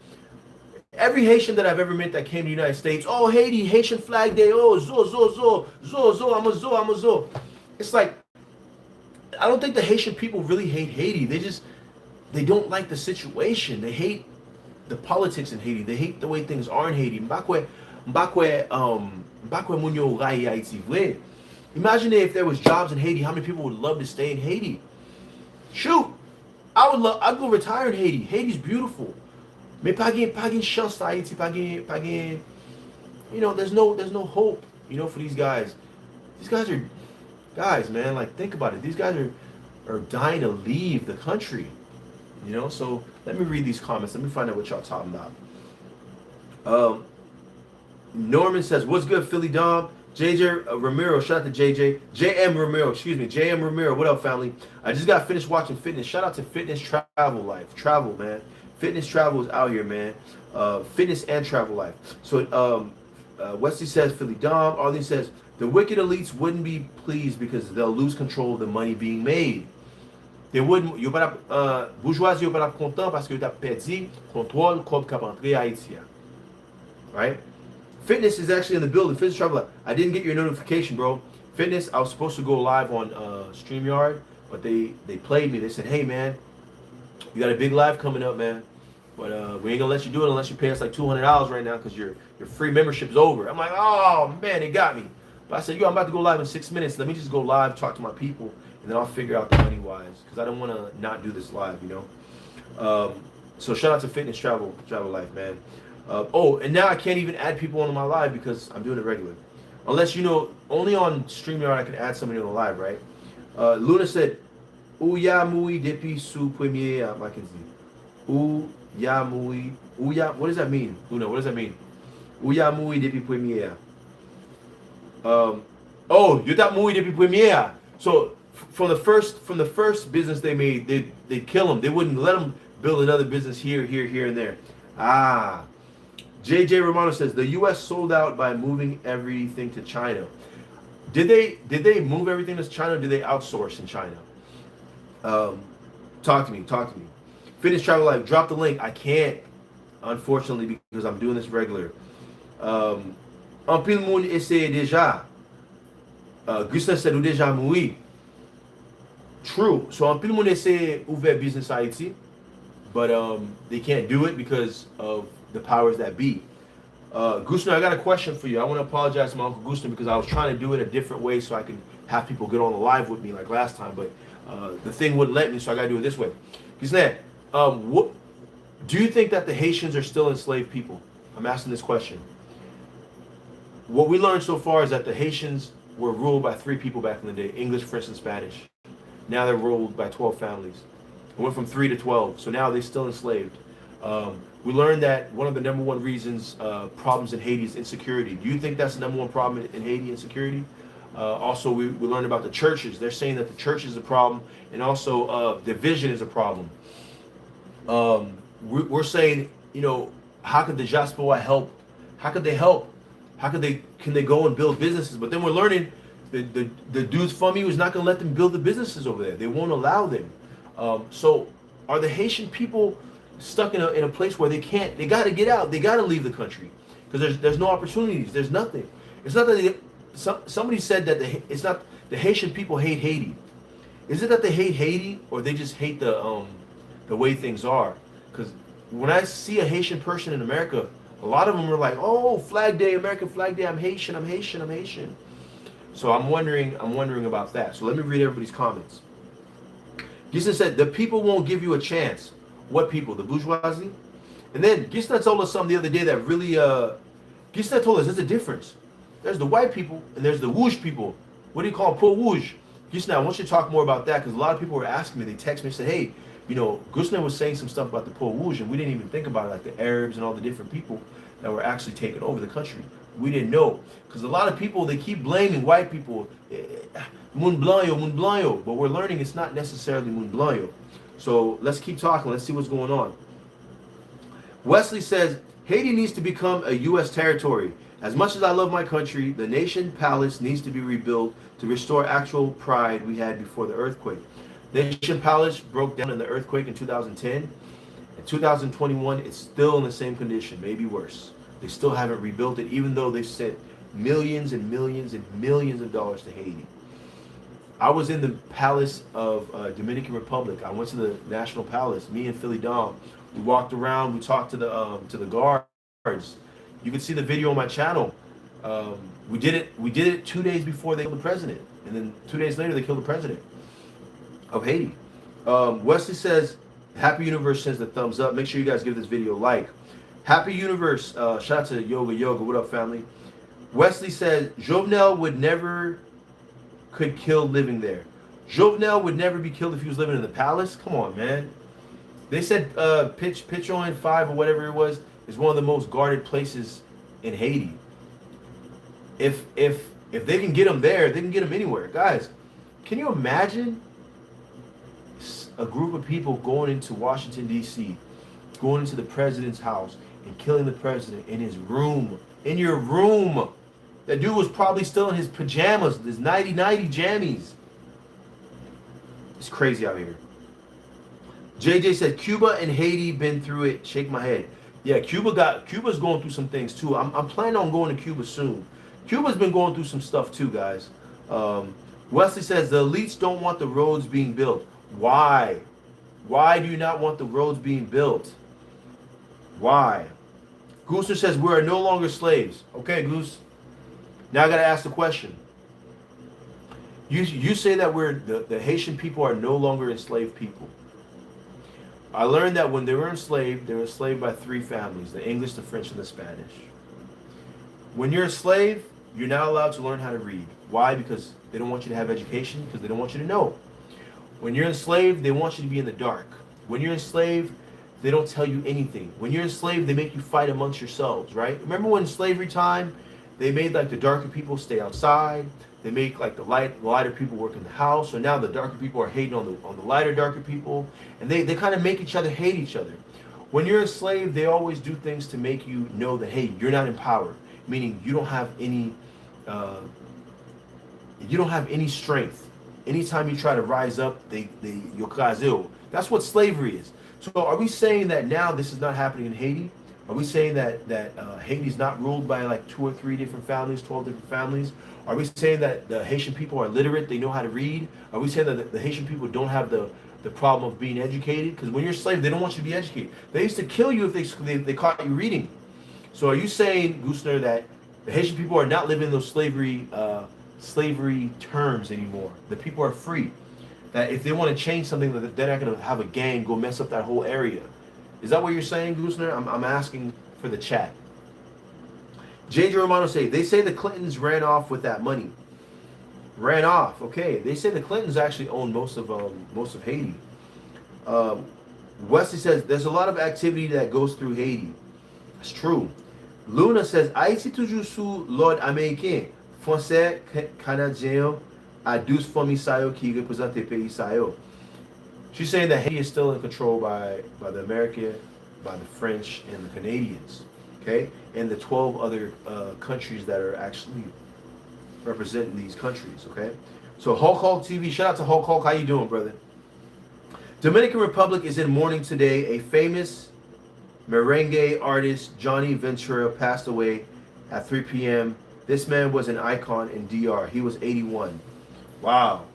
Every Haitian that I've ever met that came to the United States, oh, Haiti, Haitian Flag Day, oh, zo, I'm a zo. It's like, I don't think the Haitian people really hate Haiti. They don't like the situation. They hate the politics in Haiti. They hate the way things are in Haiti. Mbakwe munyo rai Haiti vle. Imagine if there was jobs in Haiti, how many people would love to stay in Haiti? Shoot, I'd go retire in Haiti. Haiti's beautiful. Mais pas gain chance Haiti, pas gain, you know, there's no hope, you know, for these guys. These guys are, guys, man, like, think about it. These guys are dying to leave the country, you know. So let me read these comments. Let me find out what y'all talking about. Norman says, what's good, Philly Dom? JJ Ramiro, shout out to JM Ramiro, what up, family? I just got finished watching fitness. Shout out to Fitness Travel Life. Travel, man. Fitness travel is out here, man. Fitness and travel life. So Wesley says, Philly Dom. Arlene says, the wicked elites wouldn't be pleased because they'll lose control of the money being made. They wouldn't. Bourgeoisie, you're pas content parce que t'as perdu contrôle comme cap entrer Haïti. Right? Fitness is actually in the building. Fitness travel life. I didn't get your notification, bro. Fitness, I was supposed to go live on StreamYard, but they played me. They said, hey, man, you got a big live coming up, man, but we ain't gonna let you do it unless you pay us like $200 right now because your free membership's over. I'm like, oh man, they got me. But I said, yo, I'm about to go live in 6 minutes. Let me just go live, talk to my people, and then I'll figure out the money wise because I don't want to not do this live, you know. So shout out to Fitness Travel Life, man. Oh, and now I can't even add people on my live because I'm doing it regular. Unless, you know, only on StreamYard I can add somebody on the live, right? Luna said, Ouya moui depuis sous premier Mackenzie. Ouya moui. Ouya, what does that mean? Luna, what does that mean? Ouya moui depuis premier. Oh, you thought moui depuis premier. So from the first business they made, they'd kill them. They wouldn't let them build another business here, and there. Ah. JJ Romano says the U.S. sold out by moving everything to China. Did they move everything to China? Or did they outsource in China? Talk to me. Fitness Travel Life. Drop the link. I can't, unfortunately, because I'm doing this regular. En pile monde essaie déjà. Gustin said ou déjà moui. True. So en pile monde essaie ouvert business Haiti, but they can't do it because of the powers that be. Gustin, I got a question for you. I want to apologize to my Uncle Gustin because I was trying to do it a different way so I can have people get on the live with me like last time, but the thing wouldn't let me, so I got to do it this way. Gustin, what do you think that the Haitians are still enslaved people? I'm asking this question. What we learned so far is that the Haitians were ruled by 3 people back in the day, English, French, and Spanish. Now they're ruled by 12 families. It went from 3 to 12, so now they're still enslaved. We learned that one of the number one reasons problems in Haiti is insecurity. Do you think that's the number one problem in Haiti, insecurity? Also, we learned about the churches. They're saying that the church is a problem, and also division is a problem. We're saying, you know, how could the diaspora help? How could they help? Can they go and build businesses? But then we're learning the dudes from me was not going to let them build the businesses over there. They won't allow them. So are the Haitian people stuck in a place where they can't? They got to get out. They got to leave the country because there's no opportunities. There's nothing. It's not that somebody said that it's not the Haitian people hate Haiti. Is it that they hate Haiti or they just hate the way things are? Because when I see a Haitian person in America, a lot of them are like, "Oh, Flag Day, American Flag Day. I'm Haitian." So I'm wondering about that. So let me read everybody's comments. Gisna said, "The people won't give you a chance." What people? The bourgeoisie? And then Gisna told us something the other day that really, Gisna told us there's a difference. There's the white people and there's the wouge people. What do you call poor wouge? Gisna, I want you to talk more about that because a lot of people were asking me. They text me and said, "Hey, you know, Gusna was saying some stuff about the poor wouge, and we didn't even think about it, like the Arabs and all the different people that were actually taking over the country. We didn't know because a lot of people they keep blaming white people, Mun Blanco, but we're learning it's not necessarily Mun Blanco. So let's keep talking. Let's see what's going on. Wesley says Haiti needs to become a U.S. territory. As much as I love my country, the nation palace needs to be rebuilt to restore actual pride we had before the earthquake. The Nation Palace broke down in the earthquake in 2010. In 2021, it's still in the same condition, maybe worse. They still haven't rebuilt it, even though they sent millions and millions and millions of dollars to Haiti. I was in the Palace of Dominican Republic. I went to the National Palace. Me and Philly Dom. We walked around. We talked to the guards. You can see the video on my channel. We did it 2 days before they killed the president, and then 2 days later they killed the president of Haiti. Wesley says, Happy Universe sends the thumbs up. Make sure you guys give this video a like. Happy Universe, shout out to Yoga. What up, family? Wesley says, Jovenel would never could kill living there. Jovenel would never be killed if he was living in the palace. Come on, man. They said Pitchoin 5 or whatever it was is one of the most guarded places in Haiti. If they can get him there, they can get him anywhere. Guys, can you imagine a group of people going into Washington, D.C., going into the president's house and killing the president in his room? In your room. That dude was probably still in his pajamas, his nighty-nighty jammies. It's crazy out here. JJ said, Cuba and Haiti been through it. Shake my head. Yeah, Cuba's going through some things too. I'm planning on going to Cuba soon. Cuba's been going through some stuff too, guys. Wesley says, the elites don't want the roads being built. Why? Why do you not want the roads being built? Why? Gooster says, we are no longer slaves. Okay, Goose. Now I got to ask the question. You say that the Haitian people are no longer enslaved people. I learned that when they were enslaved by three families: the English, the French, and the Spanish. When you're a slave, you're not allowed to learn how to read. Why? Because they don't want you to have education, because they don't want you to know. When you're enslaved, they want you to be in the dark. When you're enslaved, they don't tell you anything. When you're enslaved, they make you fight amongst yourselves, right? Remember when slavery time, they made like the darker people stay outside. They make like the lighter people work in the house. So now the darker people are hating on the lighter, darker people. And they kind of make each other hate each other. When you're a slave, they always do things to make you know that, hey, you're not in power. Meaning you don't have any strength. Anytime you try to rise up, you'll cause ill. That's what slavery is. So are we saying that now this is not happening in Haiti? Are we saying that Haiti's not ruled by like 2 or 3 different families, 12 different families? Are we saying that the Haitian people are literate, they know how to read? Are we saying that the Haitian people don't have the problem of being educated? Because when you're a slave, they don't want you to be educated. They used to kill you if they caught you reading. So are you saying, Gusner, that the Haitian people are not living those slavery terms anymore? The people are free. That if they want to change something, that they're not going to have a gang go mess up that whole area. Is that what you're saying, Gusner? I'm asking for the chat. J.J. Romano they say the Clintons ran off with that money. Ran off. Okay. They say the Clintons actually own most of Haiti. Wesley says there's a lot of activity that goes through Haiti. It's true. Luna says Haïti toujours sous l'ordre américain, français, canadien, à 12 familles sayo qui représentent les pays sayo. She's saying that Haiti is still in control by the American, by the French, and the Canadians, okay, and the 12 other countries that are actually representing these countries, okay. So Hulk TV, shout out to Hulk. How you doing, brother? Dominican Republic is in mourning today. A famous merengue artist, Johnny Ventura, passed away at 3 p.m. This man was an icon in DR. He was 81. Wow.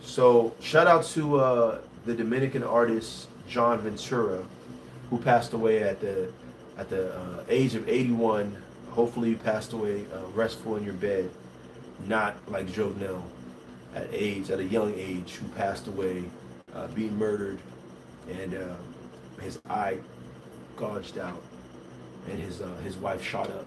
So shout out to the Dominican artist John Ventura, who passed away at the age of 81. Hopefully you passed away restful in your bed, not like Jovenel at a young age, who passed away being murdered, and his eye gouged out, and his wife shot up.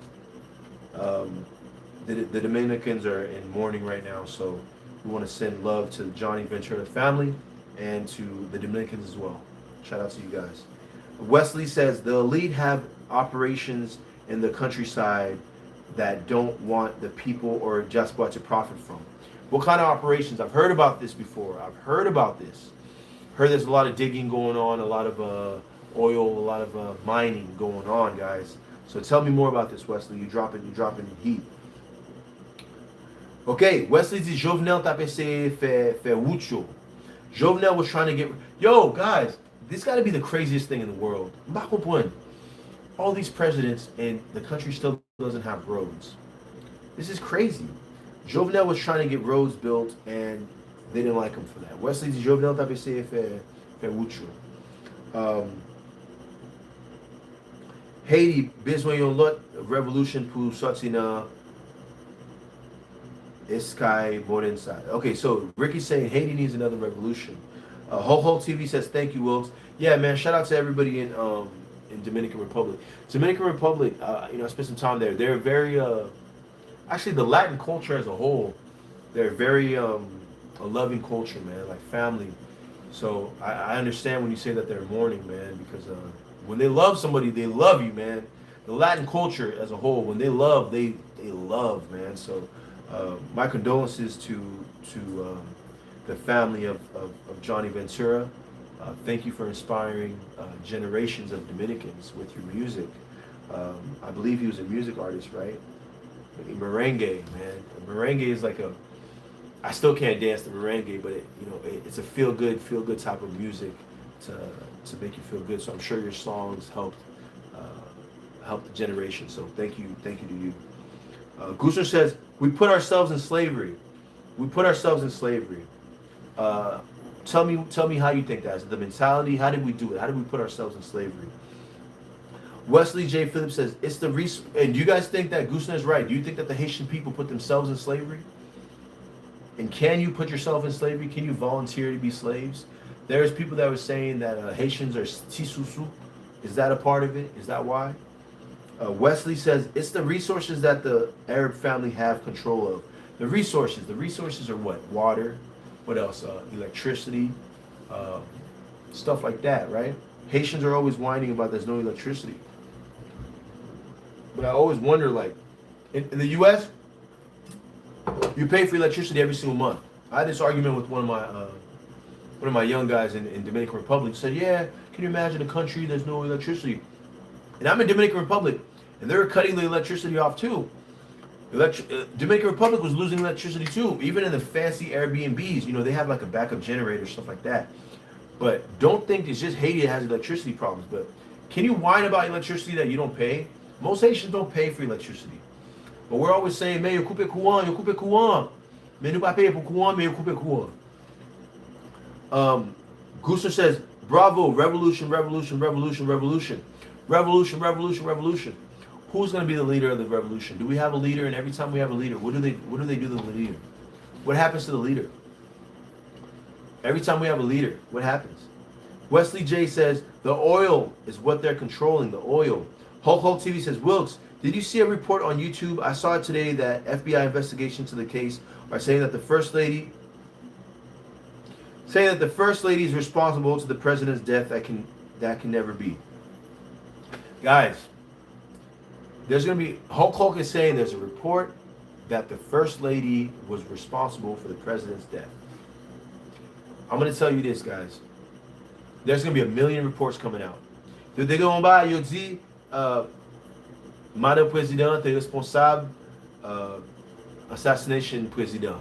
The Dominicans are in mourning right now, so we want to send love to Johnny Ventura's family and to the Dominicans as well. Shout out to you guys. Wesley says the elite have operations in the countryside that don't want the people or just what to profit from. What kind of operations? I've heard about this before. Heard there's a lot of digging going on, a lot of oil, a lot of mining going on, guys. So tell me more about this, Wesley. You're dropping heat. Okay, Wesley dit Jovenel t'a pensé faire mucho. Jovenel was trying to get... Yo, guys, this got to be the craziest thing in the world. All these presidents and the country still doesn't have roads. This is crazy. Jovenel was trying to get roads built, and they didn't like him for that. Wesley dit Jovenel t'a pensé faire mucho. Haiti, besoin yon lot revolution pour sortir dans Sky Morningside. Okay, so Ricky's saying Haiti needs another revolution. Ho TV says thank you, Wilkes. Yeah, man. Shout out to everybody in Dominican Republic. Dominican Republic, I spent some time there. They're very actually the Latin culture as a whole. They're very a loving culture, man, like family. So I understand when you say that they're mourning, man, because when they love somebody, they love you, man. The Latin culture as a whole, when they love, they love, man. So my condolences to the family of Johnny Ventura. Thank you for inspiring generations of Dominicans with your music. I believe he was a music artist, right? Merengue, man. Merengue is like I still can't dance the merengue, but it's a feel good type of music to make you feel good. So I'm sure your songs helped the generation. So thank you to you. Gooser says we put ourselves in slavery. Tell me how you think that. Is it the mentality? How did we do it? How did we put ourselves in slavery? Wesley J. Phillips says it's the and do you guys think that Goosen is right? Do you think that the Haitian people put themselves in slavery? And can you put yourself in slavery? Can you volunteer to be slaves? There's people that were saying that Haitians are tisusu. Is that a part of it? Is that why? Wesley says it's the resources that the Arab family have control of. The resources. The resources are what? Water. What else? Electricity. Stuff like that, right? Haitians are always whining about there's no electricity. But I always wonder, like, in the U.S., you pay for electricity every single month. I had this argument with one of my young guys in Dominican Republic. Said, yeah, can you imagine a country there's no electricity? And I'm in Dominican Republic, and they were cutting the electricity off too. Dominican Republic was losing electricity too. Even in the fancy Airbnbs, you know, they have like a backup generator, stuff like that. But don't think it's just Haiti that has electricity problems. But can you whine about electricity that you don't pay? Most Haitians don't pay for electricity. But we're always saying, mais yo coupe courant. Mais nous pas payer pour courant, mais yo coupe courant. Gooster says, bravo, revolution, revolution, revolution, revolution. Revolution, revolution, revolution. Who's going to be the leader of the revolution? Do we have a leader? And every time we have a leader, what do they do to the leader? What happens to the leader? Every time we have a leader, what happens? Wesley J says, the oil is what they're controlling, the oil. Hulk TV says, Wilkes, did you see a report on YouTube? I saw it today that FBI investigations to the case are saying that the First Lady is responsible to the president's death. That can never be. Guys, there's going to be, Hulk is saying there's a report that the First Lady was responsible for the president's death. I'm going to tell you this, guys. There's going to be 1 million reports coming out. They're going by, yo dit, Madame President est responsable, assassination President.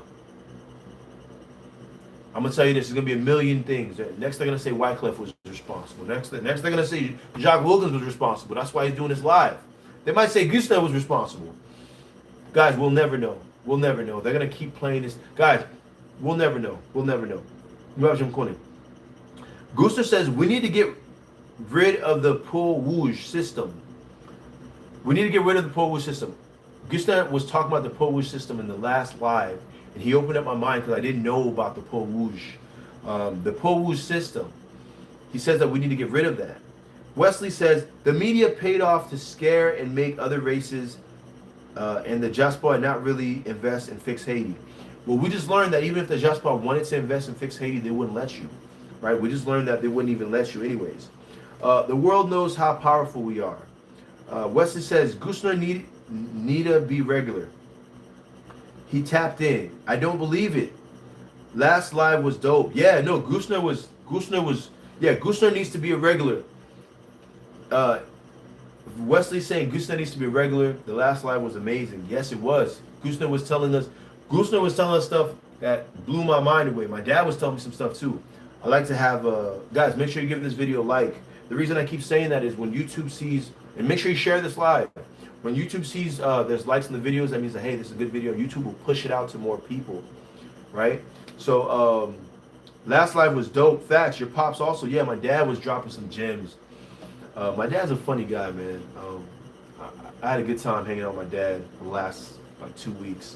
I'm going to tell you this, there's going to be 1 million things. Next they're going to say Wycliffe was responsible. Next they're going to say Jacques Wilkins was responsible. That's why he's doing this live. They might say Gustav was responsible. Guys, we'll never know. We'll never know. They're going to keep playing this. Guys, we'll never know. We'll never know. Gustav says we need to get rid of the Peau Rouge system. We need to get rid of the Peau Rouge system. Gustav was talking about the Peau Rouge system in the last live, and he opened up my mind because I didn't know about the Peau Rouge. The Peau Rouge system. He says that we need to get rid of that. Wesley says the media paid off to scare and make other races and the diaspora not really invest and fix Haiti. Well, we just learned that even if the diaspora wanted to invest and fix Haiti, they wouldn't let you, right? We just learned that they wouldn't even let you anyways. The world knows how powerful we are. Wesley says Gusner need to be regular. He tapped in. I don't believe it. Last live was dope. Yeah, no, Gusner needs to be a regular. Wesley's saying Gusner needs to be a regular. The last live was amazing. Yes, it was. Gusner was telling us stuff that blew my mind away. My dad was telling me some stuff too. I like to have guys, make sure you give this video a like. The reason I keep saying that is when YouTube sees, and make sure you share this live. When YouTube sees there's likes in the videos, that means that, hey, this is a good video. YouTube will push it out to more people, right? So last live was dope. Facts. Your pops also. Yeah, my dad was dropping some gems. My dad's a funny guy, man. I had a good time hanging out with my dad the last like 2 weeks.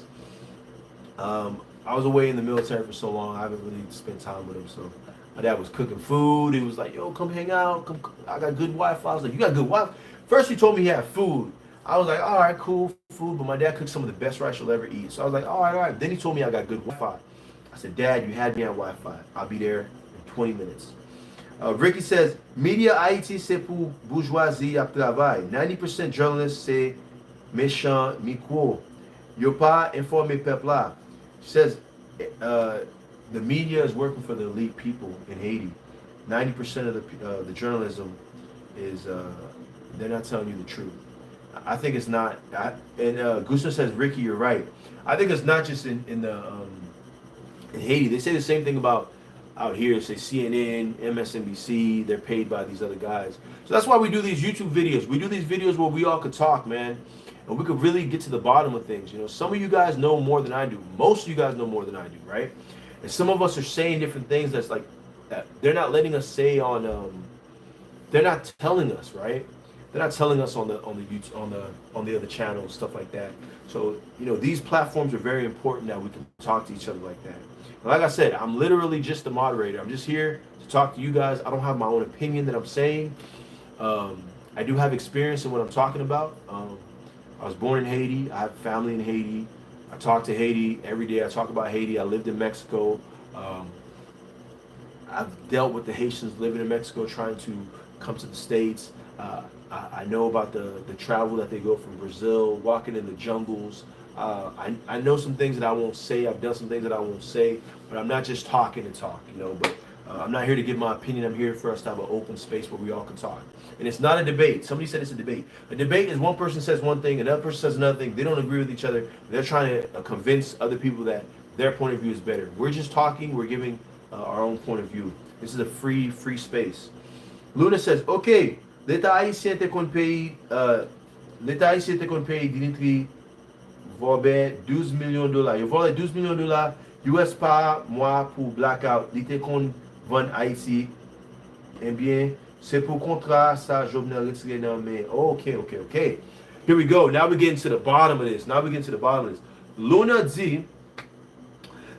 I was away in the military for so long, I haven't really spent time with him. So my dad was cooking food. He was like, yo, come hang out. Come, I got good Wi-Fi. I was like, you got good Wi-Fi? First he told me he had food. I was like, all right, cool, food. But my dad cooked some of the best rice you'll ever eat. So I was like, all right. Then he told me I got good Wi-Fi. I said, Dad, you had me on Wi-Fi. I'll be there in 20 minutes. Ricky says, Media Haiti, c'est pour bourgeoisie à travail. 90% journalists, c'est méchant, micro. Yo pas informé peuple là. She says, the media is working for the elite people in Haiti. 90% of the journalism is, they're not telling you the truth. I think it's not, Gustav says, Ricky, you're right. I think it's not just in Haiti. They say the same thing about out here, say CNN, MSNBC, they're paid by these other guys. So that's why we do these YouTube videos. We do these videos where we all could talk, man. And we could really get to the bottom of things. You know, some of you guys know more than I do. Most of you guys know more than I do, right? And some of us are saying different things that's like, that they're not letting us say on, they're not telling us, right? They're not telling us on the YouTube, on the other channels, stuff like that. So, you know, these platforms are very important that we can talk to each other like that. And like I said, I'm literally just the moderator. I'm just here to talk to you guys. I don't have my own opinion that I'm saying. I do have experience in what I'm talking about. I was born in Haiti. I have family in Haiti. I talk to Haiti every day. I talk about Haiti. I lived in Mexico. I've dealt with the Haitians living in Mexico trying to come to the States. I know about the travel that they go from Brazil, walking in the jungles. I know some things that I won't say. I've done some things that I won't say, but I'm not just talking to talk, you know. But I'm not here to give my opinion. I'm here for us to have an open space where we all can talk. And it's not a debate. Somebody said it's a debate. A debate is one person says one thing, another person says another thing. They don't agree with each other. They're trying to convince other people that their point of view is better. We're just talking. We're giving our own point of view. This is a free space. Luna says, okay, l'État haïtien te kon pays, l'État haïtien te kon pays Dimitri volé $12 millions. Il volé $12 millions US par mois pour blackout. Il te kon vendre Haïti. Eh bien, c'est pour contrat ça Jovenel retiré dans mais okay. Here we go. Now we're getting to the bottom of this. Luna dit,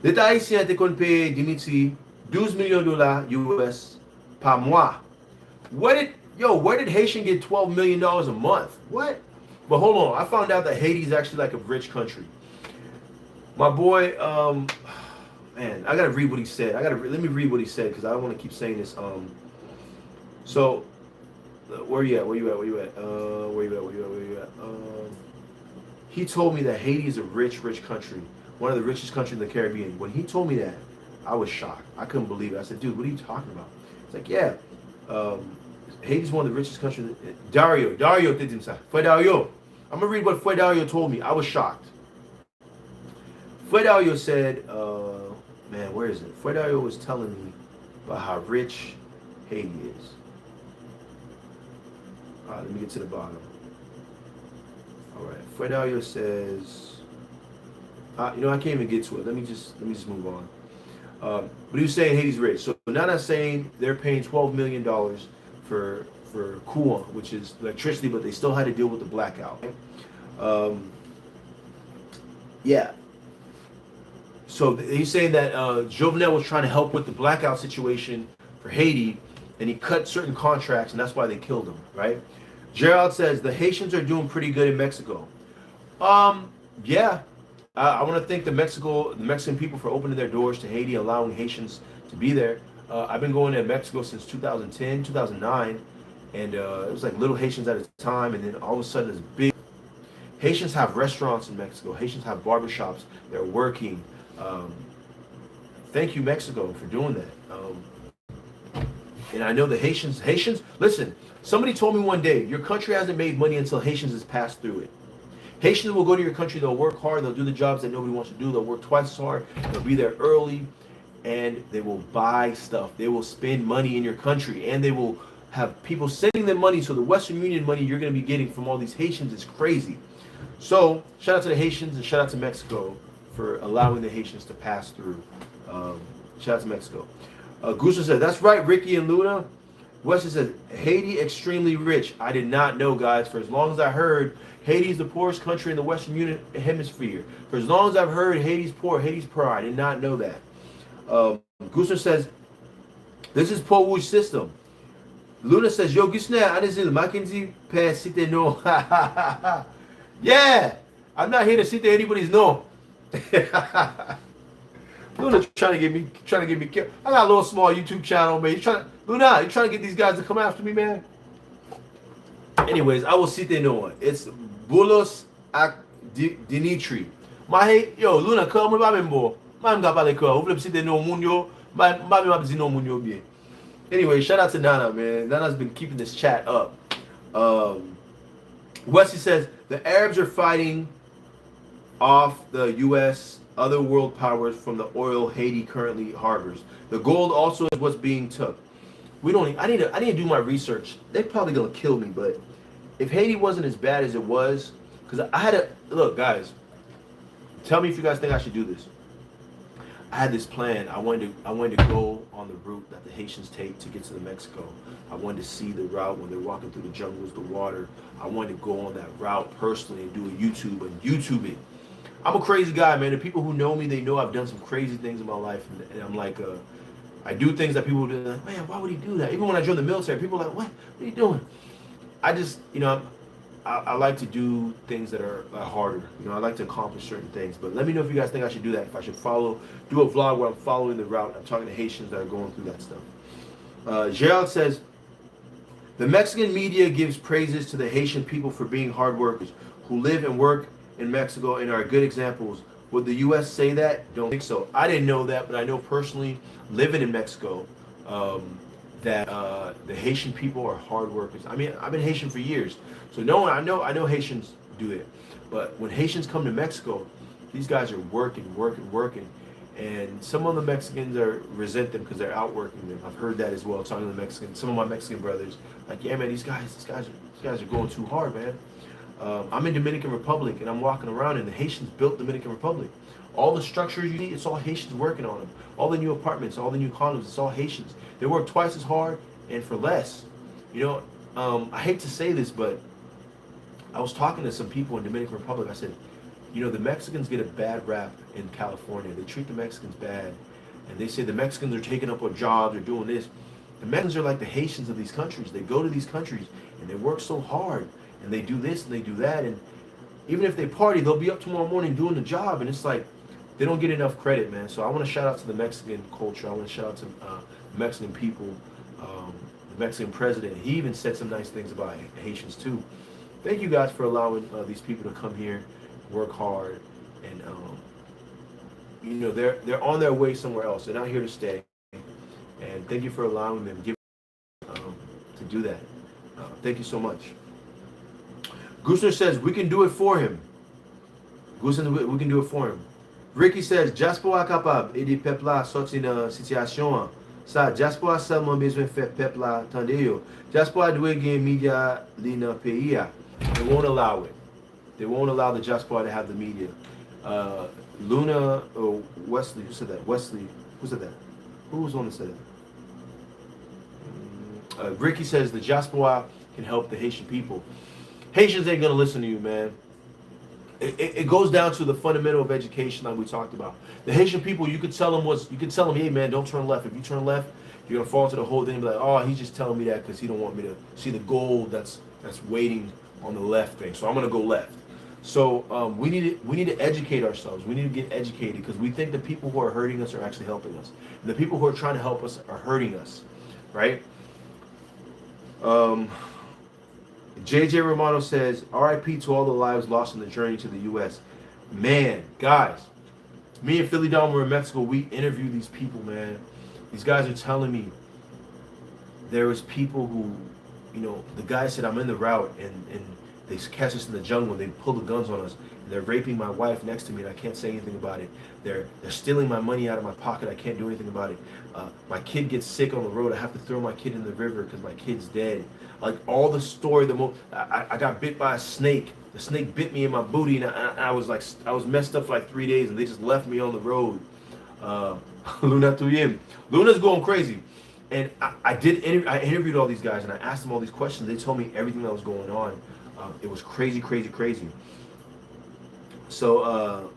l'État haïtien te kon payer Dimitri $12 millions US par mois. Where did Haitian get $12 million a month? What? But hold on, I found out that Haiti is actually like a rich country. My boy, man, I gotta read what he said. Let me read what he said because I don't want to keep saying this. So, where you at? He told me that Haiti is a rich country, one of the richest countries in the Caribbean. When he told me that, I was shocked. I couldn't believe it. I said, dude, what are you talking about? It's like, yeah, Haiti's one of the richest countries. Dario did himself. Fue Dario. I'm going to read what Fue Dario told me. I was shocked. Fue Dario said, man, where is it? Fue Dario was telling me about how rich Haiti is. All right, let me get to the bottom. All right, Fue Dario says, I can't even get to it. Let me just move on. But he was saying Haiti's rich. So now I'm saying they're paying $12 million for courant, which is electricity, but they still had to deal with the blackout. Yeah. So he's saying that Jovenel was trying to help with the blackout situation for Haiti, and he cut certain contracts, and that's why they killed him, right? Gerald says the Haitians are doing pretty good in Mexico. Yeah. I want to thank the Mexican people for opening their doors to Haiti, allowing Haitians to be there. I've been going to Mexico since 2010, 2009, and it was like little Haitians at a time, and then all of a sudden it's big. Haitians have restaurants in Mexico. Haitians have barbershops. They're working. Thank you, Mexico, for doing that. And I know the Haitians, listen, somebody told me one day, your country hasn't made money until Haitians has passed through it. Haitians will go to your country, they'll work hard, they'll do the jobs that nobody wants to do, they'll work twice as hard, they'll be there early, and they will buy stuff. They will spend money in your country, and they will have people sending them money. So the Western Union money you're going to be getting from all these Haitians is crazy. So shout out to the Haitians and shout out to Mexico for allowing the Haitians to pass through. Shout out to Mexico. Gusto said, that's right, Ricky and Luna. Wesley says, Haiti extremely rich. I did not know, guys. For as long as I heard, Haiti is the poorest country in the Western Hemisphere. For as long as I've heard Haiti's poor, Haiti's poor. I did not know that. Gusto says, this is Paul Rouge system. Luna says, yo, Gisner, Anizil, Mackenzie, Pass, Cite, no. Yeah, I'm not here to sit there anybody's no. Luna trying to get me killed. I got a little small YouTube channel, man. Luna, you trying to get these guys to come after me, man? Anyways, I will sit there no one. It's Bulos ak Dimitri. Yo, Luna, come with my member. Man, got parler quoi? Vous voulez sit there no moun yo? Man, m'a dit no moun yo bien. Anyway, shout out to Nana, man. Nana's been keeping this chat up. Wesley says the Arabs are fighting off the U.S. other world powers from the oil Haiti currently harbors. The gold also is what's being took. I need to do my research. They're probably gonna kill me, but if Haiti wasn't as bad as it was, because I had to look, guys. Tell me if you guys think I should do this. I had this plan. I wanted to go on the route that the Haitians take to get to the Mexico. I wanted to see the route when they're walking through the jungles, the water. I wanted to go on that route personally and do a YouTube it. I'm a crazy guy, man. The people who know me, they know I've done some crazy things in my life, and I'm like, I do things that people do like, man, why would he do that? Even when I joined the military, people are like, what are you doing? I just, I like to do things that are harder. I like to accomplish certain things. But let me know if you guys think I should do that. If I should do a vlog where I'm following the route. I'm talking to Haitians that are going through that stuff. Gerald says, the Mexican media gives praises to the Haitian people for being hard workers who live and work in Mexico and are good examples. Would the U.S. say that? Don't think so. I didn't know that, but I know personally, living in Mexico, that the Haitian people are hard workers. I mean, I've been Haitian for years, so I know Haitians do it. But when Haitians come to Mexico, these guys are working, and some of the Mexicans resent them because they're outworking them. I've heard that as well. Talking to the Mexicans, some of my Mexican brothers, like, yeah, man, these guys are going too hard, man. I'm in Dominican Republic, and I'm walking around, and the Haitians built Dominican Republic. All the structures you need, it's all Haitians working on them. All the new apartments, all the new condos, it's all Haitians. They work twice as hard and for less. I hate to say this, but I was talking to some people in Dominican Republic. I said, the Mexicans get a bad rap in California. They treat the Mexicans bad, and they say the Mexicans are taking up on jobs, they're doing this. The Mexicans are like the Haitians of these countries. They go to these countries, and they work so hard, and they do this, and they do that, and even if they party, they'll be up tomorrow morning doing the job, and it's like, they don't get enough credit, man. So I want to shout out to the Mexican culture. I want to shout out to Mexican people, the Mexican president. He even said some nice things about Haitians too. Thank you guys for allowing these people to come here, work hard, and they're on their way somewhere else. They're not here to stay. And thank you for allowing them to do that. Thank you so much. Gusner says we can do it for him. Gusner, we can do it for him. Ricky says, diaspora capable aider peuple à sortir dans situation. Ça, diaspora seulement besoin faire peuple à tendre yo. Diaspora doit gagner media li dans pays. They won't allow it. They won't allow the diaspora to have the media. Luna or Wesley, who said that? Wesley, who said that? Who was on the set? Ricky says the diaspora can help the Haitian people. Haitians ain't gonna listen to you, man. It goes down to the fundamental of education like we talked about. The Haitian people, you could tell them, hey man, don't turn left. If you turn left, you're gonna fall into the whole thing and be like, oh, he's just telling me that because he don't want me to see the gold that's waiting on the left thing. So I'm gonna go left. So we need to educate ourselves. We need to get educated because we think the people who are hurting us are actually helping us. And the people who are trying to help us are hurting us, right? JJ Romano says, RIP to all the lives lost on the journey to the U.S. Man, guys, me and Philly Dom were in Mexico. We interviewed these people, man. These guys are telling me there was people who, the guy said, I'm in the route, and they catch us in the jungle, and they pull the guns on us, and they're raping my wife next to me, and I can't say anything about it. They're stealing my money out of my pocket. I can't do anything about it. My kid gets sick on the road. I have to throw my kid in the river because my kid's dead. Like all the story, I got bit by a snake. The snake bit me in my booty, and I was messed up for like 3 days, and they just left me on the road. Luna Tuyim. Luna's going crazy. And I interviewed all these guys, and I asked them all these questions. They told me everything that was going on. It was crazy. So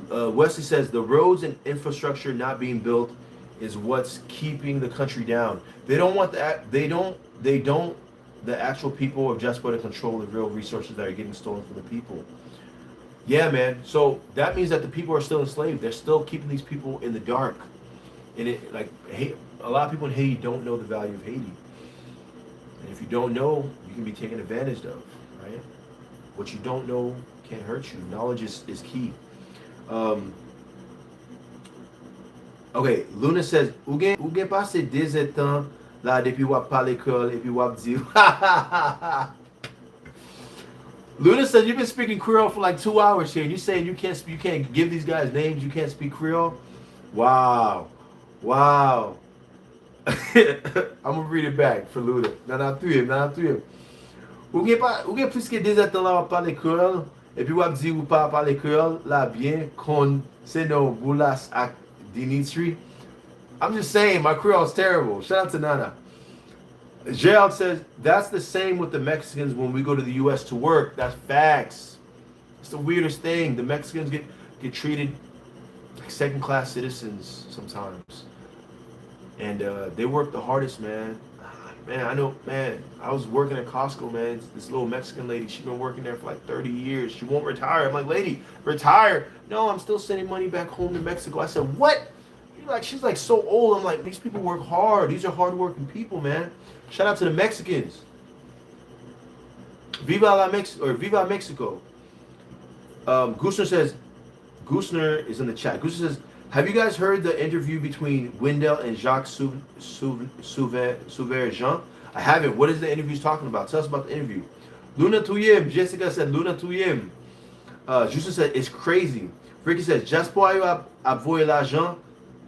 Wesley says the roads and infrastructure not being built is what's keeping the country down. They don't want that. They don't. The actual people of diaspora to control the real resources that are getting stolen from the people. Yeah, man. So that means that the people are still enslaved. They're still keeping these people in the dark. And a lot of people in Haiti don't know the value of Haiti. And if you don't know, you can be taken advantage of, right? What you don't know can't hurt you. Knowledge is key. Okay, Luna says, ou gen passe 2 ans là depuis wap parle Creole et puis wap di. Luna says you've been speaking Creole for like 2 hours here. And you saying you can't give these guys names, you can't speak Creole? Wow. I'm gonna read it back for Luna. Nan tuye. Ou gen plus que 2 ans là wap parle Creole et puis wap di ou pa parle Creole là bien kon se no Boulas ak Dimitri. I'm just saying, my Creole is terrible. Shout out to Nana. Gerald says, that's the same with the Mexicans when we go to the U.S. to work. That's facts. It's the weirdest thing. The Mexicans get treated second-class citizens sometimes. And they work the hardest, man. Man, I know, man, I was working at Costco, man. This little Mexican lady, she's been working there for like 30 years. She won't retire. I'm like, lady, retire. No, I'm still sending money back home to Mexico. I said, what? She's like so old. I'm like, these people work hard. These are hard-working people, man. Shout out to the Mexicans. Viva la Viva Mexico. Gusner says, Gusner is in the chat. Gusner says, have you guys heard the interview between Wendell and Jacques Souver-Jean? I haven't. What is the interview talking about? Tell us about the interview. Luna Tuyem. Jessica said Luna Tuyem. Justin said it's crazy. Ricky says Jaspoir a voyer l'argent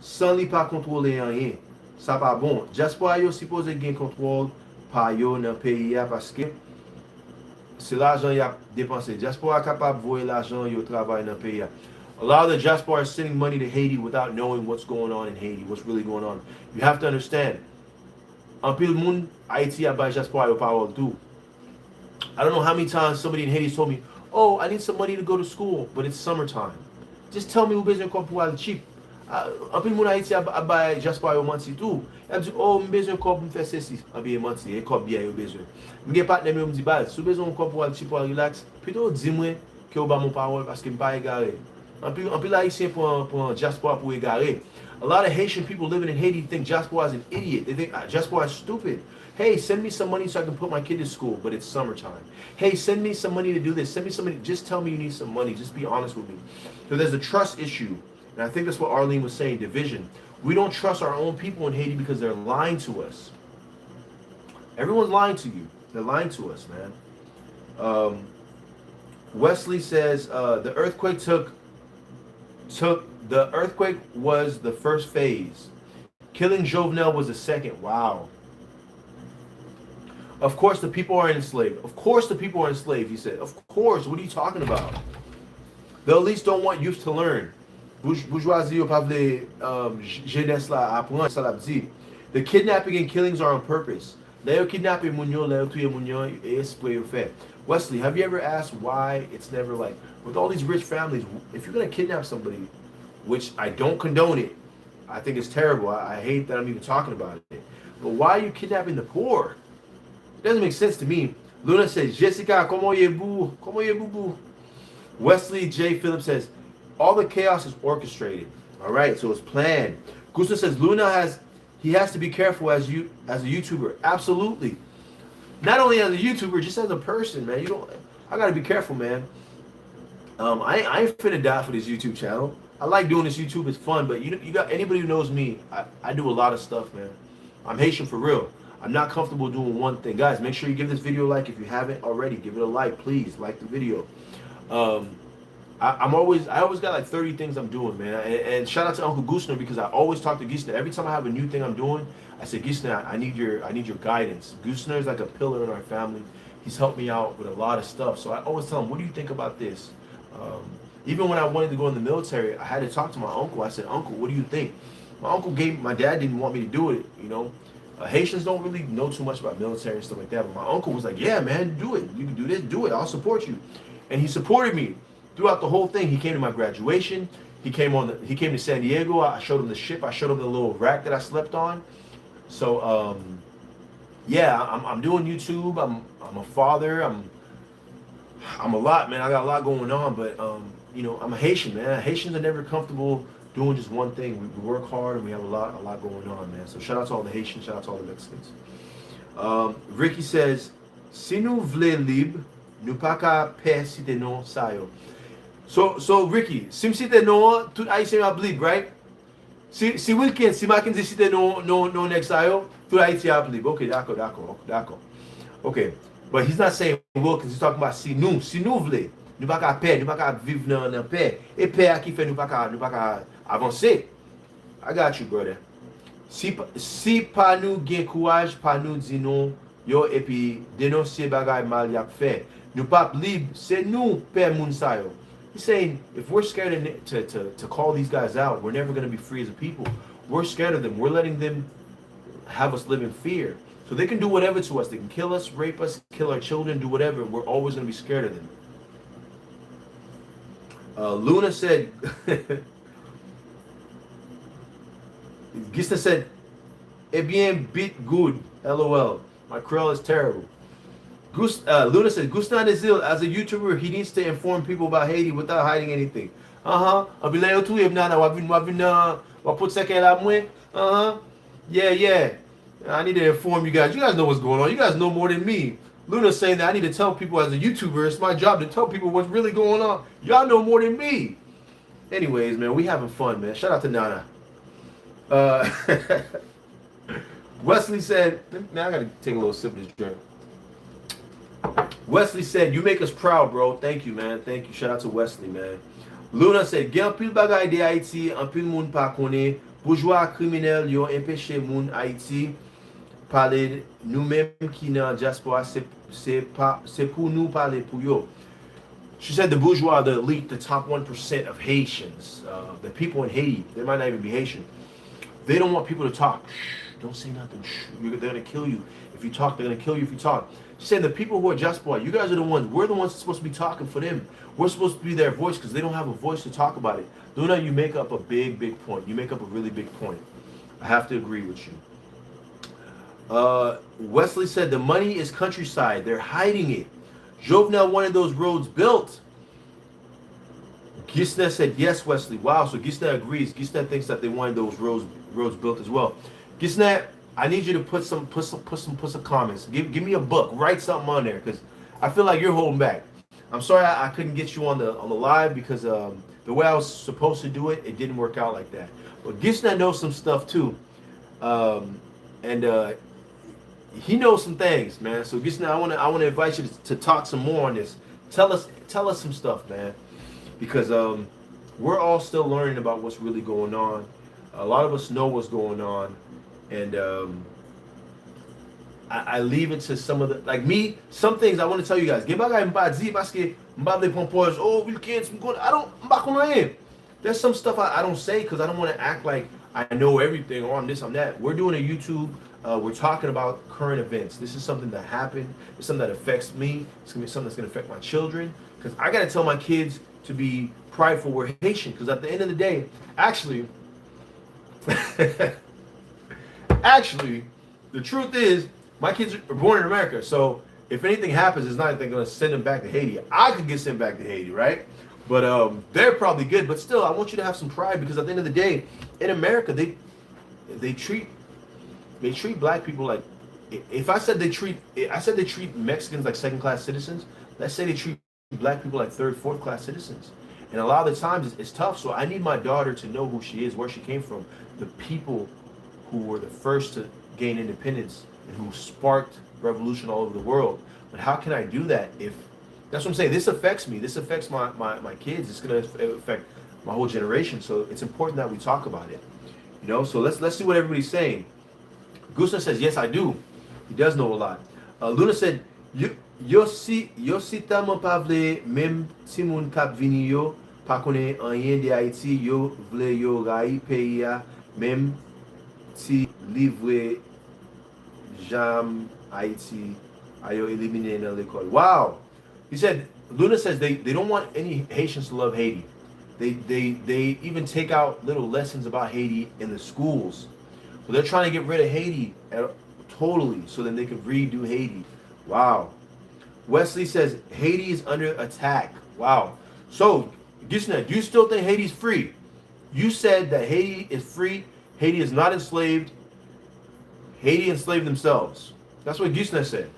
sans li pas contrôler rien. Ça pas bon. Jaspoir yo supposé gain contrôle par yo dans pays parce que c'est l'argent y a dépensé. Jaspoir capable voyer l'argent yo travail dans pays. A lot of the diaspora are sending money to Haiti without knowing what's going on in Haiti, what's really going on. You have to understand. En pile moun, Haiti a bay diaspora yo parole too. I don't know how many times somebody in Haiti told me, oh, I need some money to go to school, but it's summertime. Just tell me who besoin comme pour aller cheap. En pile moun Haiti a bay diaspora yo manti too. Elle dit, oh, besoin comme faire ceci, a bien manti, et comme bien yo besoin. M'gen partner me dit bal, sou besoin comme pour aller cheap pour relax, plutôt dis-moi que ou ba mon parole parce que m'pa égaré. A lot of Haitian people living in Haiti think diaspora is an idiot. They think diaspora is stupid. Hey, send me some money so I can put my kid to school, but it's summertime. Hey, send me some money to do this. Send me some money. Just tell me you need some money. Just be honest with me. So there's a trust issue. And I think that's what Arlene was saying, division. We don't trust our own people in Haiti because they're lying to us. Everyone's lying to you. They're lying to us, man. Wesley says the earthquake was the first phase. Killing Jovenel was the second. Wow. Of course the people are enslaved. Of course the people are enslaved, he said. Of course. What are you talking about? They at least don't want youth to learn. Bourgeoisie ou pas vle jeunesse la apprendre, ça l'a dit. The kidnapping and killings are on purpose. Leo kidnappé mounio, leo tuye mounio, et esprit au fait. Wesley, have you ever asked why it's never like, with all these rich families, if you're going to kidnap somebody, which I don't condone it, I think it's terrible. I hate that I'm even talking about it. But why are you kidnapping the poor? It doesn't make sense to me. Luna says, Jessica, comment vous? Comment vous? Wesley J. Phillips says, all the chaos is orchestrated. All right, so it's planned. Gustav says, he has to be careful as a YouTuber. Absolutely. Not only as a YouTuber, just as a person, man. I gotta be careful, man. I ain't finna die for this YouTube channel. I like doing this YouTube, it's fun, but you got anybody who knows me, I do a lot of stuff, man. I'm Haitian for real. I'm not comfortable doing one thing. Guys, make sure you give this video a like if you haven't already. Give it a like, please. Like the video. I always got like 30 things I'm doing, man. And shout out to Uncle Gusner because I always talk to Gusner. Every time I have a new thing I'm doing, I say, Gusner, I need your guidance. Gusner is like a pillar in our family. He's helped me out with a lot of stuff. So I always tell him, what do you think about this? Even when I wanted to go in the military, I had to talk to my uncle. I said, Uncle, what do you think? My dad didn't want me to do it, you know. Haitians don't really know too much about military and stuff like that. But my uncle was like, yeah, man, do it. You can do this, do it. I'll support you. And he supported me throughout the whole thing. He came to my graduation. He came to San Diego. I showed him the ship. I showed him the little rack that I slept on. So, yeah, I'm doing YouTube. I'm a father. I'm a lot, man. I got a lot going on, but you know, I'm a Haitian, man. Haitians are never comfortable doing just one thing. We work hard and we have a lot going on, man. So shout out to all the Haitians, shout out to all the Mexicans. Ricky says, si nous vle libre, nous pas ka paix si te non sa yo. So Ricky, si te non, tout Haitien a libre, right? Si Wilkins, si Mackenzie si te non next sa yo, tout Haitien a libre. Okay, d'accord. Okay, but he's not saying Wilkins, he's talking about si nous vle. Nous pas ka paix, nous pas ka vivre dans paix. Et paix qui fait nous pas ka avancer. I got you, brother. Si pas nous gen courage, pas nous di non yo et puis dénoncer bagay mal yak fait. Nous pas libre, c'est nous père moun sa yo. He's saying if we're scared to call these guys out, we're never going to be free as a people. We're scared of them. We're letting them have us live in fear. So they can do whatever to us. They can kill us, rape us, kill our children, do whatever. We're always going to be scared of them. Luna said, Gisna said, "Eh bien, bit good. LOL. My Creole is terrible." Luna said, Gustin Azil, as a YouTuber, he needs to inform people about Haiti without hiding anything. I'll be like, tu if nana, waput seke la mwen. Yeah. I need to inform you guys. You guys know what's going on. You guys know more than me. Luna's saying that I need to tell people as a YouTuber, it's my job to tell people what's really going on. Y'all know more than me. Anyways, man, we having fun, man. Shout out to Nana. Wesley said, man, I gotta take a little sip of this drink. Wesley said, you make us proud, bro. Thank you, man. Thank you. Shout out to Wesley, man. Luna said, gen pil bagay de Haiti, an pil moun pa kone, bourgeois criminel yo empêché moun Haiti parler nou même qui nan diaspora, c'est pour nous parler pour yo. She said the bourgeois, the elite, the top 1% of Haitians, the people in Haiti, they might not even be Haitian. They don't want people to talk. Shh, don't say nothing. Shh, they're going to kill you. If you talk, they're going to kill you if you talk. She said the people who are diaspora, you guys are the ones, we're the ones supposed to be talking for them. We're supposed to be their voice because they don't have a voice to talk about it. Luna, you make up a big point. You make up a really big point. I have to agree with you. Wesley said the money is countryside. They're hiding it. Jovenel wanted those roads built. Gisna said yes, Wesley. Wow, so Gisna agrees. Gisna thinks that they wanted those roads built as well. Gisna, I need you to put some comments. Give me a book. Write something on there because I feel like you're holding back. I'm sorry I couldn't get you on the live because the way I was supposed to do it, it didn't work out like that. But Gisna knows some stuff too, and he knows some things, man. So Gisna, I want to invite you to talk some more on this. Tell us some stuff, man, because we're all still learning about what's really going on. A lot of us know what's going on, and I leave it to some of the, like me, some things I want to tell you guys. There's some stuff I don't say because I don't want to act like I know everything or I'm this, I'm that. We're doing a YouTube. We're talking about current events. This is something that happened. It's something that affects me. It's going to be something that's going to affect my children. Because I got to tell my kids to be prideful we're Haitian. Because at the end of the day, actually, the truth is, my kids are born in America. So if anything happens, it's not like they're going to send them back to Haiti. I could get sent back to Haiti, right? But they're probably good. But still, I want you to have some pride because at the end of the day, in America, they treat black people like, if I said they treat Mexicans like second-class citizens, let's say they treat black people like third, fourth-class citizens. And a lot of the times it's tough. So I need my daughter to know who she is, where she came from, the people who were the first to gain independence and who sparked revolution all over the world. But how can I do that if, that's what I'm saying, this affects me. This affects my kids. It's going to affect my whole generation. So it's important that we talk about it. You know, so let's see what everybody's saying. Gustav says, yes, I do. He does know a lot. Luna said, yo si tellement pa vle, même si moun kap vini yo, pa konen anyen de Haiti, yo vle yo ray peyi ya, même si livre jam Haiti, ayo elimine nan l'école. Wow. He said, Luna says they don't want any Haitians to love Haiti. They even take out little lessons about Haiti in the schools. So they're trying to get rid of Haiti totally so then they can redo Haiti. Wow. Wesley says Haiti is under attack. Wow. So, Gisna, do you still think Haiti's free? You said that Haiti is free. Haiti is not enslaved. Haiti enslaved themselves. That's what Gisna said.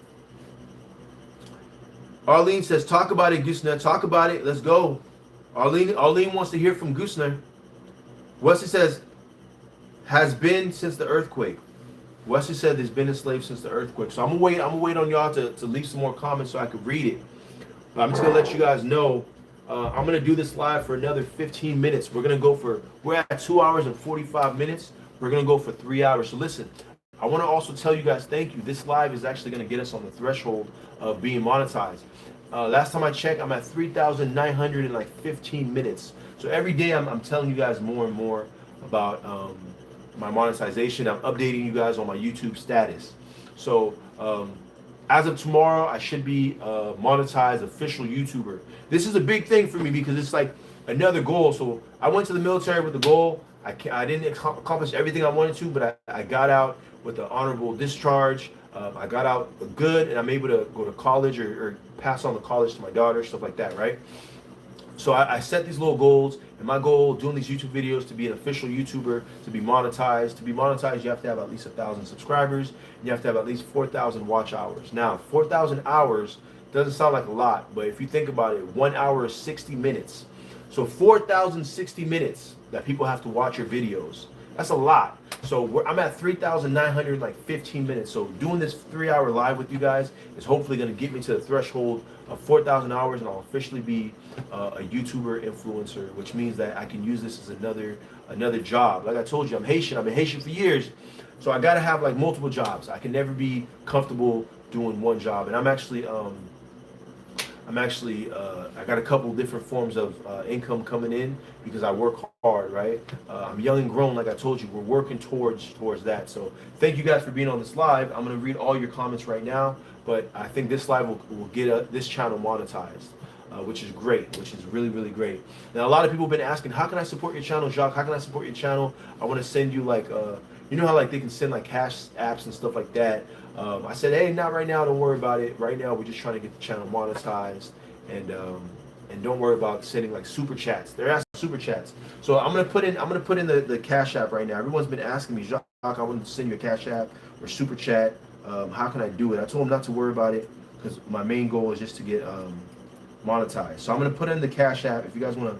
Arlene says, talk about it, Gisna. Talk about it. Let's go. Arlene wants to hear from Gisna. Wesley says, has been since the earthquake. Wesley said there's been enslaved since the earthquake. So I'm gonna wait on y'all to leave some more comments so I could read it. But I'm just gonna let you guys know. I'm gonna do this live for another 15 minutes. We're at 2 hours and 45 minutes. We're gonna go for 3 hours. So listen, I want to also tell you guys thank you. This live is actually gonna get us on the threshold of being monetized. Last time I checked, I'm at 3,915 minutes. So every day I'm telling you guys more and more about my monetization. I'm updating you guys on my YouTube status. So as of tomorrow, I should be a monetized official YouTuber. This is a big thing for me because it's like another goal. So I went to the military with the goal. I didn't accomplish everything I wanted to, but I got out with an honorable discharge. I got out good, and I'm able to go to college or pass on the college to my daughter, stuff like that, right? So I set these little goals, and my goal doing these YouTube videos to be an official YouTuber, to be monetized. To be monetized, you have to have at least 1,000 subscribers, and you have to have at least 4,000 watch hours. Now, 4,000 hours doesn't sound like a lot, but if you think about it, 1 hour is 60 minutes. So 4,060 minutes that people have to watch your videos. That's a lot. So I'm at 3,915 minutes. So doing this 3-hour live with you guys is hopefully going to get me to the threshold of 4,000 hours, and I'll officially be a YouTuber influencer, which means that I can use this as another job. Like I told you, I'm Haitian. I've been Haitian for years, so I got to have like multiple jobs. I can never be comfortable doing one job, and I got a couple different forms of income coming in because I work hard, right? I'm young and grown, like I told you. We're working towards that. So thank you guys for being on this live. I'm going to read all your comments right now, but I think this live will get this channel monetized, which is great, which is really, really great. Now, a lot of people have been asking, how can I support your channel, Jacques? How can I support your channel? I want to send you like, you know how like they can send like cash apps and stuff like that. I said, hey, not right now. Don't worry about it. Right now, we're just trying to get the channel monetized, and don't worry about sending like super chats. They're asking super chats. So I'm gonna put in the cash app right now. Everyone's been asking me, Jacques, I want to send you a cash app or super chat. How can I do it? I told them not to worry about it because my main goal is just to get monetized. So I'm gonna put in the cash app. If you guys want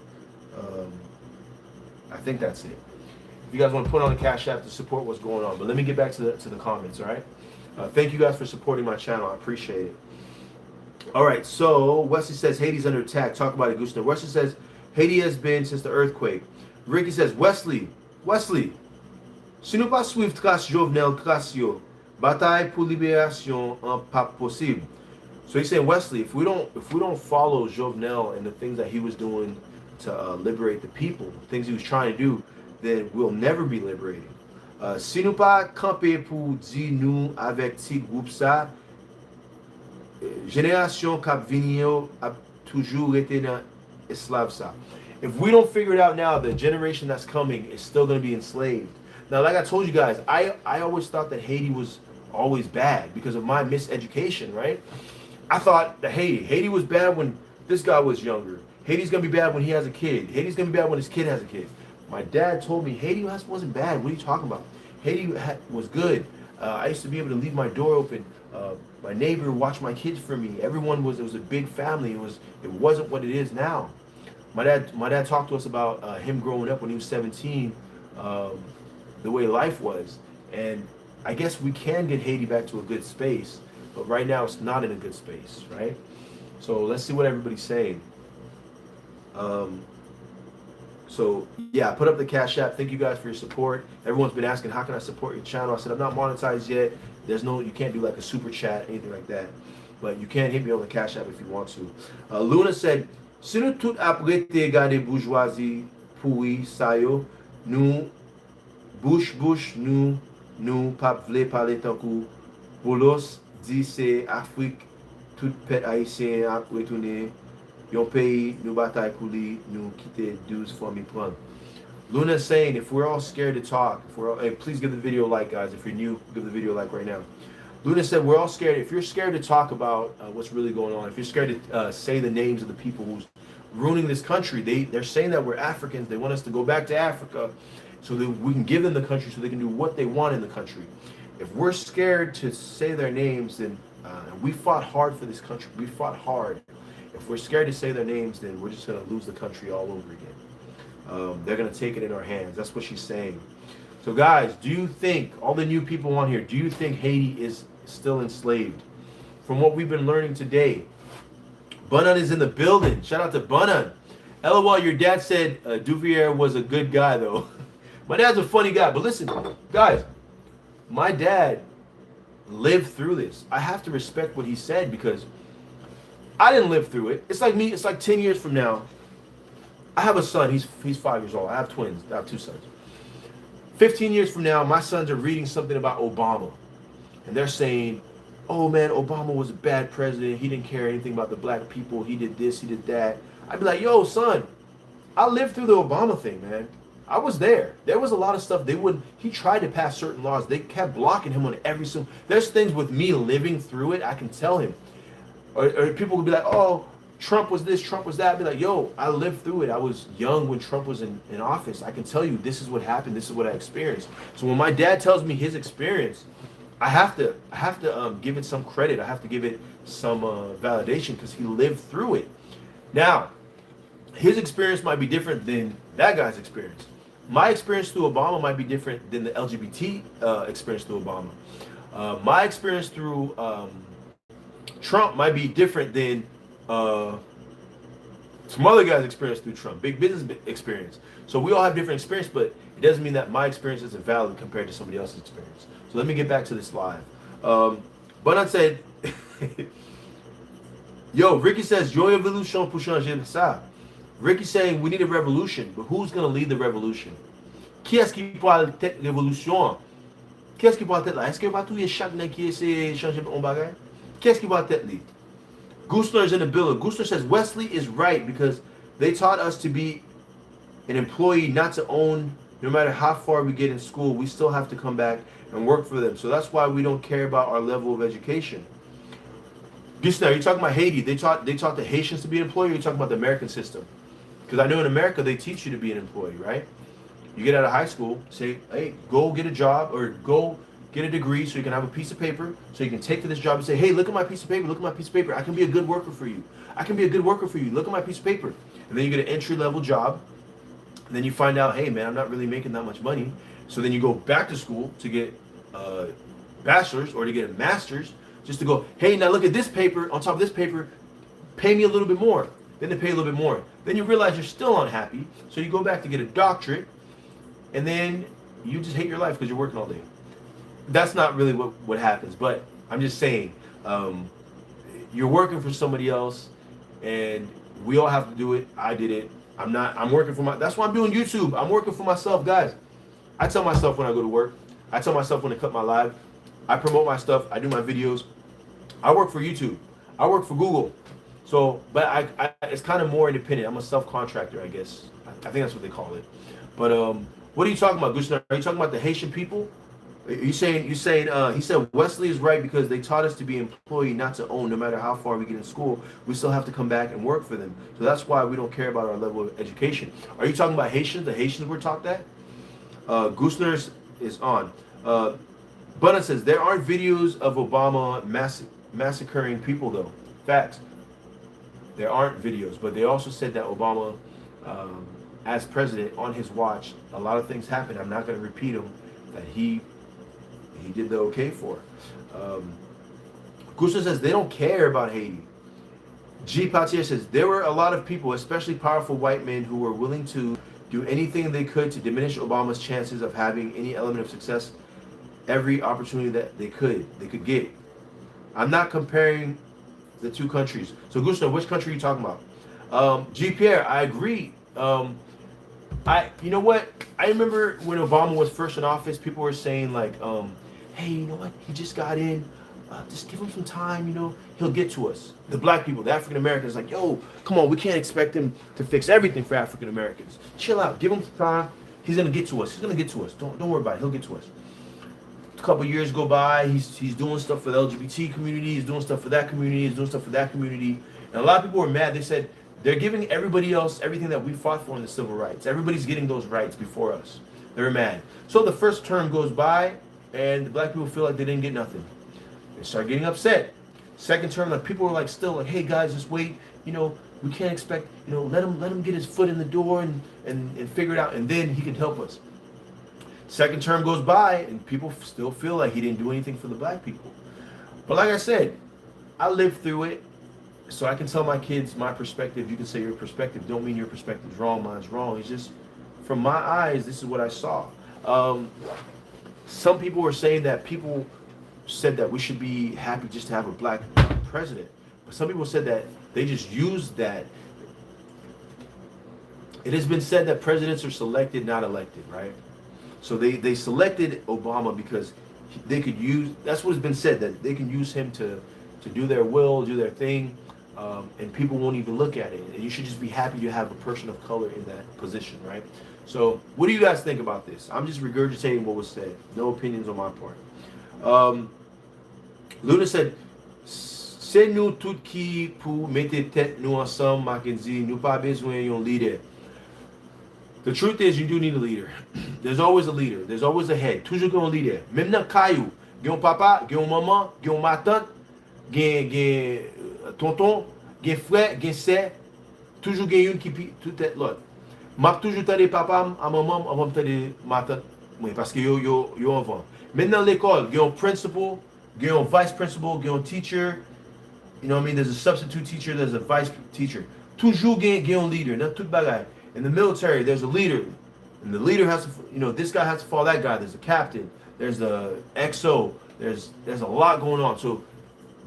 to, I think that's it. If you guys want to put on the cash app to support what's going on, but let me get back to the comments. All right. Thank you guys for supporting my channel. I appreciate it. All right, so Wesley says Haiti's under attack. Talk about it, Gusto. Wesley says Haiti has been since the earthquake. Ricky says Wesley, si nous pas suivre trace Jovenel Crasio, bataille pour libération en pas possible. So he's saying, Wesley, if we don't follow Jovenel and the things that he was doing to liberate the people, things he was trying to do, then we'll never be liberated. Si nous pas camper pour dire nous avec petit groupe ça, génération cap venir a toujours été dans esclave ça. If we don't figure it out now, the generation that's coming is still going to be enslaved. Now, like I told you guys, I always thought that Haiti was always bad because of my miseducation, right? I thought that Haiti was bad when this guy was younger. Haiti's going to be bad when he has a kid. Haiti's going to be bad when his kid has a kid. My dad told me Haiti wasn't bad. What are you talking about? Haiti was good. I used to be able to leave my door open. My neighbor watched my kids for me. It was a big family. It wasn't what it is now. My dad talked to us about him growing up when he was 17, the way life was. And I guess we can get Haiti back to a good space, but right now it's not in a good space, right? So let's see what everybody's saying. So yeah, I put up the Cash App. Thank you guys for your support. Everyone's been asking, how can I support your channel? I said, I'm not monetized yet. You can't do like a super chat, anything like that. But you can hit me on the Cash App if you want to. Luna said, si nous tout après te garder bourgeoisie pourri ça yo, nous bouche nous pas vle parler tant que Bolos dit c'est Afrique tout pète haïtien a retourner yon pays nous bataille pour lui nous quitter 12 fois mi prendre. Luna's saying if we're all scared to talk, hey, please give the video a like, guys. If you're new, give the video a like right now. Luna said we're all scared. If you're scared to talk about what's really going on, if you're scared to say the names of the people who's ruining this country, they're saying that we're Africans. They want us to go back to Africa so that we can give them the country so they can do what they want in the country. If we're scared to say their names, then we fought hard for this country. We fought hard. If we're scared to say their names, then we're just going to lose the country all over again. They're going to take it in our hands. That's what she's saying. So guys, do you think, all the new people on here, do you think Haiti is still enslaved? From what we've been learning today, Bunan is in the building. Shout out to Bunan. LOL, your dad said Duvier was a good guy, though. My dad's a funny guy. But listen, guys, my dad lived through this. I have to respect what he said because I didn't live through it. It's like me. It's like 10 years from now. I have a son. He's 5 years old. I have twins. I have two sons. 15 years from now, my sons are reading something about Obama. And they're saying, oh, man, Obama was a bad president. He didn't care anything about the black people. He did this. He did that. I'd be like, yo, son, I lived through the Obama thing, man. I was there. There was a lot of stuff he tried to pass certain laws. They kept blocking him on every single, there's things with me living through it, I can tell him. Or people would be like, oh, Trump was this, Trump was that. I'd be like, yo, I lived through it. I was young when Trump was in office. I can tell you this is what happened. This is what I experienced. So when my dad tells me his experience, I have to give it some credit. I have to give it some validation because he lived through it. Now, his experience might be different than that guy's experience. My experience through Obama might be different than the LGBT experience through Obama. My experience through Trump might be different than some other guys' experience through Trump, big business experience. So we all have different experience, but it doesn't mean that my experience isn't valid compared to somebody else's experience. So let me get back to this live. Bonan said, yo, Ricky says, Joy Evolution pour changer ça. Ricky's saying we need a revolution, but who's going to lead the revolution? Qui est-ce qui parle de cette révolution? Qui est-ce qui parle de tête là? Est-ce que va tout y chaque nèg qui essaie de changer un bagage? Qui est-ce qui parle de tête là? Goosler's in the building. Goosler says Wesley is right because they taught us to be an employee, not to own. No matter how far we get in school, we still have to come back and work for them. So that's why we don't care about our level of education. Goosler, you're talking about Haiti. They taught the Haitians to be an employee. Or you're talking about the American system. Because I know in America they teach you to be an employee, right? You get out of high school, say, hey, go get a job or go get a degree so you can have a piece of paper so you can take to this job and say, hey, look at my piece of paper, look at my piece of paper. I can be a good worker for you. I can be a good worker for you. Look at my piece of paper. And then you get an entry-level job. And then you find out, hey, man, I'm not really making that much money. So then you go back to school to get a bachelor's or to get a master's just to go, hey, now look at this paper. On top of this paper, pay me a little bit more. Then they pay a little bit more. Then you realize you're still unhappy. So you go back to get a doctorate. And then you just hate your life because you're working all day. That's not really what happens. But I'm just saying, you're working for somebody else. And we all have to do it. I did it. I'm working for that's why I'm doing YouTube. I'm working for myself, guys. I tell myself when I go to work. I tell myself when I cut my live. I promote my stuff. I do my videos. I work for YouTube. I work for Google. So, but I it's kind of more independent. I'm a self-contractor, I guess. I think that's what they call it. But what are you talking about, Gushner? Are you talking about the Haitian people? He said Wesley is right because they taught us to be employee, not to own. No matter how far we get in school, we still have to come back and work for them. So that's why we don't care about our level of education. Are you talking about Haitians? The Haitians were taught that? Gushner is on. Bunna says there aren't videos of Obama massacring people though. Facts. There aren't videos, but they also said that Obama, as president, on his watch, a lot of things happened. I'm not going to repeat them. That he did the okay for. Gusto says they don't care about Haiti. G. Patier says there were a lot of people, especially powerful white men, who were willing to do anything they could to diminish Obama's chances of having any element of success. Every opportunity that they could get. I'm not comparing the two countries. So Gusto, which country are you talking about? G. Pierre, I agree. You know what? I remember when Obama was first in office, people were saying like, hey, you know what? He just got in. Just give him some time, you know, he'll get to us. The black people, the African Americans, like, yo, come on, we can't expect him to fix everything for African Americans. Chill out, give him some time. He's gonna get to us. He's gonna get to us. Don't worry about it. He'll get to us. A couple years go by, he's doing stuff for the LGBT community, he's doing stuff for that community, he's doing stuff for that community. And a lot of people were mad. They said they're giving everybody else everything that we fought for in the civil rights. Everybody's getting those rights before us. They're mad. So the first term goes by and the black people feel like they didn't get nothing. They start getting upset. Second term, like people were like still like, hey guys, just wait, you know, we can't expect, you know, let him get his foot in the door and figure it out, and then he can help us. Second term goes by and people still feel like he didn't do anything for the black people. But like I said, I lived through it, so I can tell my kids my perspective. You can say your perspective. Don't mean your perspective's wrong, mine's wrong. It's just from my eyes, this is what I saw. Some people were saying that people said that we should be happy just to have a black president. But some people said that they just used that. It has been said that presidents are selected, not elected, right? So they selected Obama because they could use, that's what has been said, that they can use him to do their will, do their thing, and people won't even look at it. And you should just be happy to have a person of color in that position, right? So what do you guys think about this? I'm just regurgitating what was said. No opinions on my part. Luna said, c'est nous tout qui pour mettre tête nous ensemble, Mackenzie, nous pas besoin d'un leader. The truth is, you do need a leader. There's always a leader. There's always a head. Toujours un leader. Même dans caillou, gen papa, gen maman, gen ma tante, gen tonton, gen frère, gen sœur, toujours gen une qui tout est l'autre. M'a toujours tendé papa à maman avant de tendé ma tante, oui, parce que yo avant. Maintenant l'école, gen un principal, gen un vice principal, gen un teacher. You know what I mean? There's a substitute teacher, there's a vice teacher. Toujours gen un leader, not tout bagay. In the military, there's a leader, and the leader has to, you know, this guy has to follow that guy. There's a captain, there's the XO, there's a lot going on. So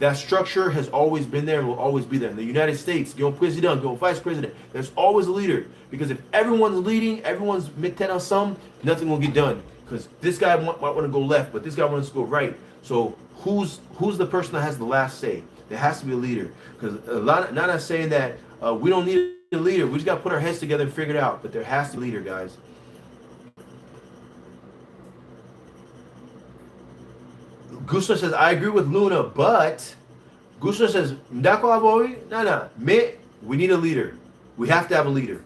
that structure has always been there and will always be there. In the United States, go president, go vice president, there's always a leader. Because if everyone's leading, everyone's mitten on some, nothing will get done. Because this guy might want to go left, but this guy wants to go right. So who's the person that has the last say? There has to be a leader. Because not saying that we don't need a leader. We just got to put our heads together and figure it out. But there has to be a leader, guys. Gusto says, I agree with Luna, but Gusto says, no, we need a leader. We have to have a leader.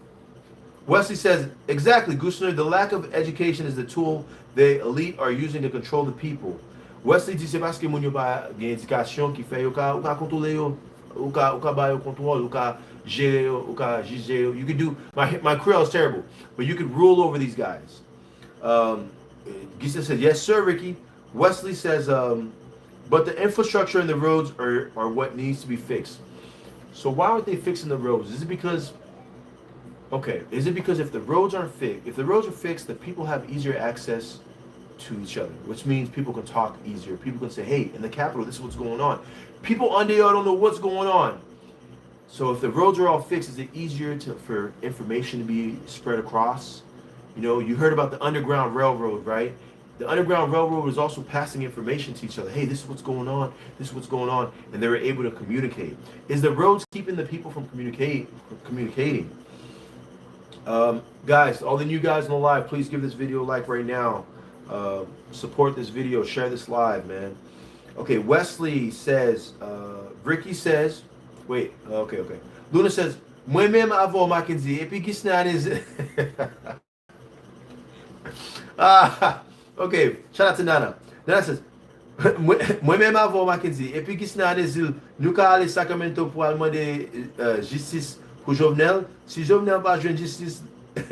Wesley says, exactly, Gusto, the lack of education is the tool the elite are using to control the people. Wesley dit, c'est parce que moun yo ba gen éducation qui fait yo ka contrôler yo, ou ka ba yo contrôle, ou ka gérer yo, ou ka juger yo. You could do, my Creole is terrible, but you could rule over these guys. Gisa says, yes, sir, Ricky. Wesley says, but the infrastructure and the roads are what needs to be fixed. So why aren't they fixing the roads? Is it because if the roads aren't fixed, if the roads are fixed, the people have easier access to each other, which means people can talk easier. People can say, hey, in the capital, this is what's going on. People under y'all don't know what's going on. So if the roads are all fixed, is it easier for information to be spread across? You know, you heard about the Underground Railroad, right? The Underground Railroad was also passing information to each other. Hey, this is what's going on. This is what's going on. And they were able to communicate. Is the roads keeping the people from communicating? Guys, all the new guys on the live, please give this video a like right now. Support this video. Share this live, man. Okay, Wesley says, Ricky says, wait, okay. Luna says, moi-même avant Mackenzie, et puis Gisnan is... Okay, shout out to Nana. Nana says, moi-même avant Mackenzie, et puis Gisnan is nous ka aller Sacramento pour demander justice pour Jovenel. Si Jovenel pas joindre justice,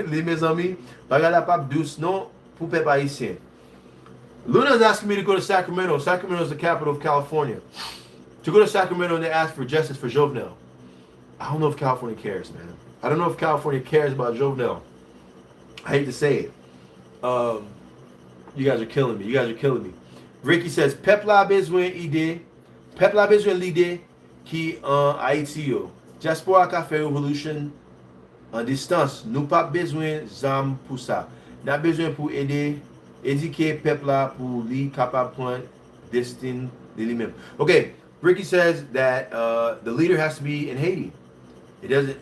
les mes amis, bagarre la pape douce, non, pour peuple haïtien. Luna's asking me to go to Sacramento. Sacramento is the capital of California. To go to Sacramento and they ask for justice for Jovenel. I don't know if California cares, man. I don't know if California cares about Jovenel. I hate to say it. You guys are killing me. Ricky says, Peuple a besoin l'idée qui en Haïti yo. Diaspora ka fait révolution en distance. Nous pas besoin d'armes pour ça. N'a besoin pour aider, éduquer peuple là pour lui capable prendre destin de lui-même. Okay, Ricky says that the leader has to be in Haiti. It doesn't.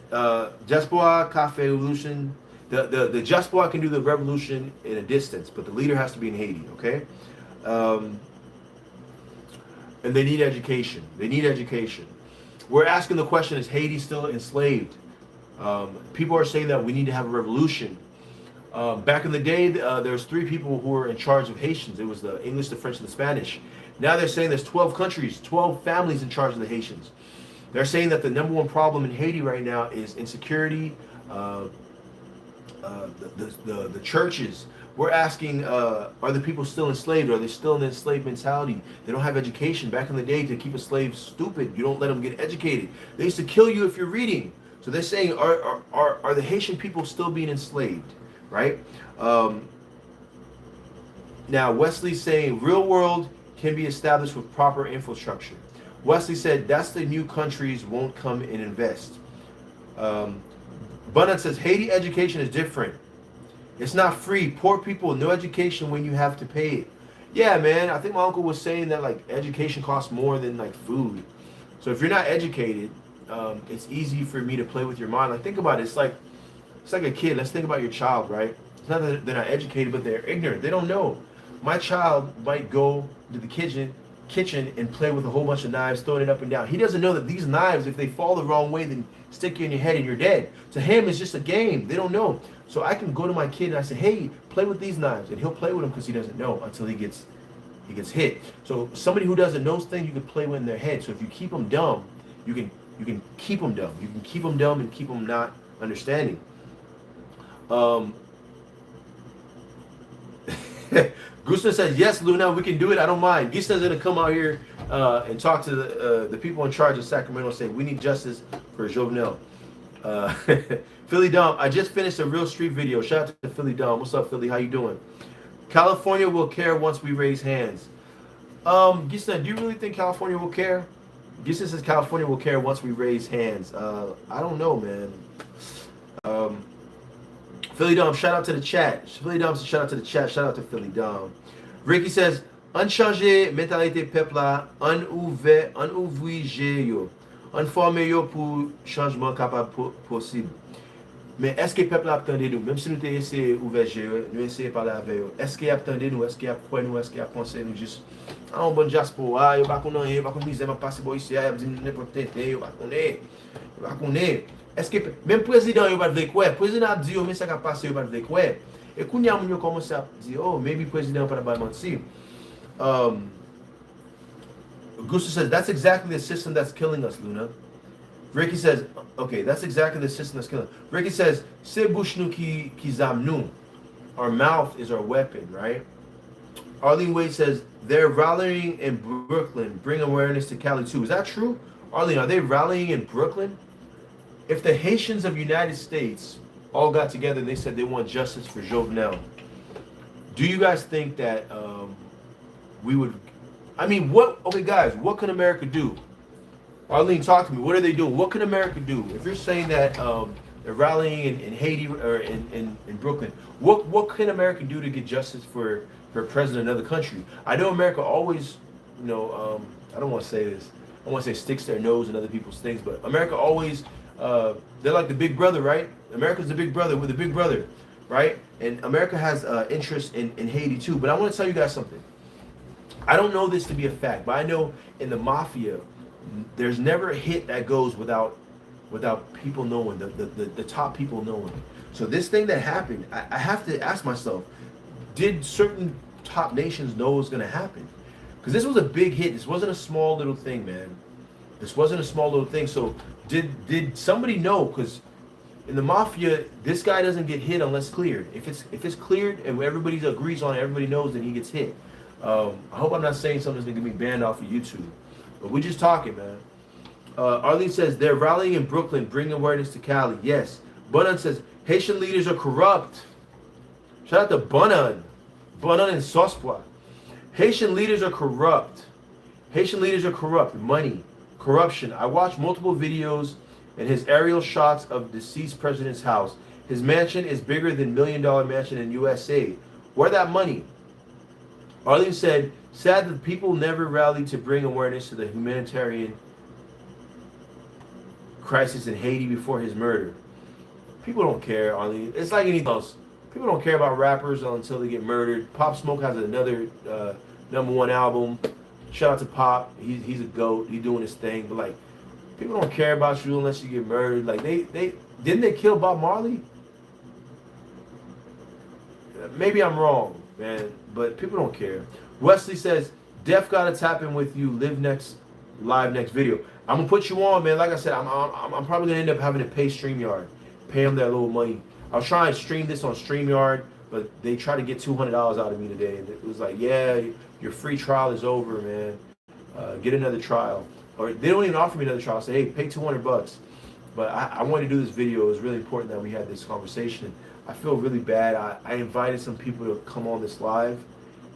Diaspora ka fait révolution. The diaspora can do the revolution in a distance, but the leader has to be in Haiti. Okay. And they need education. We're asking the question, is Haiti still enslaved? People are saying that we need to have a revolution. Back in the day, there's 3 people who were in charge of Haitians. It was the English, the French, and the Spanish. Now they're saying there's 12 countries, 12 families in charge of the Haitians. They're saying that the number one problem in Haiti right now is insecurity, the churches. We're asking, are the people still enslaved? Are they still in the enslaved mentality? They don't have education. Back in the day, to keep a slave stupid, you don't let them get educated. They used to kill you if you're reading. So they're saying, are the Haitian people still being enslaved? Right? Now, Wesley's saying, real world can be established with proper infrastructure. Wesley said, that's the new countries won't come and invest. Bunnan says, Haiti education is different. It's not free. Poor people, no education when you have to pay it. Yeah, man, I think my uncle was saying that like education costs more than like food. So if you're not educated, it's easy for me to play with your mind. Like think about it. It's like a kid. Let's think about your child, right? It's not that they're not educated, but they're ignorant. They don't know. My child might go to the kitchen and play with a whole bunch of knives, throwing it up and down. He doesn't know that these knives, if they fall the wrong way, then stick you in your head and you're dead. To him, it's just a game. They don't know. So I can go to my kid and I say, hey, play with these knives. And he'll play with them because he doesn't know until he gets hit. So somebody who doesn't know things, you can play with in their head. So if you keep them dumb, you can keep them dumb. You can keep them dumb and keep them not understanding. Gustav says, yes, Luna, we can do it. I don't mind. Gustav's going to come out here and talk to the people in charge of Sacramento and say, we need justice for Jovenel. Philly Dom, I just finished a Real Street video. Shout out to Philly Dom. What's up, Philly? How you doing? California will care once we raise hands. Gustav, do you really think California will care? Gustav says California will care once we raise hands. I don't know, man. Philly Dom, shout out to the chat. Philly Dom says shout out to the chat. Shout out to Philly Dom. Ricky says, unchangé mentalité peuple là, ouvrir yo, informer yo pour changement capable possible. Mais est-ce que peuple attendait nous, même si nous t'ai essayé ouvrir yo, nous essayer parler avec eux. Est-ce qu'il attendait nous, est-ce qu'il a croire nous, est-ce qu'il a pensé nous juste en bon diaspora, yo pas connait, yo pas connait misère m'a passer boy ici, yo dit n'importe tête, yo pas connait. Est-ce que même président il va dire quoi? Président a dit mais ça va passer il va dire quoi? Et quand il a commencé à dire oh maybe président pas pas mentir. Gustav says that's exactly the system that's killing us, Luna. Ricky says okay, that's exactly the system that's killing us. Ricky says c'est bouche nous qui zam nous. Our mouth is our weapon, right? Arlene Wade says they're rallying in Brooklyn, bring awareness to Cali too. Is that true? Arlene, are they rallying in Brooklyn? If the Haitians of the United States all got together and they said they want justice for Jovenel, do you guys think that we would, I mean, okay guys, what can America do? Arlene, talk to me. What are they doing? What can America do? If you're saying that they're rallying in Haiti or in Brooklyn, what can America do to get justice for president of another country? I know America always, I don't want to say this, I want to say sticks their nose in other people's things, but America always, they're like the big brother, right? America's the big brother. We're the big brother, right? And America has interest in Haiti too. But I want to tell you guys something. I don't know this to be a fact, but I know in the mafia, there's never a hit that goes without people knowing, the top people knowing. So this thing that happened, I have to ask myself, did certain top nations know it was going to happen? Because this was a big hit. This wasn't a small little thing, man. This wasn't a small little thing. So did somebody know? Because in the mafia, this guy doesn't get hit unless cleared. If it's cleared and everybody agrees on it, everybody knows that he gets hit. I hope I'm not saying something that's gonna get me banned off of YouTube. But we're just talking, man. Arlene says they're rallying in Brooklyn, bring awareness to Cali. Yes. Bunan says Haitian leaders are corrupt. Shout out to Bunan and Sospois. Haitian leaders are corrupt. Haitian leaders are corrupt. Money. Corruption. I watched multiple videos and his aerial shots of deceased president's house. His mansion is bigger than $1 million mansion in USA. Where that money? Arlene said, sad that people never rallied to bring awareness to the humanitarian crisis in Haiti before his murder. People don't care, Arlene. It's like anything else. People don't care about rappers until they get murdered. Pop Smoke has another #1 album. Shout out to Pop. He's a GOAT. He's doing his thing. But like, people don't care about you unless you get murdered. Like they didn't they kill Bob Marley? Maybe I'm wrong, man. But people don't care. Wesley says, Def gotta tap in with you. Live next video. I'm gonna put you on, man. Like I said, I'm probably gonna end up having to pay StreamYard. Pay them that little money. I was trying to stream this on StreamYard, but they tried to get $200 out of me today. And it was like, yeah, your free trial is over, man. Get another trial. Or they don't even offer me another trial. Say, hey, pay $200. But I wanted to do this video. It was really important that we had this conversation. I feel really bad. I invited some people to come on this live,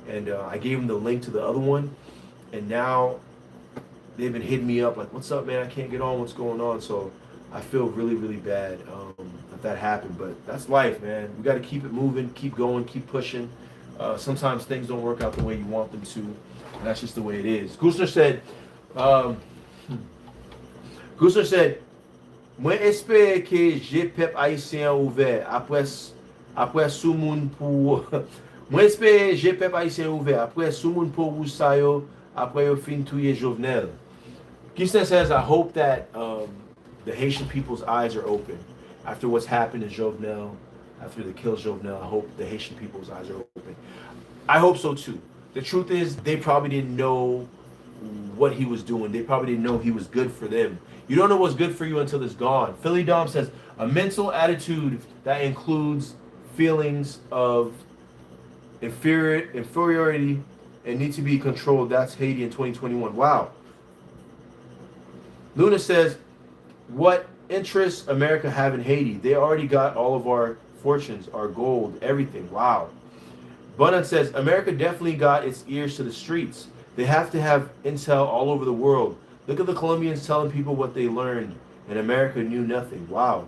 and I gave them the link to the other one. And now they've been hitting me up like, what's up, man? I can't get on. What's going on? So I feel really, really bad that happened. But that's life, man. We got to keep it moving, keep going, keep pushing. Sometimes things don't work out the way you want them to. And that's just the way it is. Gustav said, moi espère que j'ai peuple haïtien ouvert après Après, sous moun pour... Moi, espère, j'ai peuple haïtien ouvert. Après, sous moun pour rouge sa yo, après, yo fin touye Jovenel. Kirsten says, I hope that the Haitian people's eyes are open. After what's happened to Jovenel, after they killed Jovenel, I hope the Haitian people's eyes are open. I hope so too. The truth is, they probably didn't know what he was doing. They probably didn't know he was good for them. You don't know what's good for you until it's gone. Philly Dom says, a mental attitude that includes feelings of inferiority and need to be controlled. That's Haiti in 2021. Wow. Luna says, what interests America have in Haiti? They already got all of our fortunes, our gold, everything. Wow. Bunan says, America definitely got its ears to the streets. They have to have intel all over the world. Look at the Colombians telling people what they learned, and America knew nothing. Wow.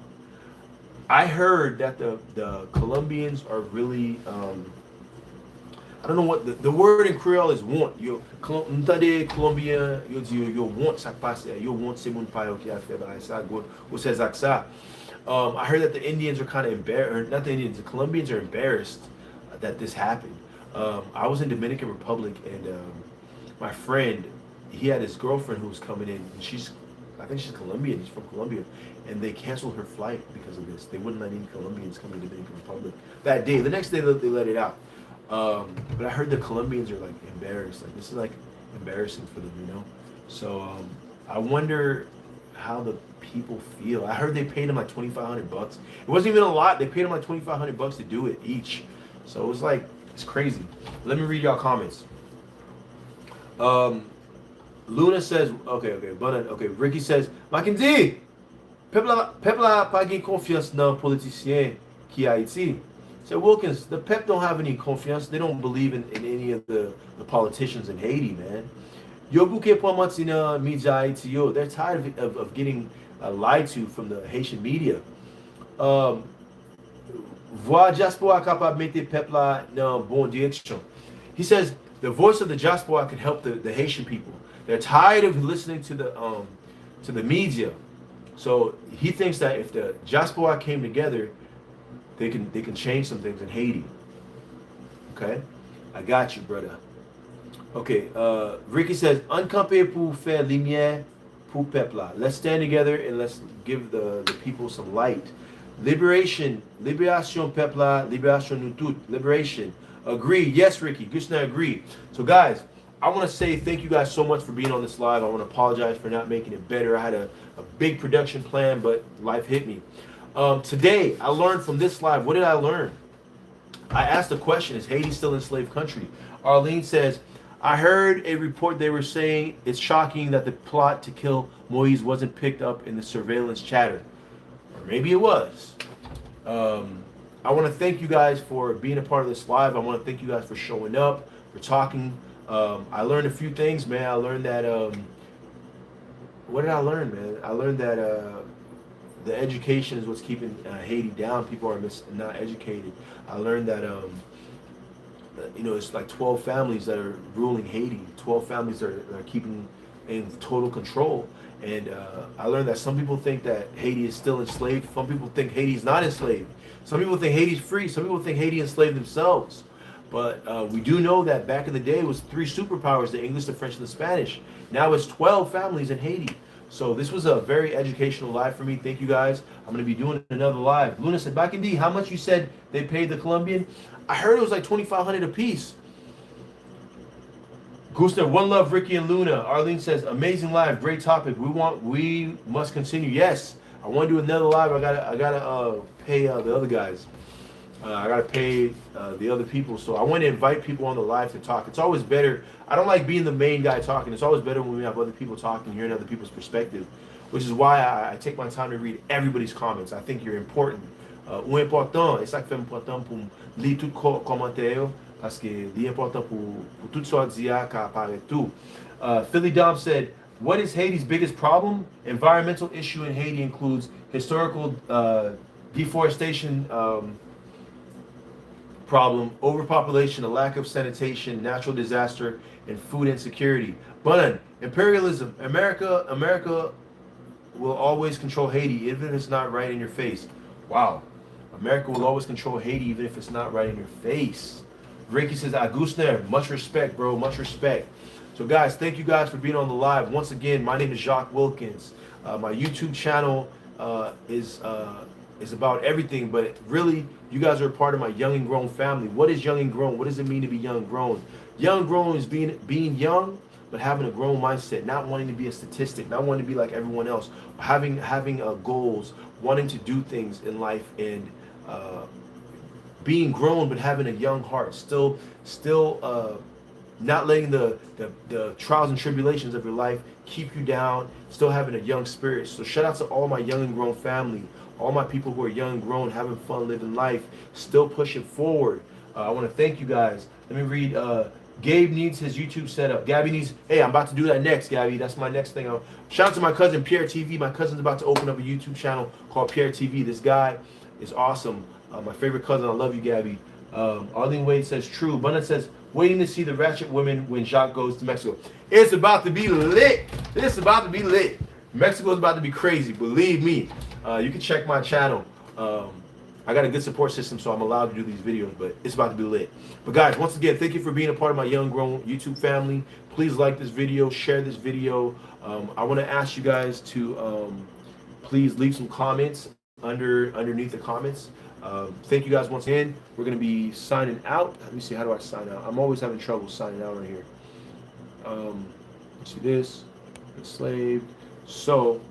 I heard that the Colombians are really, I don't know what the word in Creole is want. Yo, m'tande Colombien, yo di yo want ça passe, yo want c'est mon payo qui a fait ça, ou c'est ça. I heard that the Indians are kind of embarrassed, not the Indians, the Colombians are embarrassed that this happened. I was in Dominican Republic, and my friend, he had his girlfriend who was coming in, and I think she's Colombian, she's from Colombia, and they canceled her flight because of this. They wouldn't let any Colombians come to Dominican Republic that day. The next day they let it out. But I heard the Colombians are like embarrassed. Like this is like embarrassing for them, you know. So I wonder how the people feel. I heard they paid them like $2,500. It wasn't even a lot. They paid them like $2,500 to do it each. So it was like it's crazy. Let me read y'all comments. Luna says, okay. Ricky says, Mackenzie, peuple a pas gain confiance dans politicien qui Haïti. So Wilkins, the PEP don't have any confiance. They don't believe in any of the politicians in Haiti, man. Yo bouquet pour Martina media Haiti, yo. They're tired of getting lied to from the Haitian media. Voix diaspora capable mettre peuple là dans bonne direction. He says the voice of the diaspora can help the Haitian people. They're tired of listening to the media. So he thinks that if the diaspora came together, they can change some things in Haiti. Okay, I got you, brother. Okay, Ricky says, "Un campé pour faire lumière pour peuple. Let's stand together and let's give the people some light. Liberation peuple, libération nous tous. Liberation. Agree. Yes, Ricky. Gushna agree. So guys, I want to say thank you guys so much for being on this live. I want to apologize for not making it better. I had a big production plan, but life hit me. Today, I learned from this live. What did I learn? I asked the question, is Haiti still an enslaved country? Arlene says, I heard a report they were saying it's shocking that the plot to kill Moïse wasn't picked up in the surveillance chatter. Or maybe it was. I want to thank you guys for being a part of this live. I want to thank you guys for showing up, for talking. I learned a few things, man. I learned that, what did I learn, man? I learned that the education is what's keeping Haiti down. People are not educated. I learned that, it's like 12 families that are ruling Haiti. 12 families that are keeping in total control. And I learned that some people think that Haiti is still enslaved. Some people think Haiti is not enslaved. Some people think Haiti's free. Some people think Haiti enslaved themselves. But we do know that back in the day it was 3 superpowers, the English, the French, and the Spanish. Now it's 12 families in Haiti. So this was a very educational live for me. Thank you guys. I'm going to be doing another live. Luna said, back in D, how much you said they paid the Colombian? I heard it was like $2,500 a piece. Gustav, one love, Ricky and Luna. Arlene says, amazing live, great topic. We must continue. Yes, I want to do another live. I gotta pay the other guys. I gotta pay the other people. So I want to invite people on the live to talk. It's always better. I don't like being the main guy talking. It's always better when we have other people talking, hearing other people's perspective, which is why I take my time to read everybody's comments. I think you're important. Ou important, et ça qui fait important pour lire tout commentaire parce que c'est important pour tout ça dire qu'à apparaît tout. Philly Dom said, what is Haiti's biggest problem? Environmental issue in Haiti includes historical deforestation problem, overpopulation, a lack of sanitation, natural disaster, and food insecurity. But imperialism, America will always control Haiti, even if it's not right in your face. Wow. America will always control Haiti, even if it's not right in your face. Ricky says, Agusner, much respect, bro, much respect. So guys, thank you guys for being on the live. Once again, my name is Jacques Wilkins. My YouTube channel is about everything, but really, you guys are a part of my young and grown family. What is young and grown? What does it mean to be young and grown? Young and grown is being young, but having a grown mindset, not wanting to be a statistic, not wanting to be like everyone else, having goals, wanting to do things in life, and being grown but having a young heart, still not letting the trials and tribulations of your life keep you down, still having a young spirit. So shout out to all my young and grown family, all my people who are young and grown, having fun, living life, still pushing forward. I want to thank you guys. Let me read. Gabe needs his YouTube set up. Gabby needs, hey, I'm about to do that next, Gabby. That's my next thing. Shout out to my cousin, Pierre TV. My cousin's about to open up a YouTube channel called Pierre TV. This guy is awesome. My favorite cousin. I love you, Gabby. Arlene Wade says, true. Bunna says, waiting to see the ratchet women when Jacques goes to Mexico. It's about to be lit. It's about to be lit. Mexico is about to be crazy. Believe me. You can check my channel. I got a good support system, so I'm allowed to do these videos, but it's about to be lit. But guys, once again, thank you for being a part of my young grown YouTube family. Please like this video, share this video. I want to ask you guys to please leave some comments underneath the comments. Thank you guys once again. We're going to be signing out. Let me see, how do I sign out? I'm always having trouble signing out on here. Let's see this. Enslaved. So,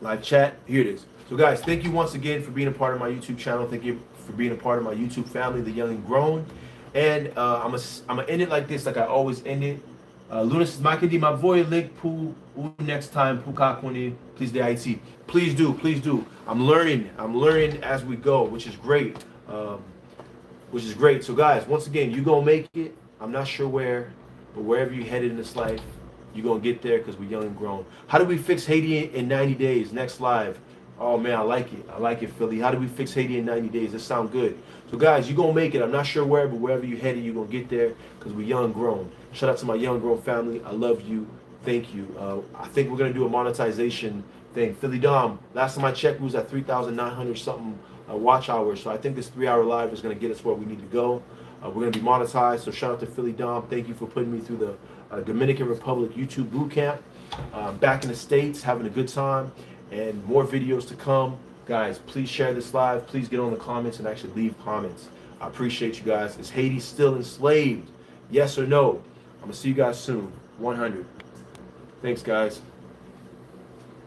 live chat. Here it is. So guys, thank you once again for being a part of my YouTube channel. Thank you for being a part of my YouTube family, the young and grown. And I'm gonna end it like this, like I always end it. Luna says, "Makadi ma voy link pu next time pu kakuni please the IT." Please do, please do. I'm learning as we go, which is great. So guys, once again, you gonna make it. I'm not sure where, but wherever you headed in this life, you're gonna get there because we're young and grown. How do we fix Haiti in 90 days? Next live. Oh man, I like it. I like it, Philly. How do we fix Haiti in 90 days? That sounds good. So guys, you're going to make it. I'm not sure where, but wherever you're headed, you're going to get there because we're young grown. Shout out to my young grown family. I love you. Thank you. I think we're going to do a monetization thing. Philly Dom, last time I checked, we was at 3,900 something watch hours. So I think this 3-hour live is going to get us where we need to go. We're going to be monetized. So shout out to Philly Dom. Thank you for putting me through the Dominican Republic YouTube boot camp. Back in the States, having a good time. And more videos to come. Guys, please share this live. Please get on the comments and actually leave comments. I appreciate you guys. Is Haiti still enslaved? Yes or no? I'm going to see you guys soon. 100. Thanks, guys.